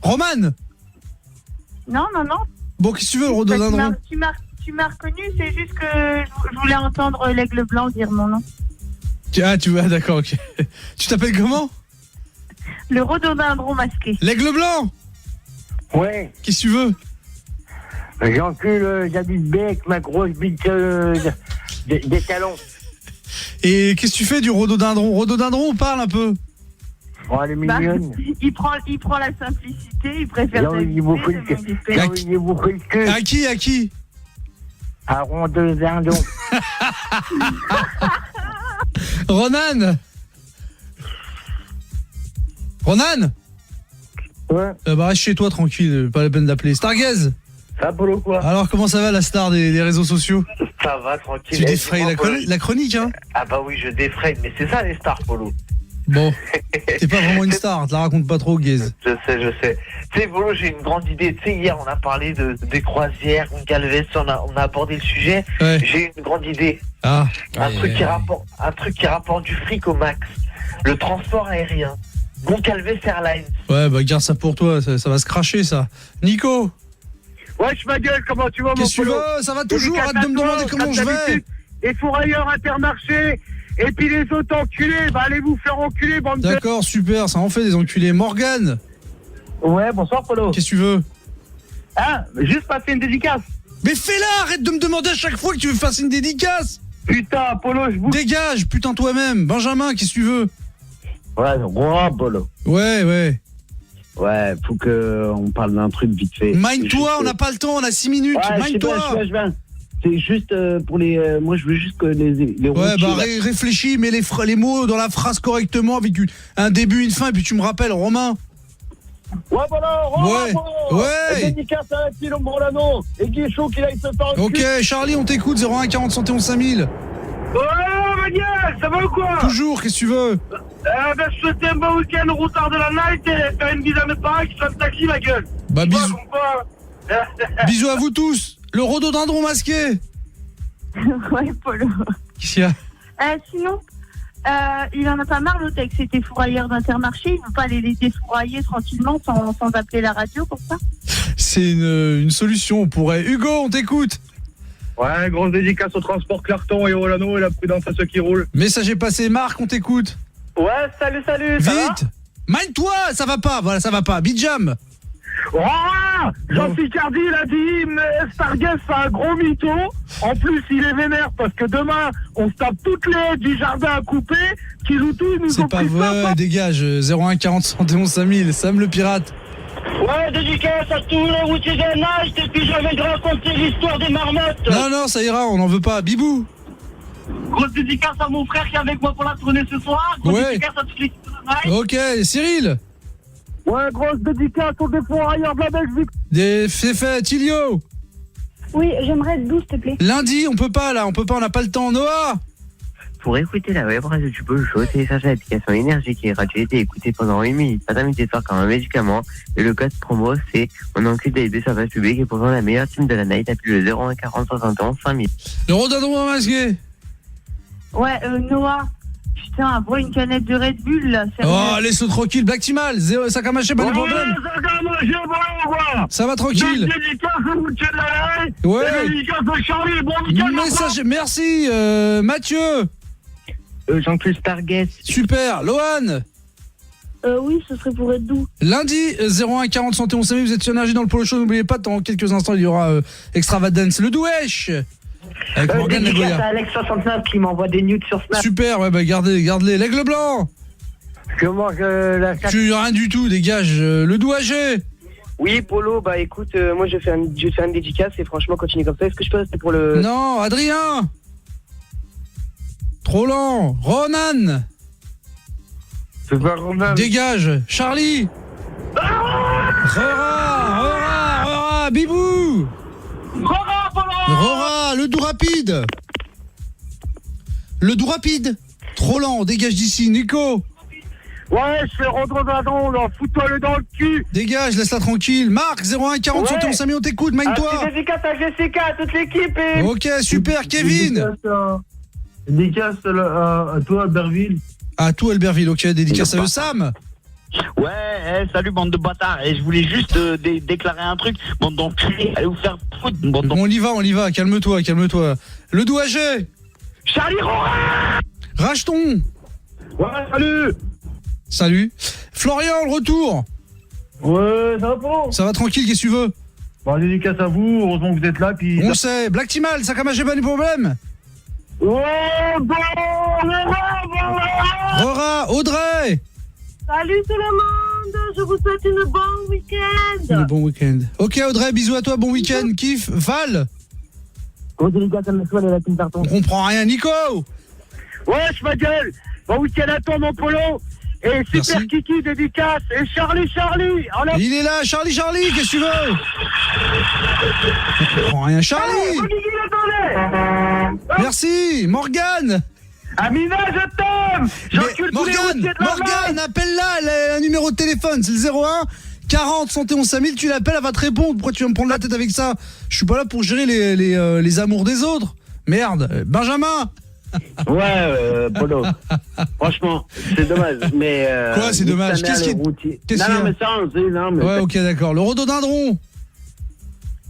Roman. Non. Bon, qu'est-ce que tu veux, le rhododendron? Tu m'as reconnu, c'est juste que je voulais entendre l'aigle blanc dire mon nom. Ah, tu vois, d'accord, ok. Tu t'appelles comment? Le rhododendron masqué. L'aigle blanc? Ouais. Qu'est-ce que tu veux? J'encule David B avec ma grosse bite des talons. Et qu'est-ce que tu fais du rhododendron? Rhododendron, parle un peu. Oh, elle est mignonne. Il prend la simplicité, il préfère... À qui? À Rhododendron. Ronan. Ouais. Bah reste chez toi tranquille, pas la peine d'appeler. Stargaze. Ça Polo quoi? Alors comment ça va la star des réseaux sociaux? Ça va tranquille. Tu défrayes la chronique hein? Ah bah oui, je défraye, mais c'est ça les stars Polo. Bon, t'es pas vraiment une star, te la raconte pas trop Gaze. Je sais. Tu sais Polo, j'ai une grande idée. Tu sais hier on a parlé des croisières, Galvez, on a abordé le sujet. Ouais. J'ai une grande idée. Un truc qui rapporte du fric au max. Le transport aérien. Goncalves Airlines. Ouais, bah garde ça pour toi, ça va se cracher ça. Nico. Wesh ma gueule, comment tu vas mon Polo? Qu'est-ce que tu veux? Ça va toujours, arrête de me demander comment je vais. Et fourrailleurs Intermarché. Et puis les autres enculés, bah allez vous faire enculer, bande de... D'accord, super, ça en fait des enculés. Morgane. Ouais, bonsoir Polo. Qu'est-ce que tu veux? Ah, juste passer une dédicace. Mais fais-la, arrête de me demander à chaque fois que tu veux passer une dédicace. Putain, Polo, je bouge. Dégage, putain, toi-même. Benjamin, qu'est-ce que tu veux? Ouais, roi, Polo. Ouais. Ouais, faut qu'on parle d'un truc vite fait. Mine-toi, on n'a pas le temps, on a 6 minutes. Ouais, Mine-toi. je viens. C'est juste pour les. Moi, je veux juste que les ouais, routiers, bah réfléchis, mets les mots dans la phrase correctement avec un début, une fin, et puis tu me rappelles, Romain. Ouais, voilà, Romain. Ouais. Et dédicace à Thilo Morlano et Guichot qu'il aille se faire un Ok, cul. Charlie, on t'écoute, 01 40 71 5000. Oh, ma gueule, ça va ou quoi? Toujours, qu'est-ce que tu veux? Ben, je souhaite un bon week-end au routard de la night et faire une bise à mes parents qui sont le taxi, ma gueule. Bah, bisous. Bisous à vous tous. Le rhododendron masqué. Ouais, Polo. Qu'est-ce qu'il y a? Sinon, il en a pas marre, l'autre, avec ses défourailleurs d'Intermarché. Il ne veut pas les défourailler tranquillement sans appeler la radio comme ça. C'est une solution, on pourrait. Hugo, on t'écoute. Ouais, grosse dédicace au transport Clarton et au Lano et la prudence à ceux qui roulent. Message est passé, Marc, on t'écoute. Ouais, salut, ça Vite va? Mine-toi, ça va pas, voilà, ça va pas. Bidjam. Oh, Jean-Philippe Cardi, il a dit, mais Starguest, c'est un gros mytho. En plus, il est vénère parce que demain, on se tape toutes les haies du jardin à couper, qui nous tout, ils nous C'est ont pas pris vrai, ça. dégage. 01 40 71 5000, Sam le pirate. Ouais, dédicace à tous les routiers de nage, et puis j'avais de raconter l'histoire des marmottes. Non, ça ira, on n'en veut pas. Bibou. Grosse dédicace à mon frère qui est avec moi pour la tournée ce soir. Grosse Ouais. dédicace à toutes les de nage. Ok, Cyril. Ouais, grosse dédicace aux défourailleurs de la Belgique. C'est fait, Tilio. Oui, j'aimerais être douce, s'il te plaît. Lundi, on peut pas, on n'a pas le temps. Noah. Pour écouter la web radio du Polo Show, téléchargez l'application Énergie qui est gratuite et écoutez pendant 8 minutes, pas midi soir comme un médicament. Et le code promo, c'est on encule des sur la page publique et pour voir la meilleure team de la night, appelez le 01 40 71 5000. Le rhododendron masqué. Ouais, Noah. Putain, bois une canette de Red Bull, là. Oh, laisse-le tranquille, Black Timal, ça a marché, pas de problème. Ça va tranquille. Dédicace au routier de la night. Ouais. Et dédicace à Charlie, bon week-end. Message, merci, Mathieu. Jean-Claude Starguest. Super, Lohan. Oui, ce serait pour être doux. Lundi, 01 40 71 5000, vous êtes sur Énergie dans le Polo Show, n'oubliez pas, dans quelques instants, il y aura Extravagance, le Douèche. Avec Morgane dédicace Lagoya. à Alex69 qui m'envoie des nudes sur Snap. Super, ouais, bah garde-les. L'aigle blanc. Comment la Tu rien du tout, dégage. Le douager. Oui, Polo, bah écoute, moi je fais une dédicace et franchement, continue comme ça. Est-ce que je peux rester pour le... Non, Adrien. Trop lent. Ronan. C'est pas Ronan. Dégage. Charlie. Rora, Bibou. Rora, le doux rapide. Trop lent, dégage d'ici. Nico. Ouais, je fais rhododendron, là, fous-toi le dans le cul. Dégage, laisse-la tranquille. Marc, 01 40 71 5000, on t'écoute, mine-toi. Dédicace à Jessica, à toute l'équipe. Et... Ok, super, Kevin. Dédicace à toi, Albertville. À toi, Albertville, ok, dédicace à eux, Sam. Ouais, salut bande de bâtards. Et je voulais juste déclarer un truc. Bande d'enculés, allez vous faire foutre. On y va, calme-toi. Le douager. Charlie Rora. Racheton. Ouais, Salut. Florian, le retour. Ouais, ça va pas. Ça va tranquille, qu'est-ce que tu veux? Bon, dédicace à vous, heureusement que vous êtes là. Puis... On sait, Black Timal, ça n'a pas de problème. Rora, Audrey. Salut tout le monde, je vous souhaite une bonne week-end. Le bon week-end. Ok Audrey, bisous à toi, bon week-end. Kiff, Val. Gros dédicace à Monsieur et la team Tarton. On comprend rien, Nico. Wesh ma gueule. Bon week-end à toi mon Polo. Et super Merci. Kiki dédicace. Et Charlie. Il est là, Charlie, qu'est-ce que tu veux? On comprend rien, Charlie. Merci, Morgane. Amina, je t'aime. J'encule tous les routiers de la Morgane, appelle-la, elle a un numéro de téléphone, c'est le 01 40 71 5000, tu l'appelles, elle va te répondre. Pourquoi tu vas me prendre la tête avec ça? Je suis pas là pour gérer les amours des autres. Merde, Benjamin. Ouais, Polo. Franchement, c'est dommage, mais... Quoi, c'est dommage? Qu'est-ce qu'il y a? Non, mais ça, on sait, non, mais... Ouais, ok, d'accord. Le rhododendron.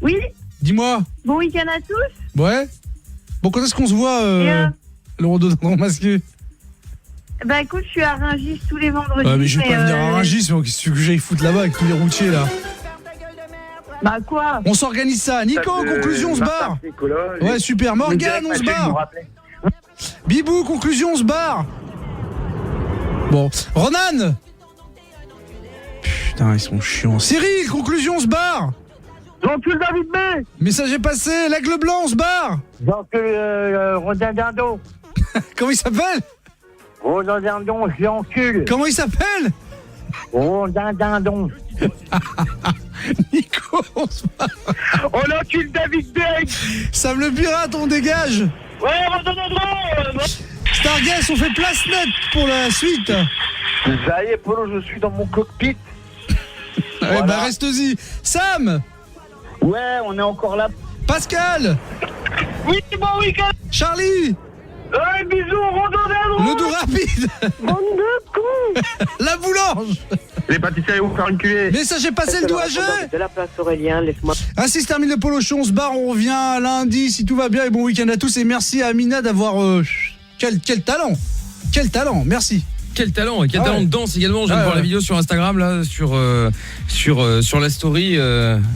Oui. Dis-moi. Bon week-end à tous. Ouais. Bon, quand est-ce qu'on se voit, le rhododendron masqué? Bah écoute, je suis à Rungis tous les vendredis. Ouais, mais je vais pas venir à Rungis, mais qu'est-ce que j'aille foutre là-bas avec tous les routiers, là? Bah quoi? On s'organise ça. Nico, conclusion, on se barre. Ouais, super. Morgane, on se barre. Bibou, conclusion, on se barre. Bon, Ronan. Putain, ils sont chiants. Cyril, conclusion, on se barre. J'encule David B. Message est passé, l'aigle blanc, on se barre. J'encule Rodin Dindon. Comment il s'appelle? Rodin Dindon, je l'encule. Comment il s'appelle? Rodin Dindon. Nico, on se barre. On encule David B. Sam le pirate, on dégage. Ouais, Rodin Dindon. Starguest, on fait place nette pour la suite. Ça y est, Polo, je suis dans mon cockpit. Voilà. Bah reste-y. Sam. Ouais, on est encore là. Pascal. Oui, bon week-end. Charlie. Ouais, bisous, Rodin. Le doux rapide. Bande de cons. La boulange. Les pâtissiers vont faire enculer. Message est passé, le doigt G. De la place Aurélien, laisse-moi. Ainsi se termine le Polo Show, on se barre, on revient lundi si tout va bien et bon week-end à tous et merci à Amina d'avoir quel talent. Quel talent, merci. Quel talent et quel talent de danse également. Je viens de voir la vidéo sur Instagram là sur la story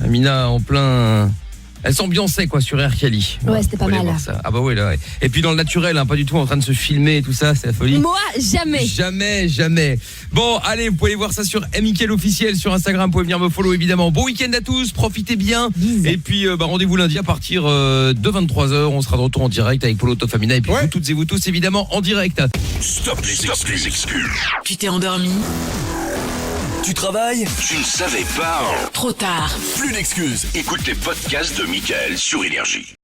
Amina en plein. Elle s'ambiançait quoi sur R. Kelly. Ouais, c'était pas mal. Ah bah ouais là. Ouais. Et puis dans le naturel, hein, pas du tout en train de se filmer et tout ça, c'est la folie. Moi, jamais. Jamais. Bon, allez, vous pouvez aller voir ça sur Mickaël officiel sur Instagram. Vous pouvez venir me follow évidemment. Bon week-end à tous, profitez bien. Et puis rendez-vous lundi à partir de 23h. On sera de retour en direct avec Polo, Top, Amina et puis vous toutes et vous tous évidemment en direct. Stop les excuses. Tu t'es endormi? Tu travailles? Tu ne savais pas? Trop tard. Plus d'excuses. Écoute les podcasts de Mickaël sur Énergie.